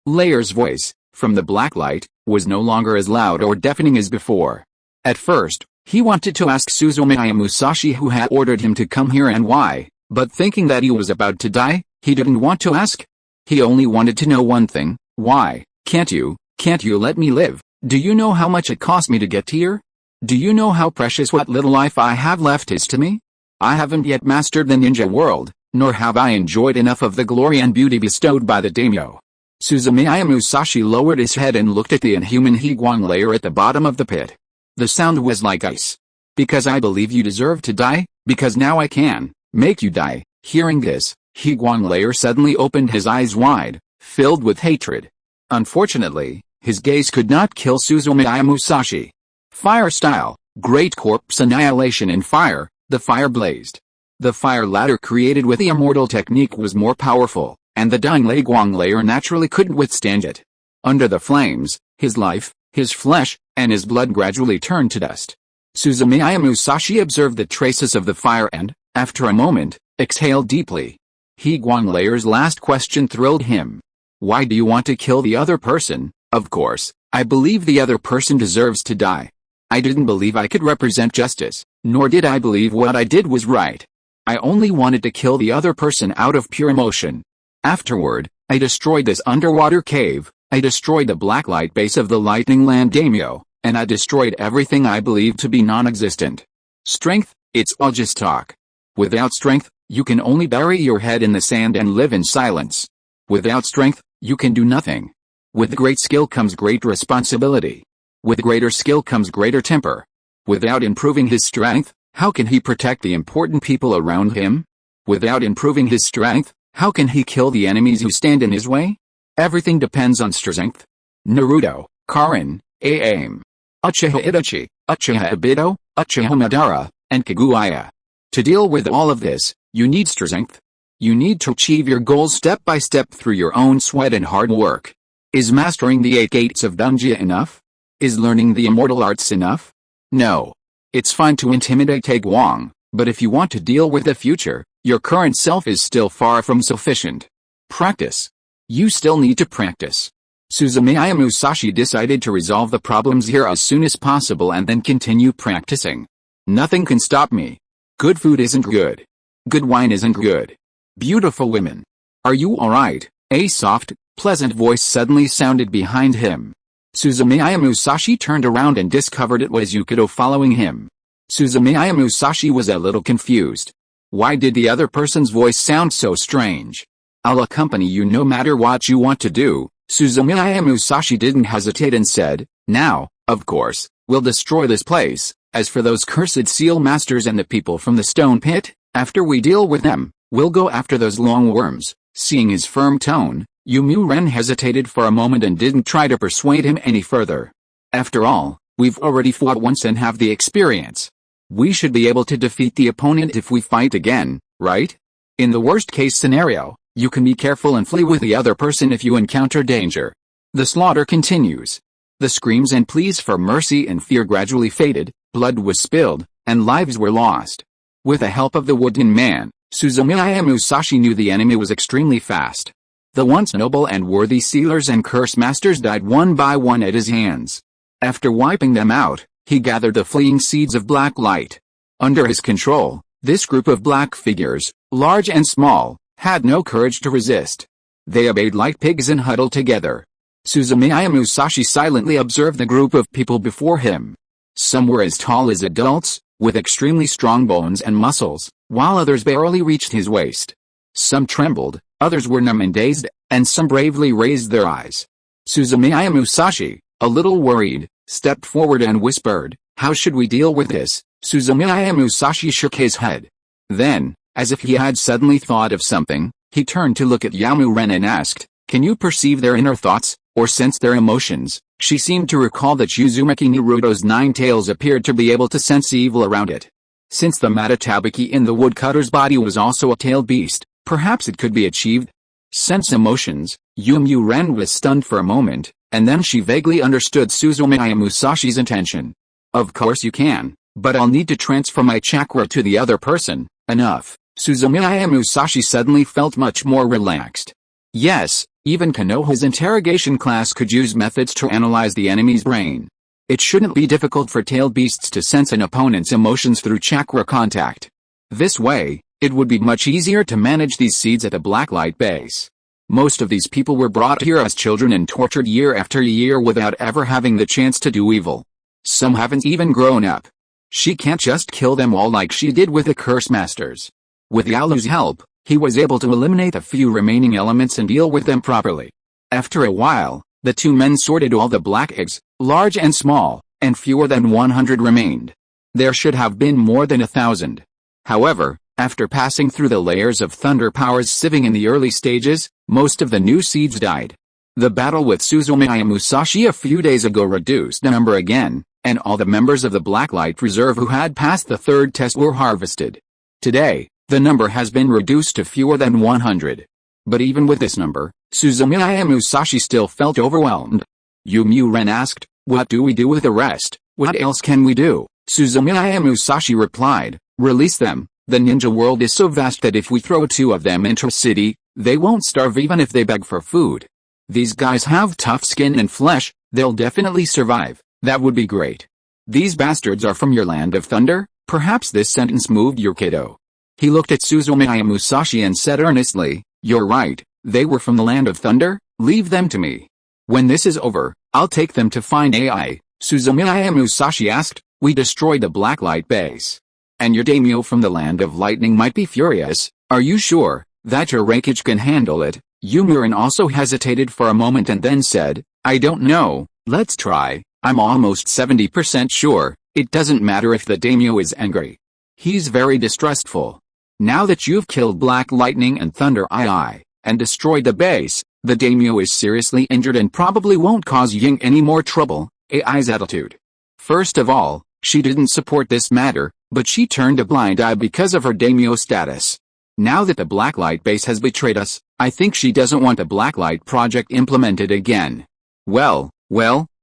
S1: Layer's voice, from the black light, was no longer as loud or deafening as before. At first, he wanted to ask Suzumiya Musashi who had ordered him to come here and why, but thinking that he was about to die, he didn't want to ask. He only wanted to know one thing: why? Can't you let me live? Do you know how much it cost me to get here? Do you know how precious what little life I have left is to me? I haven't yet mastered the ninja world, nor have I enjoyed enough of the glory and beauty bestowed by the daimyo. Suzumiya Musashi lowered his head and looked at the inhuman Higuang layer at the bottom of the pit. The sound was like ice. Because I believe you deserve to die, because now I can make you die. Hearing this, Higuang layer suddenly opened his eyes wide, filled with hatred. Unfortunately, his gaze could not kill Suzumiya Musashi. Fire style, great corpse annihilation in fire, the fire blazed. The fire ladder created with the immortal technique was more powerful, and the dying Higuang layer naturally couldn't withstand it. Under the flames, his life, his flesh, and his blood gradually turned to dust. Suzumiya Musashi observed the traces of the fire and, after a moment, exhaled deeply. Higuang layer's last question thrilled him. Why do you want to kill the other person? Of course, I believe the other person deserves to die. I didn't believe I could represent justice, nor did I believe what I did was right. I only wanted to kill the other person out of pure emotion. Afterward, I destroyed this underwater cave, I destroyed the blacklight base of the Lightning Land daimyo, and I destroyed everything I believed to be non-existent. Strength, it's all just talk. Without strength, you can only bury your head in the sand and live in silence. Without strength, you can do nothing. With great skill comes great responsibility. With greater skill comes greater temper. Without improving his strength, how can he protect the important people around him? Without improving his strength, how can he kill the enemies who stand in his way? Everything depends on strength. Naruto, Karin, Ayame, Uchiha Itachi, Uchiha Obito, Uchiha Madara, and Kaguya. To deal with all of this, you need strength. You need to achieve your goals step by step through your own sweat and hard work. Is mastering the 8 gates of Dunjia enough? Is learning the immortal arts enough? No. It's fine to intimidate Higuang, but if you want to deal with the future, your current self is still far from sufficient. Practice. You still need to practice. Suzumiya Musashi decided to resolve the problems here as soon as possible and then continue practicing. Nothing can stop me. Good food isn't good. Good wine isn't good. Beautiful women. Are you alright? A soft, pleasant voice suddenly sounded behind him. Suzumiya Musashi turned around and discovered it was Yukito following him. Suzumiya Musashi was a little confused. Why did the other person's voice sound so strange? I'll accompany you no matter what you want to do. Suzumiya Musashi didn't hesitate and said, now, of course, we'll destroy this place. As for those cursed seal masters and the people from the stone pit, after we deal with them, we'll go after those long worms. Seeing his firm tone, Yumu Ren hesitated for a moment and didn't try to persuade him any further. After all, we've already fought once and have the experience. We should be able to defeat the opponent if we fight again, right? In the worst case scenario, you can be careful and flee with the other person if you encounter danger. The slaughter continues. The screams and pleas for mercy and fear gradually faded, blood was spilled, and lives were lost. With the help of the wooden man, Suzumiya Musashi knew the enemy was extremely fast. The once noble and worthy sealers and curse masters died one by one at his hands. After wiping them out, he gathered the fleeing seeds of black light. Under his control, this group of black figures, large and small, had no courage to resist. They obeyed like pigs and huddled together. Suzumiya Musashi silently observed the group of people before him. Some were as tall as adults, with extremely strong bones and muscles, while others barely reached his waist. Some trembled, others were numb and dazed, and some bravely raised their eyes. Suzumiya Musashi, a little worried, stepped forward and whispered, "How should we deal with this?" Suzumiya Musashi shook his head. Then, as if he had suddenly thought of something, he turned to look at Yamu Ren and asked, "Can you perceive their inner thoughts, or sense their emotions?" She seemed to recall that Uzumaki Naruto's 9 tails appeared to be able to sense evil around it. Since the Matatabaki in the woodcutter's body was also a tailed beast, perhaps it could be achieved. Sense emotions. Yumu Ren was stunned for a moment, and then she vaguely understood Suzumiya Musashi's intention. "Of course you can, but I'll need to transfer my chakra to the other person." "Enough," Suzumiya Musashi suddenly felt much more relaxed. Yes, even Konoha's interrogation class could use methods to analyze the enemy's brain. It shouldn't be difficult for tailed beasts to sense an opponent's emotions through chakra contact. This way, it would be much easier to manage these seeds at the Blacklight base. Most of these people were brought here as children and tortured year after year without ever having the chance to do evil. Some haven't even grown up. She can't just kill them all like she did with the Curse Masters. With Yalu's help, he was able to eliminate a few remaining elements and deal with them properly. After a while, the two men sorted all the black eggs, large and small, and fewer than 100 remained. There should have been more than 1,000. However, after passing through the layers of thunder powers sieving in the early stages, most of the new seeds died. The battle with Suzumiya Musashi a few days ago reduced the number again, and all the members of the Blacklight Reserve who had passed the third test were harvested. Today, the number has been reduced to fewer than 100. But even with this number, Suzumiya Musashi still felt overwhelmed. Yu Ren asked, "What do we do with the rest? What else can we do?" Suzumiya Musashi replied, "Release them. The ninja world is so vast that if we throw 2 of them into a city, they won't starve even if they beg for food. These guys have tough skin and flesh, they'll definitely survive. That would be great. These bastards are from your land of thunder?" Perhaps this sentence moved your kiddo. He looked at Suzumiya Musashi and said earnestly, "You're right, they were from the land of thunder, leave them to me. When this is over, I'll take them to find AI." Suzumiya Musashi asked, "We destroyed the Blacklight base. And your daimyo from the land of lightning might be furious. Are you sure that your Hokage can handle it?" Ren also hesitated for a moment and then said, "I don't know, let's try. I'm almost 70% sure, it doesn't matter if the daimyo is angry. He's very distrustful. Now that you've killed Black Lightning and Thunder II, and destroyed the base, the daimyo is seriously injured and probably won't cause Ying any more trouble." AI's attitude. First of all, she didn't support this matter, but she turned a blind eye because of her daimyo status. Now that the Blacklight base has betrayed us, I think she doesn't want the Blacklight project implemented again. Well,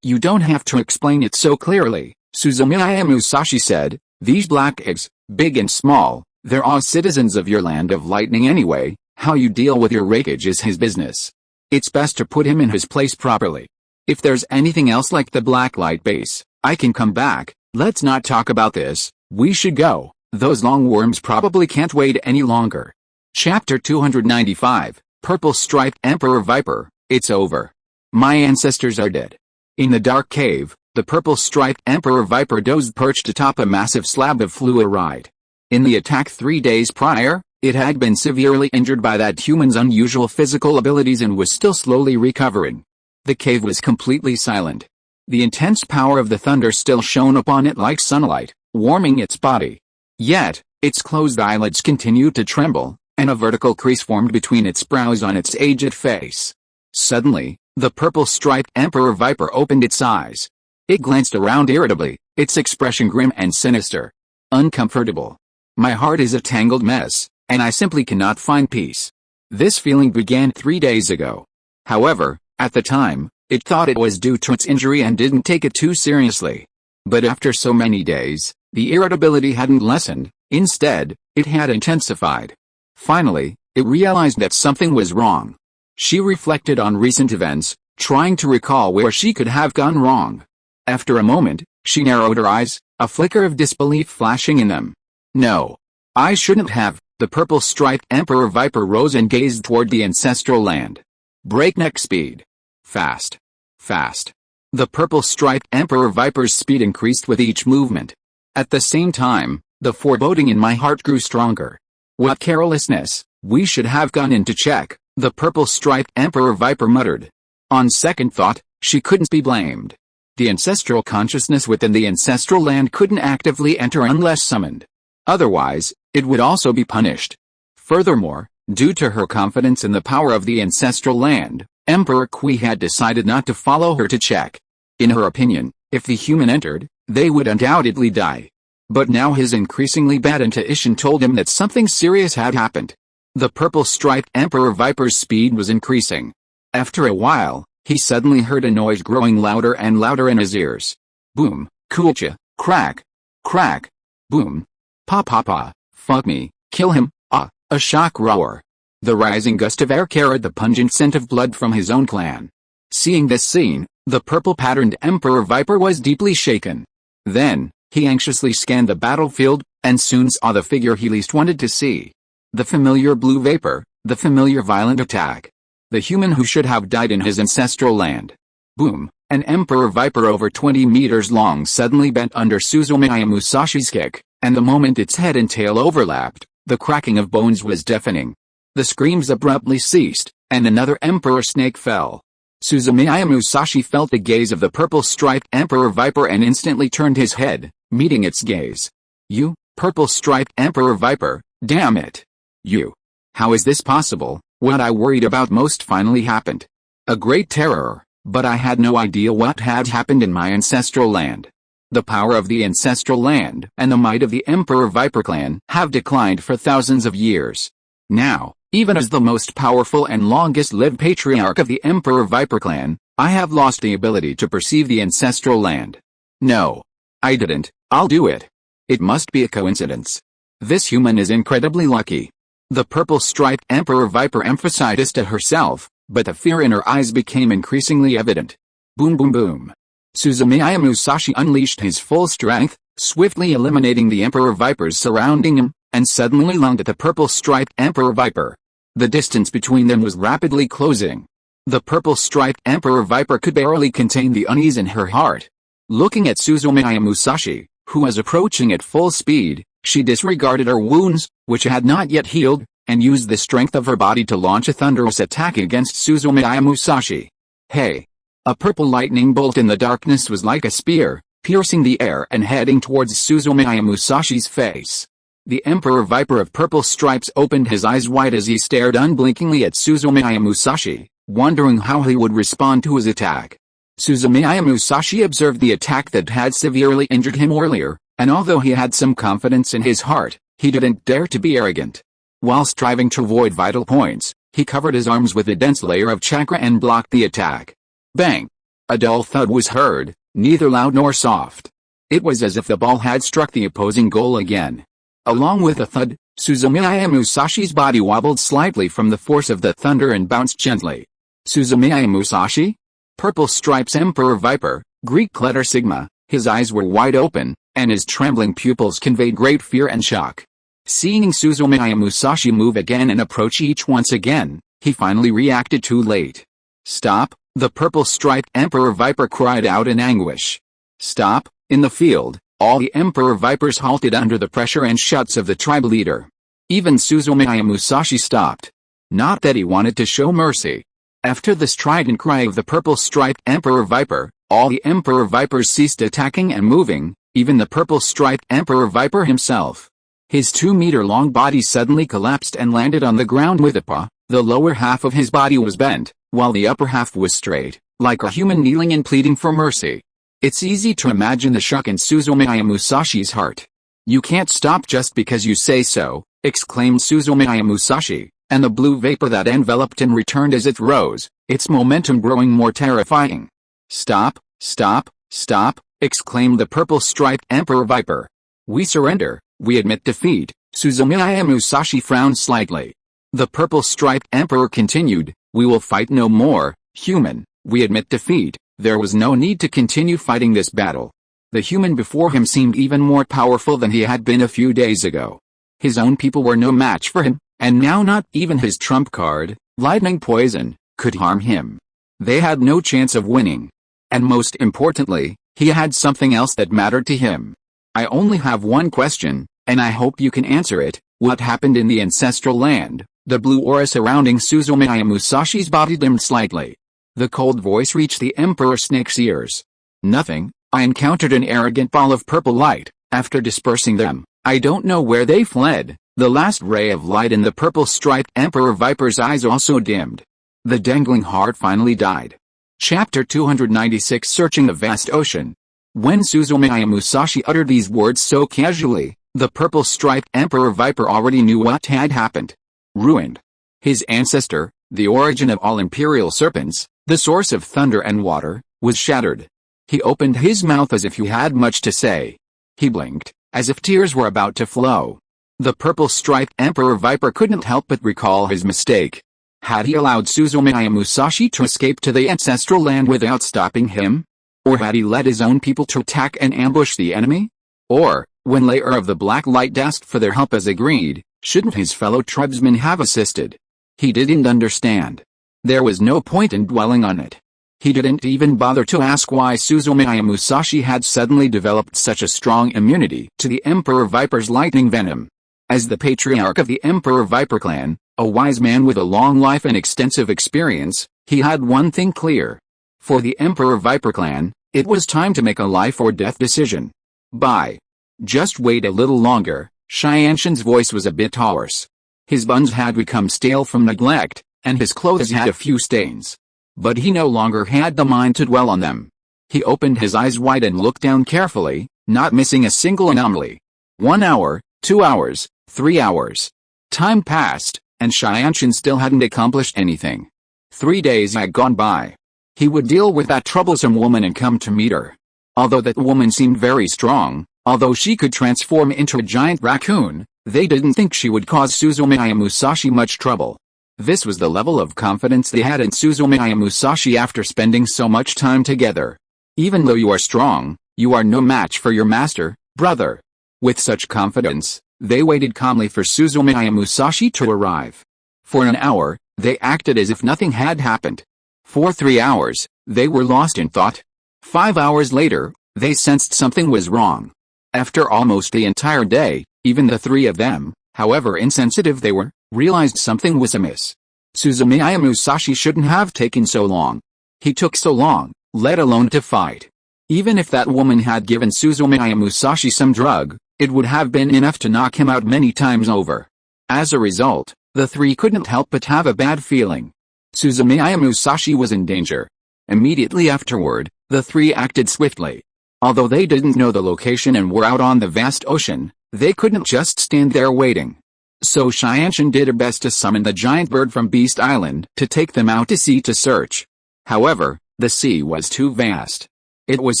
S1: you don't have to explain it so clearly," Suzumiya Musashi said. "These black eggs, big and small, they're all citizens of your land of lightning anyway. How you deal with your Hokage is his business. It's best to put him in his place properly. If there's anything else like the Blacklight base, I can come back. Let's not talk about this, we should go. Those long worms probably can't wait any longer." Chapter 295, Purple Striped Emperor Viper. It's over. My ancestors are dead. In the dark cave, the purple-striped Emperor Viper dozed perched atop a massive slab of fluoride. In the attack 3 days prior, it had been severely injured by that human's unusual physical abilities and was still slowly recovering. The cave was completely silent. The intense power of the thunder still shone upon it like sunlight, warming its body. Yet, its closed eyelids continued to tremble, and a vertical crease formed between its brows on its aged face. Suddenly, the purple-striped Emperor Viper opened its eyes. It glanced around irritably, its expression grim and sinister. "Uncomfortable. My heart is a tangled mess, and I simply cannot find peace." This feeling began 3 days ago. However, at the time, it thought it was due to its injury and didn't take it too seriously. But after so many days, the irritability hadn't lessened, instead, it had intensified. Finally, it realized that something was wrong. She reflected on recent events, trying to recall where she could have gone wrong. After a moment, she narrowed her eyes, a flicker of disbelief flashing in them. "No. I shouldn't have." The purple-striped Emperor Viper rose and gazed toward the ancestral land. Breakneck speed. Fast. Fast. The purple-striped Emperor Viper's speed increased with each movement. At the same time, the foreboding in my heart grew stronger. "What carelessness, we should have gone in to check," the purple-striped Emperor Viper muttered. On second thought, she couldn't be blamed. The ancestral consciousness within the ancestral land couldn't actively enter unless summoned. Otherwise, it would also be punished. Furthermore, due to her confidence in the power of the ancestral land, Emperor Kui had decided not to follow her to check. In her opinion, if the human entered, they would undoubtedly die. But now his increasingly bad intuition told him that something serious had happened. The purple-striped Emperor Viper's speed was increasing. After a while, he suddenly heard a noise growing louder and louder in his ears. Boom, coolcha, crack, crack, boom. Pa pa pa, fuck me, kill him, ah. A shock roar. The rising gust of air carried the pungent scent of blood from his own clan. Seeing this scene, the purple-patterned Emperor Viper was deeply shaken. Then, he anxiously scanned the battlefield, and soon saw the figure he least wanted to see. The familiar blue vapor, the familiar violent attack. The human who should have died in his ancestral land. Boom! An Emperor Viper over 20 meters long suddenly bent under Suzumiya Musashi's kick, and the moment its head and tail overlapped, the cracking of bones was deafening. The screams abruptly ceased, and another Emperor Snake fell. Suzumiya Musashi felt the gaze of the purple-striped Emperor Viper and instantly turned his head, meeting its gaze. You, purple-striped Emperor Viper, damn it! You! How is this possible? What I worried about most finally happened. A great terror, but I had no idea what had happened in my ancestral land. The power of the ancestral land and the might of the Emperor Viper clan have declined for thousands of years. Now, even as the most powerful and longest-lived patriarch of the Emperor Viper clan, I have lost the ability to perceive the ancestral land. No. I didn't. I'll do it. It must be a coincidence. This human is incredibly lucky. The purple-striped Emperor Viper emphasized this to herself, but the fear in her eyes became increasingly evident. Boom boom boom. Suzumiya Musashi unleashed his full strength, swiftly eliminating the Emperor Vipers surrounding him, and suddenly lunged at the purple-striped Emperor Viper. The distance between them was rapidly closing. The purple-striped Emperor Viper could barely contain the unease in her heart. Looking at Suzumiya Musashi, who was approaching at full speed, she disregarded her wounds, which had not yet healed, and used the strength of her body to launch a thunderous attack against Suzumiya Musashi. Hey! A purple lightning bolt in the darkness was like a spear, piercing the air and heading towards Suzumiya Musashi's face. The Emperor Viper of purple stripes opened his eyes wide as he stared unblinkingly at Suzumiya Musashi, wondering how he would respond to his attack. Suzumiya Musashi observed the attack that had severely injured him earlier, and although he had some confidence in his heart, he didn't dare to be arrogant. While striving to avoid vital points, he covered his arms with a dense layer of chakra and blocked the attack. Bang! A dull thud was heard, neither loud nor soft. It was as if the ball had struck the opposing goal again. Along with a thud, Suzumiya Musashi's body wobbled slightly from the force of the thunder and bounced gently. Suzumiya Musashi? Purple Stripes Emperor Viper, Greek letter Sigma, his eyes were wide open, and his trembling pupils conveyed great fear and shock. Seeing Suzumiya Musashi move again and approach each once again, he finally reacted too late. Stop! The purple-striped Emperor Viper cried out in anguish. Stop! In the field, all the Emperor Vipers halted under the pressure and shouts of the tribe leader. Even Suzumiya Musashi stopped. Not that he wanted to show mercy. After the strident cry of the purple-striped Emperor Viper, all the Emperor Vipers ceased attacking and moving, even the purple-striped Emperor Viper himself. His 2-meter-long body suddenly collapsed and landed on the ground with a paw. The lower half of his body was bent, while the upper half was straight, like a human kneeling and pleading for mercy. It's easy to imagine the shock in Suzumiya Musashi's heart. You can't stop just because you say so, exclaimed Suzumiya Musashi, and the blue vapor that enveloped him returned as it rose, its momentum growing more terrifying. Stop, stop, stop, exclaimed the purple-striped Emperor Viper. We surrender, we admit defeat. Suzumiya Musashi frowned slightly. The purple-striped Emperor continued, we will fight no more, human, we admit defeat. There was no need to continue fighting this battle. The human before him seemed even more powerful than he had been a few days ago. His own people were no match for him, and now not even his trump card, lightning poison, could harm him. They had no chance of winning. And most importantly, he had something else that mattered to him. I only have one question, and I hope you can answer it. What happened in the ancestral land? The blue aura surrounding Suzumiya Musashi's body dimmed slightly. The cold voice reached the Emperor Snake's ears. Nothing, I encountered an arrogant ball of purple light. After dispersing them, I don't know where they fled. The last ray of light in the purple-striped Emperor Viper's eyes also dimmed. The dangling heart finally died. Chapter 296 Searching the Vast Ocean. When Suzumiya Musashi uttered these words so casually, the purple-striped Emperor Viper already knew what had happened. Ruined. His ancestor, the origin of all imperial serpents, the source of thunder and water, was shattered. He opened his mouth as if he had much to say. He blinked, as if tears were about to flow. The purple-striped Emperor Viper couldn't help but recall his mistake. Had he allowed Suzumiya Musashi to escape to the ancestral land without stopping him? Or had he led his own people to attack and ambush the enemy? Or, when Layer of the Black Light asked for their help as agreed, shouldn't his fellow tribesmen have assisted? He didn't understand. There was no point in dwelling on it. He didn't even bother to ask why Suzumiya Musashi had suddenly developed such a strong immunity to the Emperor Viper's lightning venom. As the patriarch of the Emperor Viper clan, a wise man with a long life and extensive experience, he had one thing clear. For the Emperor Viper clan, it was time to make a life or death decision. Bye. Just wait a little longer. Xianshan's voice was a bit hoarse. His buns had become stale from neglect, and his clothes had a few stains. But he no longer had the mind to dwell on them. He opened his eyes wide and looked down carefully, not missing a single anomaly. 1 hour, 2 hours, 3 hours. Time passed, and Xianshan still hadn't accomplished anything. 3 days had gone by. He would deal with that troublesome woman and come to meet her. Although that woman seemed very strong, although she could transform into a giant raccoon, they didn't think she would cause Suzumiya Musashi much trouble. This was the level of confidence they had in Suzumiya Musashi after spending so much time together. Even though you are strong, you are no match for your master, brother. With such confidence, they waited calmly for Suzumiya Musashi to arrive. For an hour, they acted as if nothing had happened. For 3 hours, they were lost in thought. 5 hours later, they sensed something was wrong. After almost the entire day, even the three of them, however insensitive they were, realized something was amiss. Suzumiya Musashi shouldn't have taken so long. He took so long, let alone to fight. Even if that woman had given Suzumiya Musashi some drug, it would have been enough to knock him out many times over. As a result, the three couldn't help but have a bad feeling. Suzumiya Musashi was in danger. Immediately afterward, the three acted swiftly. Although they didn't know the location and were out on the vast ocean, they couldn't just stand there waiting. So Xianshan did her best to summon the giant bird from Beast Island to take them out to sea to search. However, the sea was too vast. It was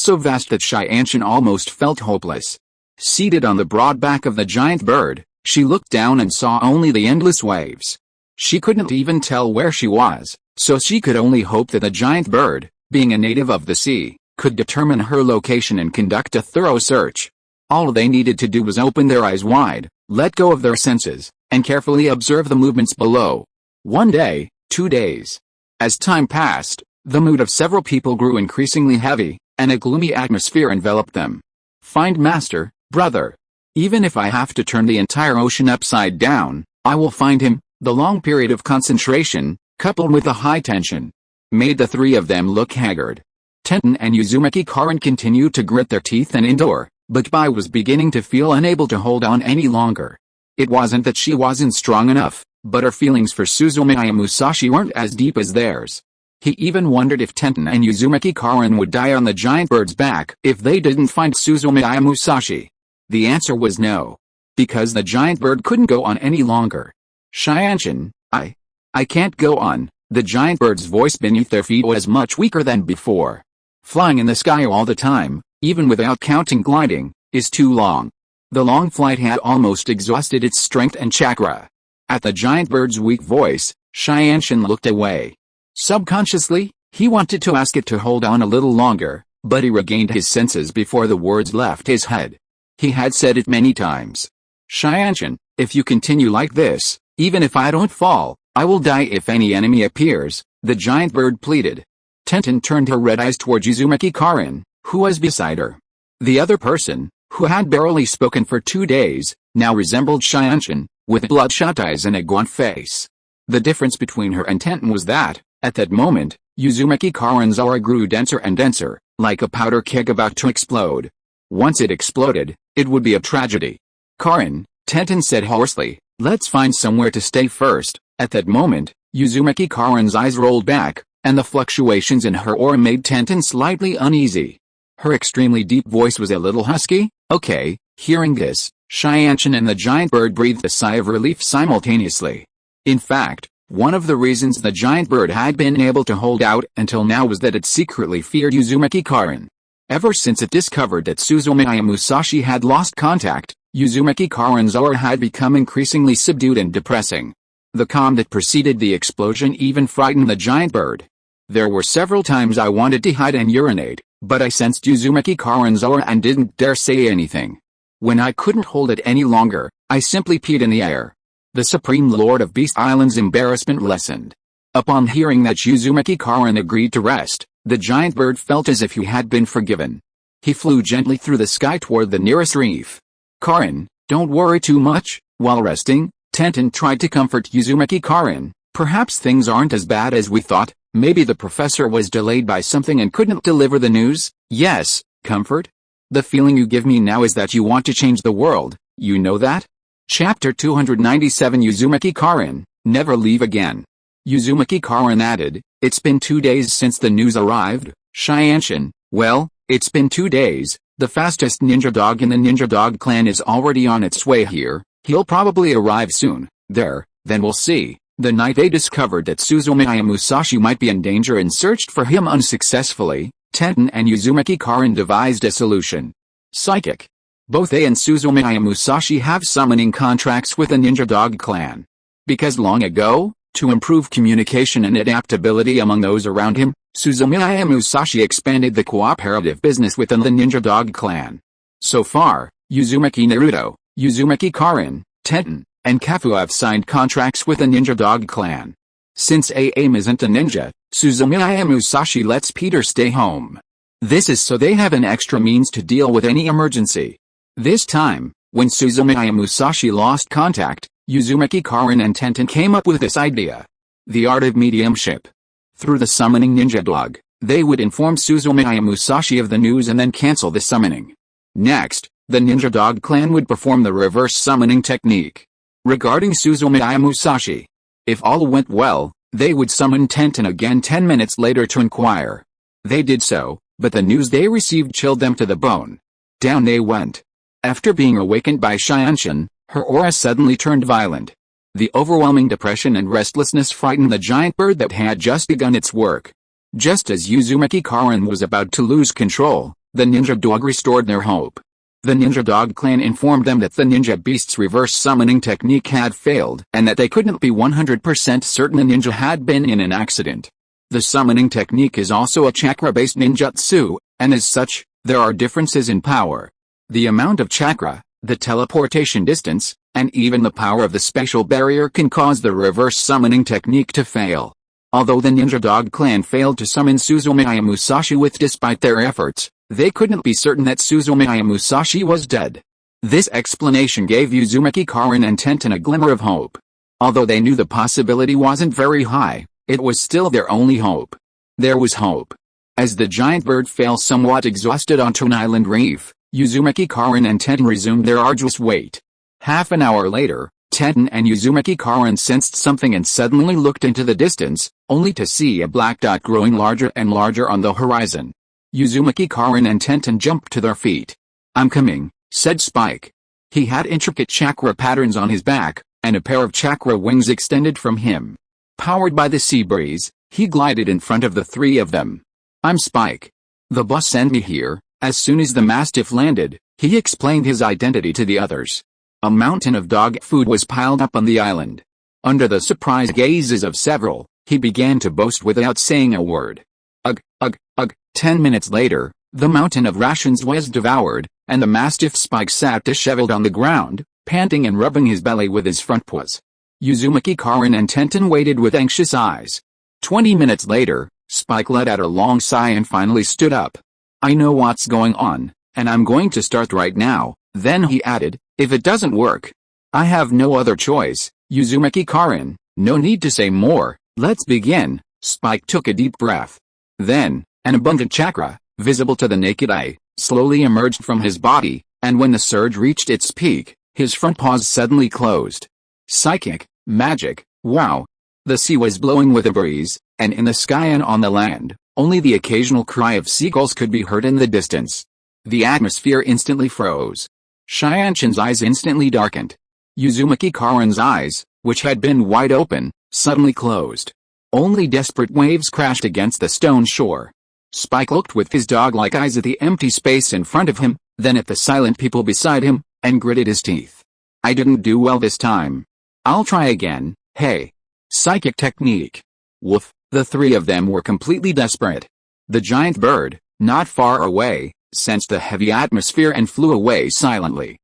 S1: so vast that Xianshan almost felt hopeless. Seated on the broad back of the giant bird, she looked down and saw only the endless waves. She couldn't even tell where she was, so she could only hope that the giant bird, being a native of the sea, could determine her location and conduct a thorough search. All they needed to do was open their eyes wide, let go of their senses, and carefully observe the movements below. 1 day, 2 days. As time passed, the mood of several people grew increasingly heavy, and a gloomy atmosphere enveloped them. Find master, brother. Even if I have to turn the entire ocean upside down, I will find him. The long period of concentration, coupled with the high tension, made the three of them look haggard. Tenten and Uzumaki Karin continued to grit their teeth and endure, but Bai was beginning to feel unable to hold on any longer. It wasn't that she wasn't strong enough, but her feelings for Suzumiya Musashi weren't as deep as theirs. He even wondered if Tenten and Uzumaki Karin would die on the giant bird's back if they didn't find Suzumiya Musashi. The answer was no. Because the giant bird couldn't go on any longer. Xianshan, I can't go on. The giant bird's voice beneath their feet was much weaker than before. Flying in the sky all the time, even without counting gliding, is too long. The long flight had almost exhausted its strength and chakra. At the giant bird's weak voice, Xianshan looked away. Subconsciously, he wanted to ask it to hold on a little longer, but he regained his senses before the words left his head. He had said it many times. Xianshan, if you continue like this, even if I don't fall, I will die if any enemy appears, the giant bird pleaded. Tenten turned her red eyes toward Uzumaki Karin, who was beside her. The other person, who had barely spoken for 2 days, now resembled Xianshan, with bloodshot eyes and a gaunt face. The difference between her and Tenten was that, at that moment, Uzumaki Karin's aura grew denser and denser, like a powder keg about to explode. Once it exploded, it would be a tragedy. Karin, Tenten said hoarsely, let's find somewhere to stay first. At that moment, Uzumaki Karin's eyes rolled back, and the fluctuations in her aura made Tenten slightly uneasy. Her extremely deep voice was a little husky. Okay. Hearing this, Xianshan and the giant bird breathed a sigh of relief simultaneously. In fact, one of the reasons the giant bird had been able to hold out until now was that it secretly feared Uzumaki Karin. Ever since it discovered that Suzumiya Musashi had lost contact, Uzumaki Karin's aura had become increasingly subdued and depressing. The calm that preceded the explosion even frightened the giant bird. There were several times I wanted to hide and urinate, but I sensed Uzumaki Karin's aura and didn't dare say anything. When I couldn't hold it any longer, I simply peed in the air. The Supreme Lord of Beast Island's embarrassment lessened. Upon hearing that Uzumaki Karin agreed to rest, the giant bird felt as if he had been forgiven. He flew gently through the sky toward the nearest reef. "Karin, don't worry too much." While resting, Tenten tried to comfort Uzumaki Karin. "Perhaps things aren't as bad as we thought. Maybe the professor was delayed by something and couldn't deliver the news." "Yes, comfort? The feeling you give me now is that you want to change the world, you know that?" Chapter 297 Uzumaki Karin, Never Leave Again. Uzumaki Karin added, "It's been 2 days since the news arrived, Shianshin." "Well, it's been 2 days. The fastest ninja dog in the ninja dog clan is already on its way here. He'll probably arrive soon. Then we'll see." The night they discovered that Suzumiya Musashi might be in danger and searched for him unsuccessfully, Tenten and Uzumaki Karin devised a solution. Psychic. Both they and Suzumiya Musashi have summoning contracts with the ninja dog clan. Because long ago, to improve communication and adaptability among those around him, Suzumiya Musashi expanded the cooperative business within the ninja dog clan. So far, Uzumaki Naruto, Uzumaki Karin, Tenten, and Kafu have signed contracts with the ninja dog clan. Since Ayame isn't a ninja, Suzumiya Musashi lets Peter stay home. This is so they have an extra means to deal with any emergency. This time, when Suzumiya Musashi lost contact, Uzumaki Karin and Tenten came up with this idea. The art of mediumship. Through the summoning ninja dog, they would inform Suzumiya Musashi of the news and then cancel the summoning. Next, the ninja dog clan would perform the reverse summoning technique. Regarding Suzumiya Musashi, if all went well, they would summon Tenten again 10 minutes later to inquire. They did so, but the news they received chilled them to the bone. Down they went. After being awakened by Shianshin, her aura suddenly turned violent. The overwhelming depression and restlessness frightened the giant bird that had just begun its work. Just as Uzumaki Karin was about to lose control, the ninja dog restored their hope. The ninja dog clan informed them that the ninja beast's reverse summoning technique had failed and that they couldn't be 100% certain the ninja had been in an accident. The summoning technique is also a chakra-based ninjutsu, and as such, there are differences in power. The amount of chakra, the teleportation distance, and even the power of the spatial barrier can cause the reverse summoning technique to fail. Although the ninja dog clan failed to summon Suzumiya Musashi despite their efforts, they couldn't be certain that Suzumiya Musashi was dead. This explanation gave Uzumaki Karin and Tenten a glimmer of hope. Although they knew the possibility wasn't very high, it was still their only hope. There was hope. As the giant bird fell somewhat exhausted onto an island reef, Uzumaki Karin and Tenten resumed their arduous wait. Half an hour later, Tenten and Uzumaki Karin sensed something and suddenly looked into the distance, only to see a black dot growing larger and larger on the horizon. Uzumaki Karin and Tenten jumped to their feet. "I'm coming," said Spike. He had intricate chakra patterns on his back, and a pair of chakra wings extended from him. Powered by the sea breeze, he glided in front of the three of them. "I'm Spike. The boss sent me here." As soon as the mastiff landed, he explained his identity to the others. A mountain of dog food was piled up on the island. Under the surprised gazes of several, he began to boast without saying a word. Ugh, ugh, ugh. 10 minutes later, the mountain of rations was devoured, and the mastiff Spike sat disheveled on the ground, panting and rubbing his belly with his front paws. Uzumaki Karin and Tenten waited with anxious eyes. 20 minutes later, Spike let out a long sigh and finally stood up. "I know what's going on, and I'm going to start right now." Then he added, "If it doesn't work, I have no other choice." Uzumaki Karin, no need to say more, let's begin. Spike took a deep breath. Then, an abundant chakra, visible to the naked eye, slowly emerged from his body, and when the surge reached its peak, his front paws suddenly closed. Psychic, magic, wow. The sea was blowing with a breeze, and in the sky and on the land, only the occasional cry of seagulls could be heard in the distance. The atmosphere instantly froze. Shianshin's eyes instantly darkened. Uzumaki Karin's eyes, which had been wide open, suddenly closed. Only desperate waves crashed against the stone shore. Spike looked with his dog-like eyes at the empty space in front of him, then at the silent people beside him, and gritted his teeth. I didn't do well this time. I'll try again. Hey. Psychic technique. Woof. The three of them were completely desperate. The giant bird, not far away, sensed the heavy atmosphere and flew away silently.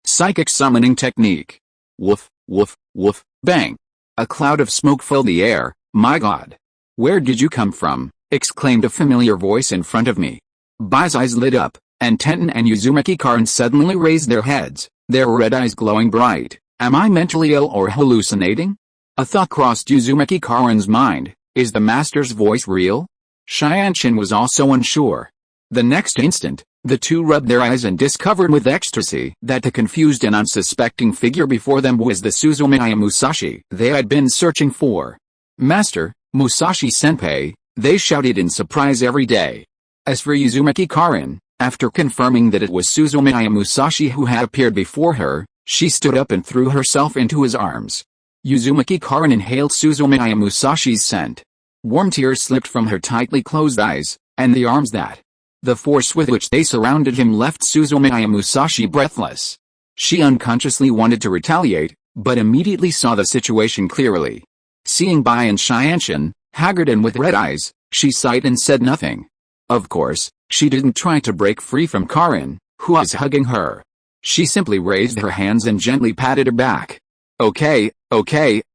S1: Psychic summoning technique. Woof, woof, woof, bang. A cloud of smoke filled the air. My God. Where did you come from? Exclaimed a familiar voice in front of me. Bai's eyes lit up, and Tenten and Uzumaki Karin suddenly raised their heads, their red eyes glowing bright. Am I mentally ill or hallucinating? A thought crossed Uzumaki Karin's mind. Is the master's voice real? Shianshin was also unsure. The next instant, the two rubbed their eyes and discovered with ecstasy that the confused and unsuspecting figure before them was the Suzumiya Musashi they had been searching for. Master, Musashi-senpai, they shouted in surprise every day. As for Uzumaki Karin, after confirming that it was Suzumiya Musashi who had appeared before her, she stood up and threw herself into his arms. Uzumaki Karin inhaled Suzumiya Musashi's scent. Warm tears slipped from her tightly closed eyes, and the arms that. The force with which they surrounded him left Suzumiya Musashi breathless. She unconsciously wanted to retaliate, but immediately saw the situation clearly. Seeing Bai and Shianshin, haggard and with red eyes, she sighed and said nothing. Of course, she didn't try to break free from Karin, who was hugging her. She simply raised her hands and gently patted her back. Okay,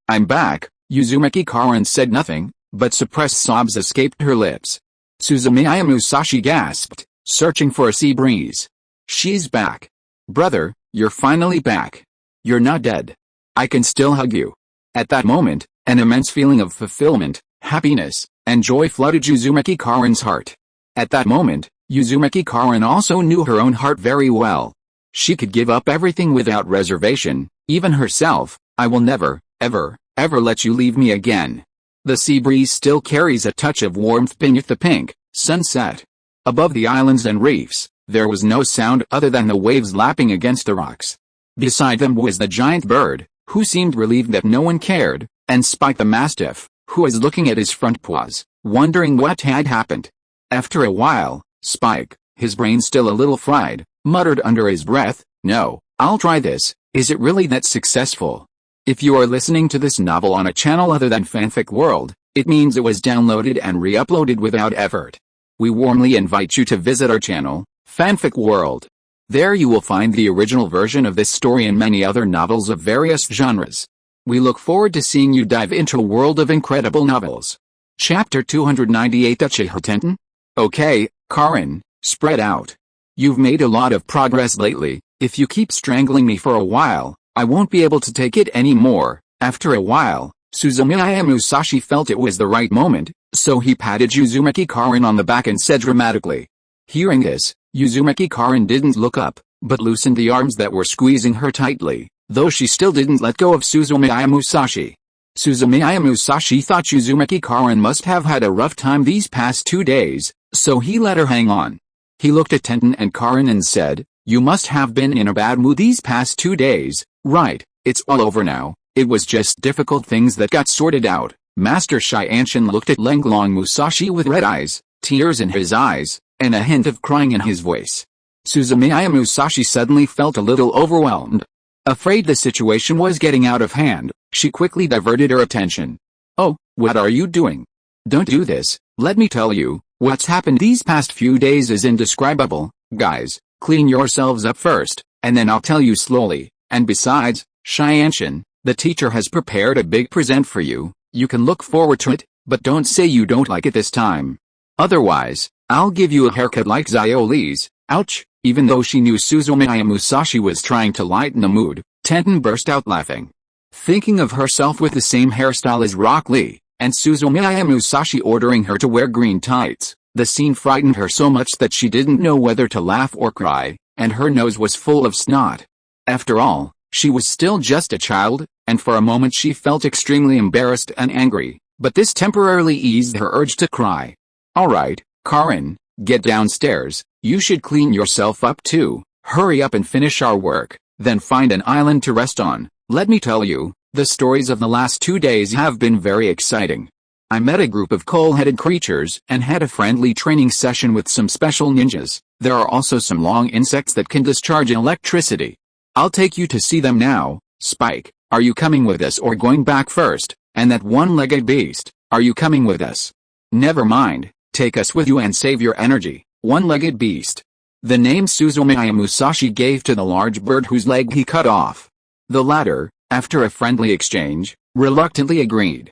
S1: I'm back. Uzumaki Karin said nothing, but suppressed sobs escaped her lips. Suzumiya Musashi gasped, searching for a sea breeze. She's back. Brother, you're finally back. You're not dead. I can still hug you. At that moment, an immense feeling of fulfillment, happiness, and joy flooded Uzumaki Karin's heart. At that moment, Uzumaki Karin also knew her own heart very well. She could give up everything without reservation, even herself. I will never, ever let you leave me again. The sea breeze still carries a touch of warmth beneath the pink sunset. Above the islands and reefs, there was no sound other than the waves lapping against the rocks. Beside them was the giant bird, who seemed relieved that no one cared, and Spike the mastiff, who was looking at his front paws, wondering what had happened. After a while, Spike, his brain still a little fried, muttered under his breath, "No, I'll try this. Is it really that successful?" If you are listening to this novel on a channel other than Fanfic World, it means it was downloaded and re-uploaded without effort. We warmly invite you to visit our channel, Fanfic World. There you will find the original version of this story and many other novels of various genres. We look forward to seeing you dive into a world of incredible novels. Chapter 298 Uchiha Tenten? Okay, Karin, spread out. You've made a lot of progress lately. If you keep strangling me for a while, I won't be able to take it anymore. After a while, Suzumiya Musashi felt it was the right moment, so he patted Uzumaki Karin on the back and said dramatically. Hearing this, Uzumaki Karin didn't look up, but loosened the arms that were squeezing her tightly, though she still didn't let go of Suzumiya Musashi. Suzumiya Musashi thought Uzumaki Karin must have had a rough time these past 2 days, so he let her hang on. He looked at Tenten and Karin and said, "You must have been in a bad mood these past 2 days, right? It's all over now. It was just difficult things that got sorted out." Master Shianshin looked at Lenglong Musashi with red eyes, tears in his eyes, and a hint of crying in his voice. Suzumiya Musashi suddenly felt a little overwhelmed. Afraid the situation was getting out of hand, she quickly diverted her attention. "Oh, what are you doing? Don't do this. Let me tell you, what's happened these past few days is indescribable. Guys, clean yourselves up first, and then I'll tell you slowly. And besides, Shianshin, the teacher has prepared a big present for you. You can look forward to it, but don't say you don't like it this time. Otherwise, I'll give you a haircut like Xioli's." Ouch! Even though she knew Suzumiya Musashi was trying to lighten the mood, Tenten burst out laughing. Thinking of herself with the same hairstyle as Rock Lee, and Suzumiya Musashi ordering her to wear green tights, the scene frightened her so much that she didn't know whether to laugh or cry, and her nose was full of snot. After all, she was still just a child, and for a moment she felt extremely embarrassed and angry, but this temporarily eased her urge to cry. "Alright, Karin, get downstairs. You should clean yourself up too. Hurry up and finish our work, then find an island to rest on. Let me tell you, the stories of the last 2 days have been very exciting. I met a group of coal-headed creatures and had a friendly training session with some special ninjas. There are also some long insects that can discharge electricity. I'll take you to see them now. Spike, are you coming with us or going back first? And that one-legged beast, are you coming with us? Never mind, take us with you and save your energy. One-legged beast. The name Suzumiya Musashi gave to the large bird whose leg he cut off. The latter, after a friendly exchange, reluctantly agreed.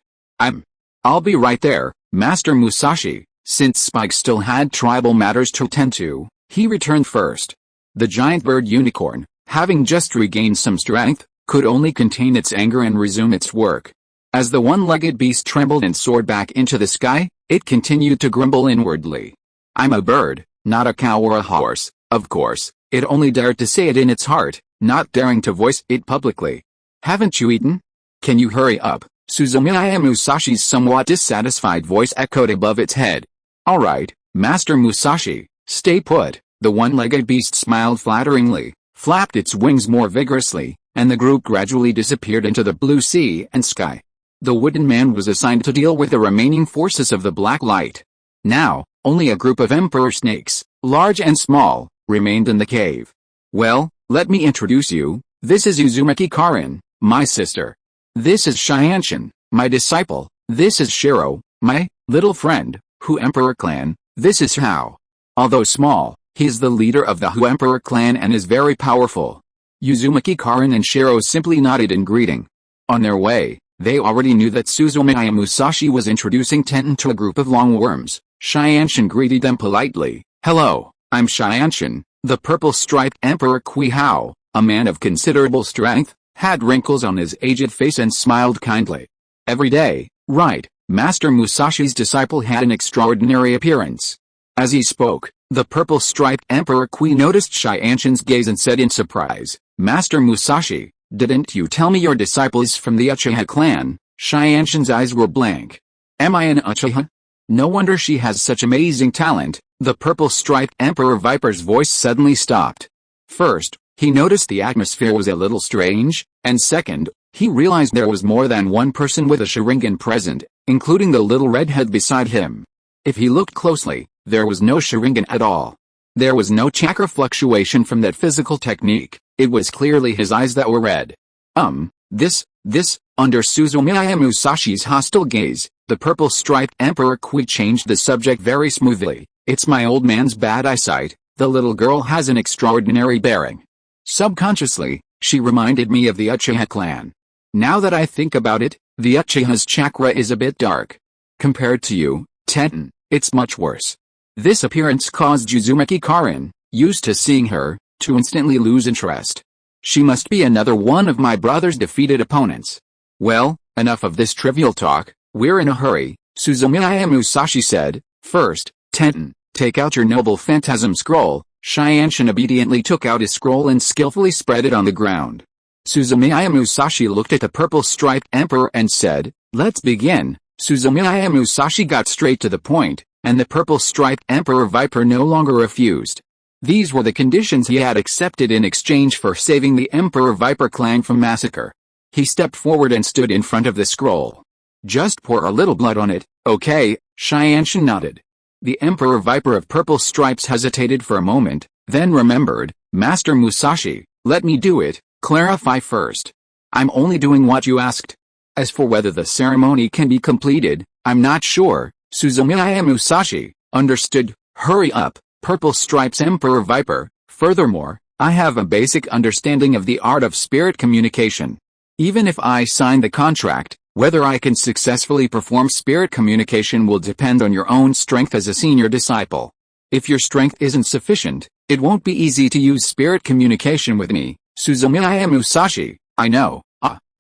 S1: I'll be right there, Master Musashi. Since Spike still had tribal matters to tend to, he returned first. The giant bird unicorn, having just regained some strength, could only contain its anger and resume its work. As the one-legged beast trembled and soared back into the sky, it continued to grumble inwardly. I'm a bird, not a cow or a horse. Of course, it only dared to say it in its heart, not daring to voice it publicly. Haven't you eaten? Can you hurry up? Suzumiya Musashi's somewhat dissatisfied voice echoed above its head. All right, Master Musashi, stay put. The one-legged beast smiled flatteringly, flapped its wings more vigorously, and the group gradually disappeared into the blue sea and sky. The wooden man was assigned to deal with the remaining forces of the black light. Now, only a group of emperor snakes, large and small, remained in the cave. Well, let me introduce you. This is Uzumaki Karin, my sister. This is Shianshin, my disciple. This is Shiro, my little friend, Hu Emperor clan. This is Hao. Although small, he is the leader of the Hu Emperor clan and is very powerful. Uzumaki Karin and Shiro simply nodded in greeting. On their way, they already knew that Suzumiya Musashi was introducing Tenten to a group of longworms. Shianshin greeted them politely. Hello, I'm Shianshin, the purple-striped Emperor Kui Hao, a man of considerable strength, had wrinkles on his aged face and smiled kindly. Every day, right, Master Musashi's disciple had an extraordinary appearance. As he spoke, the purple-striped Emperor Kui noticed Shianshin's gaze and said in surprise, Master Musashi, didn't you tell me your disciple is from the Uchiha clan? Shianshin's eyes were blank. Am I an Uchiha? No wonder she has such amazing talent. The purple-striped Emperor Viper's voice suddenly stopped. First, he noticed the atmosphere was a little strange, and second, he realized there was more than one person with a Sharingan present, including the little redhead beside him. If he looked closely, there was no Sharingan at all. There was no chakra fluctuation from that physical technique. It was clearly his eyes that were red. Under Suzumiya Musashi's hostile gaze, the purple-striped Emperor Kui changed the subject very smoothly. It's my old man's bad eyesight. The little girl has an extraordinary bearing. Subconsciously, she reminded me of the Uchiha clan. Now that I think about it, the Uchiha's chakra is a bit dark. Compared to you, Tenten, it's much worse. This appearance caused Uzumaki Karin, used to seeing her, to instantly lose interest. She must be another one of my brother's defeated opponents. Well, enough of this trivial talk, we're in a hurry, Suzumiya Musashi said. First, Tenten, take out your noble phantasm scroll. Shianshin obediently took out his scroll and skillfully spread it on the ground. Suzumiya Musashi looked at the purple-striped Emperor and said, let's begin. Suzumiya Musashi got straight to the point, and the purple-striped Emperor Viper no longer refused. These were the conditions he had accepted in exchange for saving the Emperor Viper clan from massacre. He stepped forward and stood in front of the scroll. Just pour a little blood on it, okay? Shianshin nodded. The Emperor Viper of Purple Stripes hesitated for a moment, then remembered, Master Musashi, let me do it, clarify first. I'm only doing what you asked. As for whether the ceremony can be completed, I'm not sure. Suzumiya Musashi, understood. Hurry up, Purple Stripes Emperor Viper. Furthermore, I have a basic understanding of the art of spirit communication. Even if I sign the contract, whether I can successfully perform spirit communication will depend on your own strength as a senior disciple. If your strength isn't sufficient, it won't be easy to use spirit communication with me. Suzumiya Musashi, I know.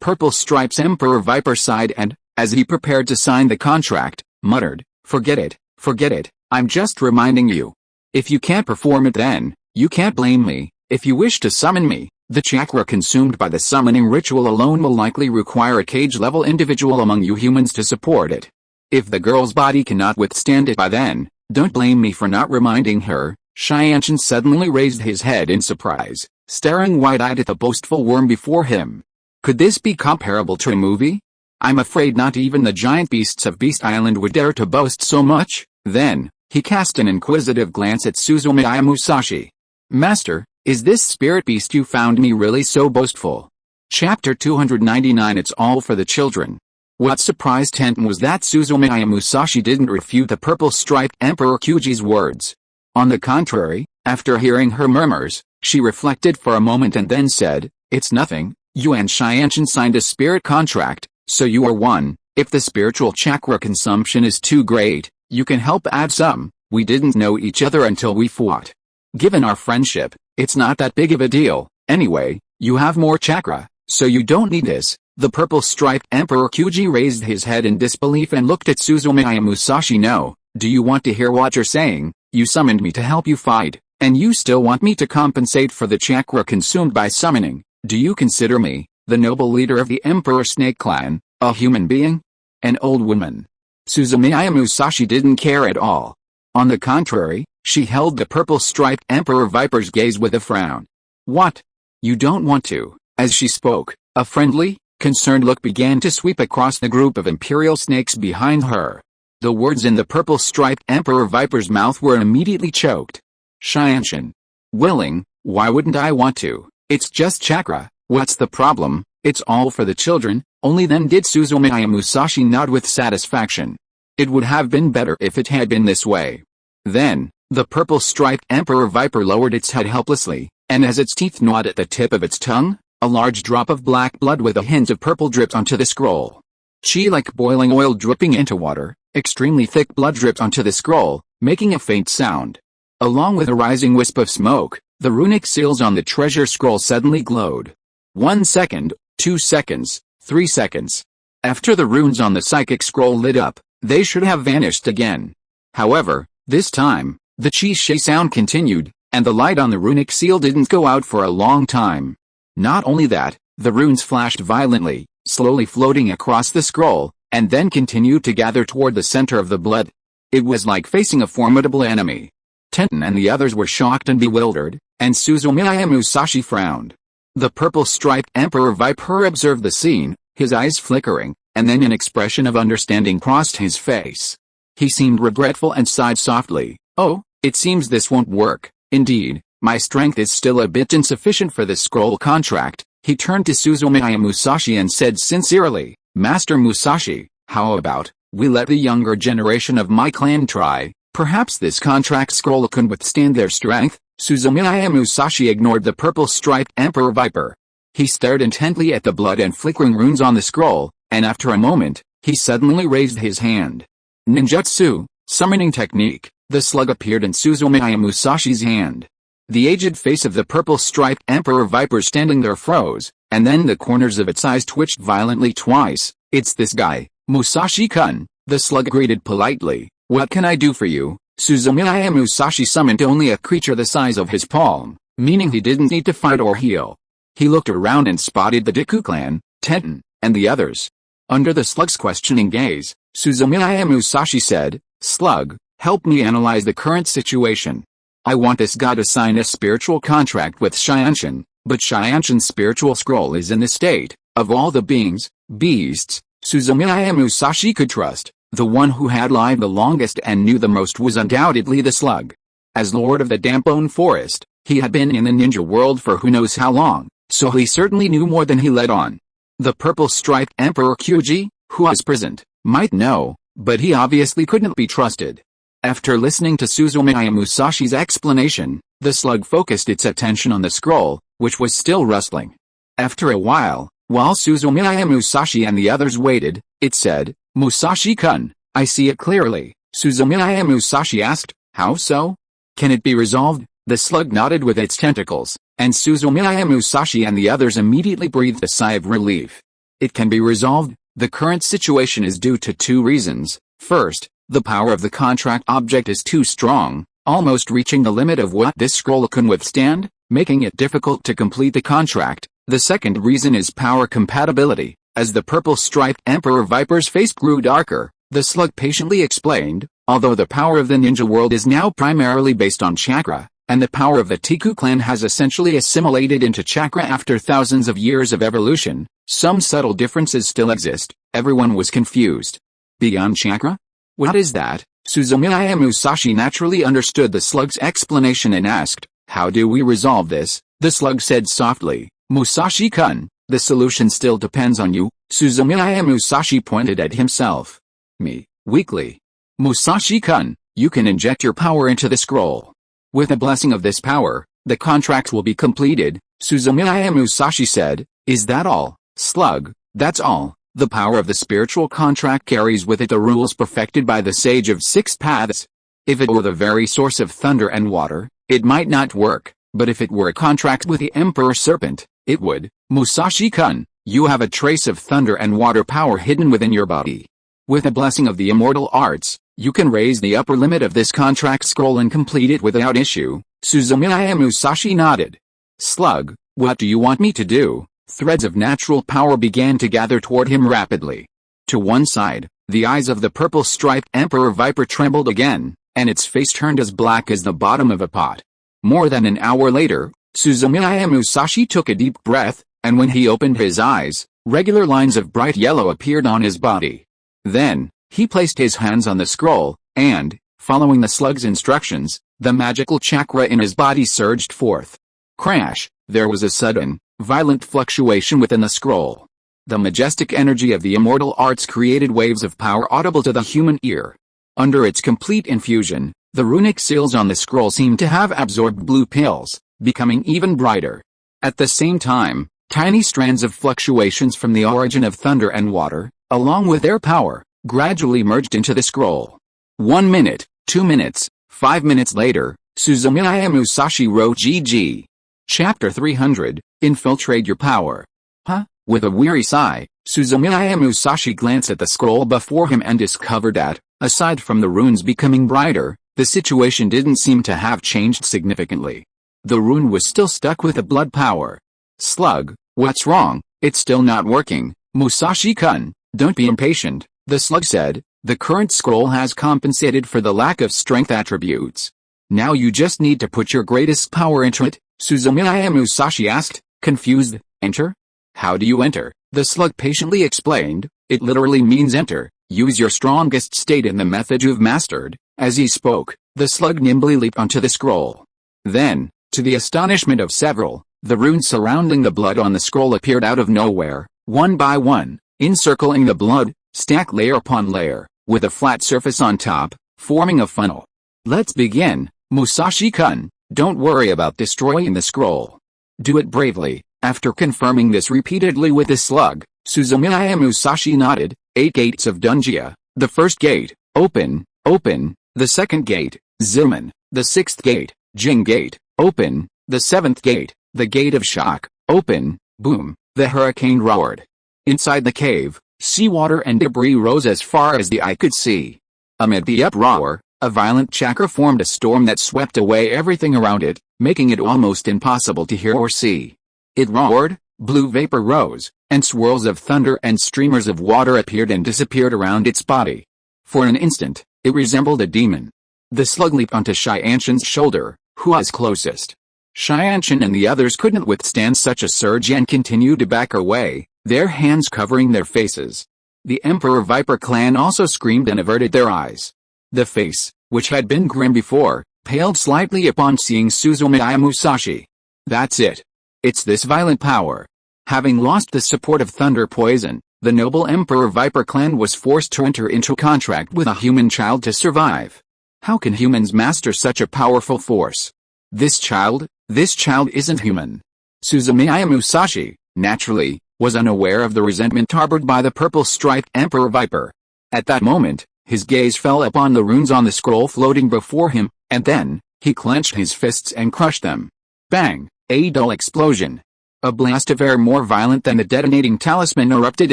S1: Purple Stripes Emperor Viper sighed and, as he prepared to sign the contract, muttered, forget it, I'm just reminding you. If you can't perform it then, you can't blame me. If you wish to summon me, the chakra consumed by the summoning ritual alone will likely require a cage-level individual among you humans to support it. If the girl's body cannot withstand it by then, don't blame me for not reminding her. Shianshin suddenly raised his head in surprise, staring wide-eyed at the boastful worm before him. Could this be comparable to a movie? I'm afraid not even the giant beasts of Beast Island would dare to boast so much." Then, he cast an inquisitive glance at Suzumiya Musashi. "Master, is this spirit beast you found me really so boastful?" Chapter 299 It's all for the children. What surprised Tenten was that Suzumiya Musashi didn't refute the purple-striped Emperor Kyuji's words. On the contrary, after hearing her murmurs, she reflected for a moment and then said, "It's nothing, you and Shianchin signed a spirit contract, so you are one. If the spiritual chakra consumption is too great, you can help add some. We didn't know each other until we fought. Given our friendship, it's not that big of a deal. Anyway, you have more chakra, so you don't need this." The purple-striped Emperor Kyuji raised his head in disbelief and looked at Suzumiya Musashi. "No, do you want to hear what you're saying? You summoned me to help you fight, and you still want me to compensate for the chakra consumed by summoning. Do you consider me, the noble leader of the Emperor Snake Clan, a human being? An old woman?" Suzumiya Musashi didn't care at all. On the contrary, she held the purple-striped Emperor Viper's gaze with a frown. "What? You don't want to?" As she spoke, a friendly, concerned look began to sweep across the group of imperial snakes behind her. The words in the purple-striped Emperor Viper's mouth were immediately choked. "Shianchin. Willing, why wouldn't I want to? It's just chakra, what's the problem? It's all for the children." Only then did Suzumiya Musashi nod with satisfaction. It would have been better if it had been this way. Then, the purple-striped Emperor Viper lowered its head helplessly, and as its teeth gnawed at the tip of its tongue, a large drop of black blood with a hint of purple dripped onto the scroll. Chi like boiling oil dripping into water, extremely thick blood dripped onto the scroll, making a faint sound. Along with a rising wisp of smoke, the runic seals on the treasure scroll suddenly glowed. 1 second, 2 seconds, 3 seconds. After the runes on the psychic scroll lit up, they should have vanished again. However, this time, the chi sound continued, and the light on the runic seal didn't go out for a long time. Not only that, the runes flashed violently, slowly floating across the scroll, and then continued to gather toward the center of the blood. It was like facing a formidable enemy. Tenten and the others were shocked and bewildered, and Suzumiya Musashi frowned. The purple-striped Emperor Viper observed the scene, his eyes flickering, and then an expression of understanding crossed his face. He seemed regretful and sighed softly. "Oh, it seems this won't work. Indeed, my strength is still a bit insufficient for this scroll contract." He turned to Suzumiya Musashi and said sincerely, "Master Musashi, how about, we let the younger generation of my clan try? Perhaps this contract scroll can withstand their strength." Suzumiya Musashi ignored the purple-striped Emperor Viper. He stared intently at the blood and flickering runes on the scroll, and after a moment, he suddenly raised his hand. Ninjutsu, summoning technique. The slug appeared in Suzumiya Musashi's hand. The aged face of the purple-striped Emperor Viper standing there froze, and then the corners of its eyes twitched violently twice. "It's this guy, Musashi-kun," the slug greeted politely. "What can I do for you?" Suzumiya Musashi summoned only a creature the size of his palm, meaning he didn't need to fight or heal. He looked around and spotted the Deku clan, Tenten, and the others. Under the slug's questioning gaze, Suzumiya Musashi said, "Slug, help me analyze the current situation. I want this guy to sign a spiritual contract with Shianchin, but Shianchin's spiritual scroll is in the state, of all the beings, beasts, Suzumiya Musashi could trust. The one who had lived the longest and knew the most was undoubtedly the slug. As lord of the Dampone Forest, he had been in the ninja world for who knows how long, so he certainly knew more than he let on. The purple-striped Emperor Kyuji, who was present, might know, but he obviously couldn't be trusted. After listening to Suzumiya Musashi's explanation, the slug focused its attention on the scroll, which was still rustling. After a while Suzumiya Musashi and the others waited, it said, "Musashi-kun, I see it clearly." Suzumiya Musashi asked, "How so? Can it be resolved?" The slug nodded with its tentacles, and Suzumiya Musashi and the others immediately breathed a sigh of relief. "It can be resolved. The current situation is due to 2 reasons. First, the power of the contract object is too strong, almost reaching the limit of what this scroll can withstand, making it difficult to complete the contract. The second reason is power compatibility." As the purple-striped Emperor Viper's face grew darker, the slug patiently explained, "Although the power of the ninja world is now primarily based on chakra, and the power of the Tiku clan has essentially assimilated into chakra after thousands of years of evolution, some subtle differences still exist. Everyone was confused. Beyond chakra? What is that? Suzumiya Musashi naturally understood the slug's explanation and asked, "How do we resolve this?" The slug said softly, "Musashi-kun, the solution still depends on you." Suzumiya Musashi pointed at himself. "Me?" Weakly. "Musashi-kun, you can inject your power into the scroll. With the blessing of this power, the contract will be completed," Suzumiya Musashi said. "Is that all, slug?" "That's all. The power of the spiritual contract carries with it the rules perfected by the sage of six paths. If it were the very source of thunder and water, it might not work, but if it were a contract with the Emperor Serpent, it would." "Musashi-kun, you have a trace of thunder and water power hidden within your body. With the blessing of the immortal arts, you can raise the upper limit of this contract scroll and complete it without issue." Suzumiya Musashi nodded. "Slug, what do you want me to do?" Threads of natural power began to gather toward him rapidly. To one side, the eyes of the purple-striped Emperor Viper trembled again, and its face turned as black as the bottom of a pot. More than an hour later, Suzumiya Musashi took a deep breath, and when he opened his eyes, regular lines of bright yellow appeared on his body. Then, he placed his hands on the scroll, and, following the slug's instructions, the magical chakra in his body surged forth. Crash! There was a sudden, violent fluctuation within the scroll. The majestic energy of the immortal arts created waves of power audible to the human ear. Under its complete infusion, the runic seals on the scroll seemed to have absorbed blue pills, becoming even brighter. At the same time, tiny strands of fluctuations from the origin of thunder and water, along with their power, gradually merged into the scroll. 1 minute, 2 minutes, 5 minutes later, Suzumiya Musashi wrote GG. Chapter 300, Infiltrate Your Power. Huh? With a weary sigh, Suzumiya Musashi glanced at the scroll before him and discovered that, aside from the runes becoming brighter, the situation didn't seem to have changed significantly. The rune was still stuck with the blood power. "Slug, what's wrong? It's still not working." "Musashi-kun, don't be impatient," the slug said. "The current scroll has compensated for the lack of strength attributes. Now you just need to put your greatest power into it." Suzumiya Musashi asked, confused. "Enter? How do you enter?" The slug patiently explained. "It literally means enter. Use your strongest state in the method you've mastered." As he spoke, the slug nimbly leaped onto the scroll. Then, to the astonishment of several, the runes surrounding the blood on the scroll appeared out of nowhere, one by one, encircling the blood, stack layer upon layer, with a flat surface on top, forming a funnel. "Let's begin, Musashi-kun. Don't worry about destroying the scroll. Do it bravely." After confirming this repeatedly with the slug, Suzumiya Musashi nodded. 8 gates of Dunjia. The first gate, open, open. The second gate, Ziman. The sixth gate, Jing gate, open. The seventh gate, the gate of shock, open. Boom. The hurricane roared. Inside the cave, seawater and debris rose as far as the eye could see. Amid the uproar, a violent chakra formed a storm that swept away everything around it, making it almost impossible to hear or see. It roared, blue vapor rose, and swirls of thunder and streamers of water appeared and disappeared around its body. For an instant, it resembled a demon. The slug leaped onto Shianshin's shoulder, who was closest. Shianshin and the others couldn't withstand such a surge and continued to back away, their hands covering their faces. The Emperor Viper clan also screamed and averted their eyes. The face, which had been grim before, paled slightly upon seeing Suzumiya Musashi. "That's it. It's this violent power." Having lost the support of Thunder Poison, the noble Emperor Viper clan was forced to enter into contract with a human child to survive. How can humans master such a powerful force? This child isn't human. Suzumiya Musashi, naturally, was unaware of the resentment harbored by the purple-striped Emperor Viper. At that moment, his gaze fell upon the runes on the scroll floating before him, and then, he clenched his fists and crushed them. Bang! A dull explosion. A blast of air more violent than the detonating talisman erupted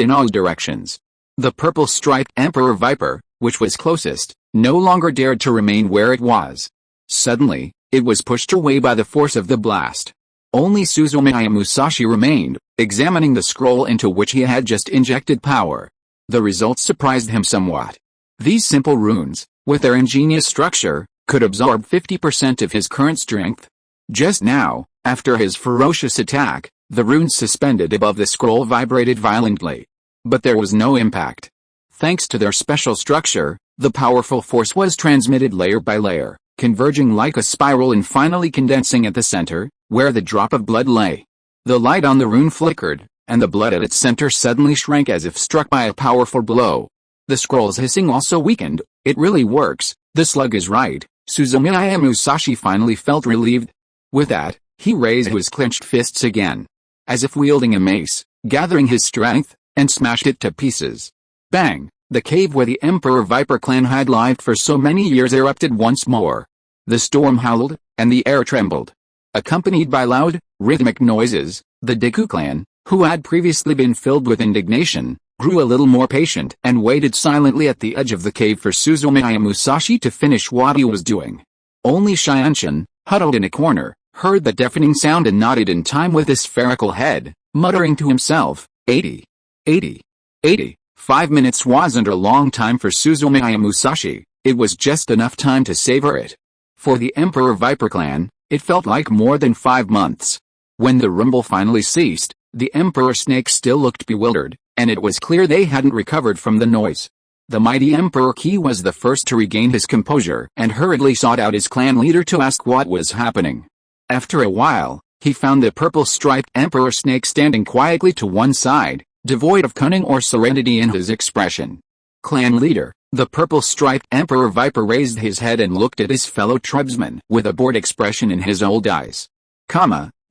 S1: in all directions. The purple-striped Emperor Viper, which was closest, no longer dared to remain where it was. Suddenly, it was pushed away by the force of the blast. Only Suzumiya Musashi remained, examining the scroll into which he had just injected power. The results surprised him somewhat. These simple runes, with their ingenious structure, could absorb 50% of his current strength. Just now, after his ferocious attack, the runes suspended above the scroll vibrated violently. but there was no impact. Thanks to their special structure, the powerful force was transmitted layer by layer, converging like a spiral and finally condensing at the center, where the drop of blood lay. The light on the rune flickered, and the blood at its center suddenly shrank as if struck by a powerful blow. The scroll's hissing also weakened. It really works, the slug is right. Suzumiya Musashi finally felt relieved. With that, he raised his clenched fists again, as if wielding a mace, gathering his strength, and smashed it to pieces. Bang! The cave where the Emperor Viper clan had lived for so many years erupted once more. The storm howled, and the air trembled. Accompanied by loud, rhythmic noises, the Deku clan, who had previously been filled with indignation, grew a little more patient and waited silently at the edge of the cave for Suzumiya Musashi to finish what he was doing. Only Shianshin, huddled in a corner, heard the deafening sound and nodded in time with his spherical head, muttering to himself, 80. 80. 80. 5 minutes wasn't a long time for Suzumiya Musashi, it was just enough time to savor it. For the Emperor Viper clan, it felt like more than 5 months. When the rumble finally ceased, the Emperor Snake still looked bewildered, and it was clear they hadn't recovered from the noise. The mighty Emperor Ki was the first to regain his composure and hurriedly sought out his clan leader to ask what was happening. After a while, he found the purple-striped Emperor Snake standing quietly to one side, devoid of cunning or serenity in his expression. Clan leader, the purple-striped Emperor Viper raised his head and looked at his fellow tribesmen with a bored expression in his old eyes.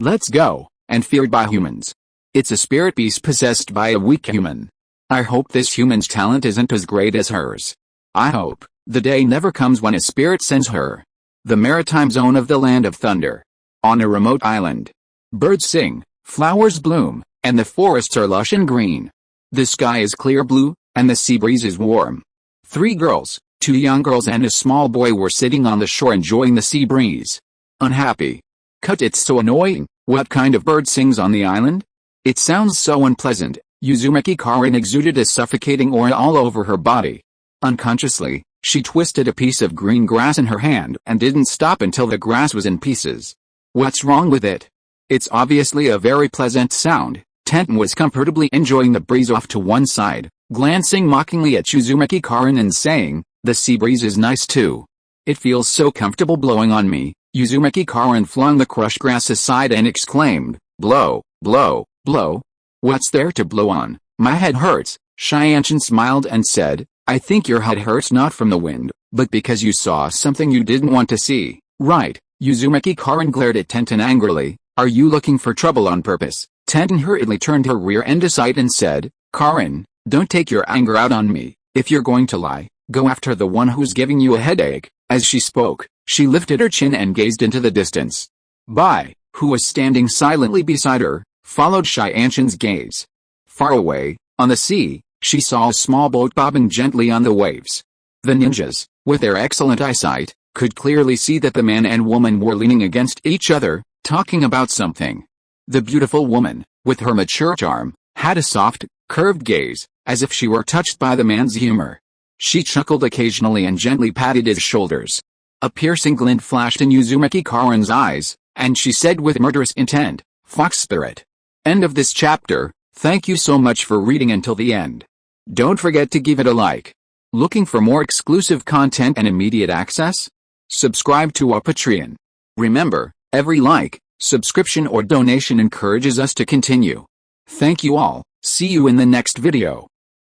S1: Let's go, and feared by humans. It's a spirit beast possessed by a weak human. I hope this human's talent isn't as great as hers. I hope the day never comes when a spirit sends her. The maritime zone of the Land of Thunder. On a remote island. Birds sing, flowers bloom, and the forests are lush and green. The sky is clear blue, and the sea breeze is warm. 3 girls, 2 young girls and a small boy were sitting on the shore enjoying the sea breeze. Unhappy. It's so annoying. What kind of bird sings on the island? It sounds so unpleasant. Uzumaki Karin exuded a suffocating aura all over her body. Unconsciously, she twisted a piece of green grass in her hand and didn't stop until the grass was in pieces. What's wrong with it? It's obviously a very pleasant sound. Tenten was comfortably enjoying the breeze off to one side, glancing mockingly at Uzumaki Karin and saying, the sea breeze is nice too. It feels so comfortable blowing on me. Uzumaki Karin flung the crushed grass aside and exclaimed, blow, blow, blow. What's there to blow on? My head hurts. Shianshin smiled and said, I think your head hurts not from the wind, but because you saw something you didn't want to see, right? Uzumaki Karin glared at Tenten angrily. Are you looking for trouble on purpose? Tenten hurriedly turned her rear end aside and said, Karin, don't take your anger out on me. If you're going to lie, go after the one who's giving you a headache. As she spoke, she lifted her chin and gazed into the distance. Bai, who was standing silently beside her, followed Shianshin's gaze. Far away, on the sea, she saw a small boat bobbing gently on the waves. The ninjas, with their excellent eyesight, could clearly see that the man and woman were leaning against each other, talking about something. The beautiful woman, with her mature charm, had a soft, curved gaze, as if she were touched by the man's humor. She chuckled occasionally and gently patted his shoulders. A piercing glint flashed in Uzumaki Karin's eyes, and she said with murderous intent, Fox spirit. End of this chapter. Thank you so much for reading until the end. Don't forget to give it a like. Looking for more exclusive content and immediate access? Subscribe to our Patreon. Remember, every like, subscription or donation encourages us to continue. Thank you all. See you in the next video.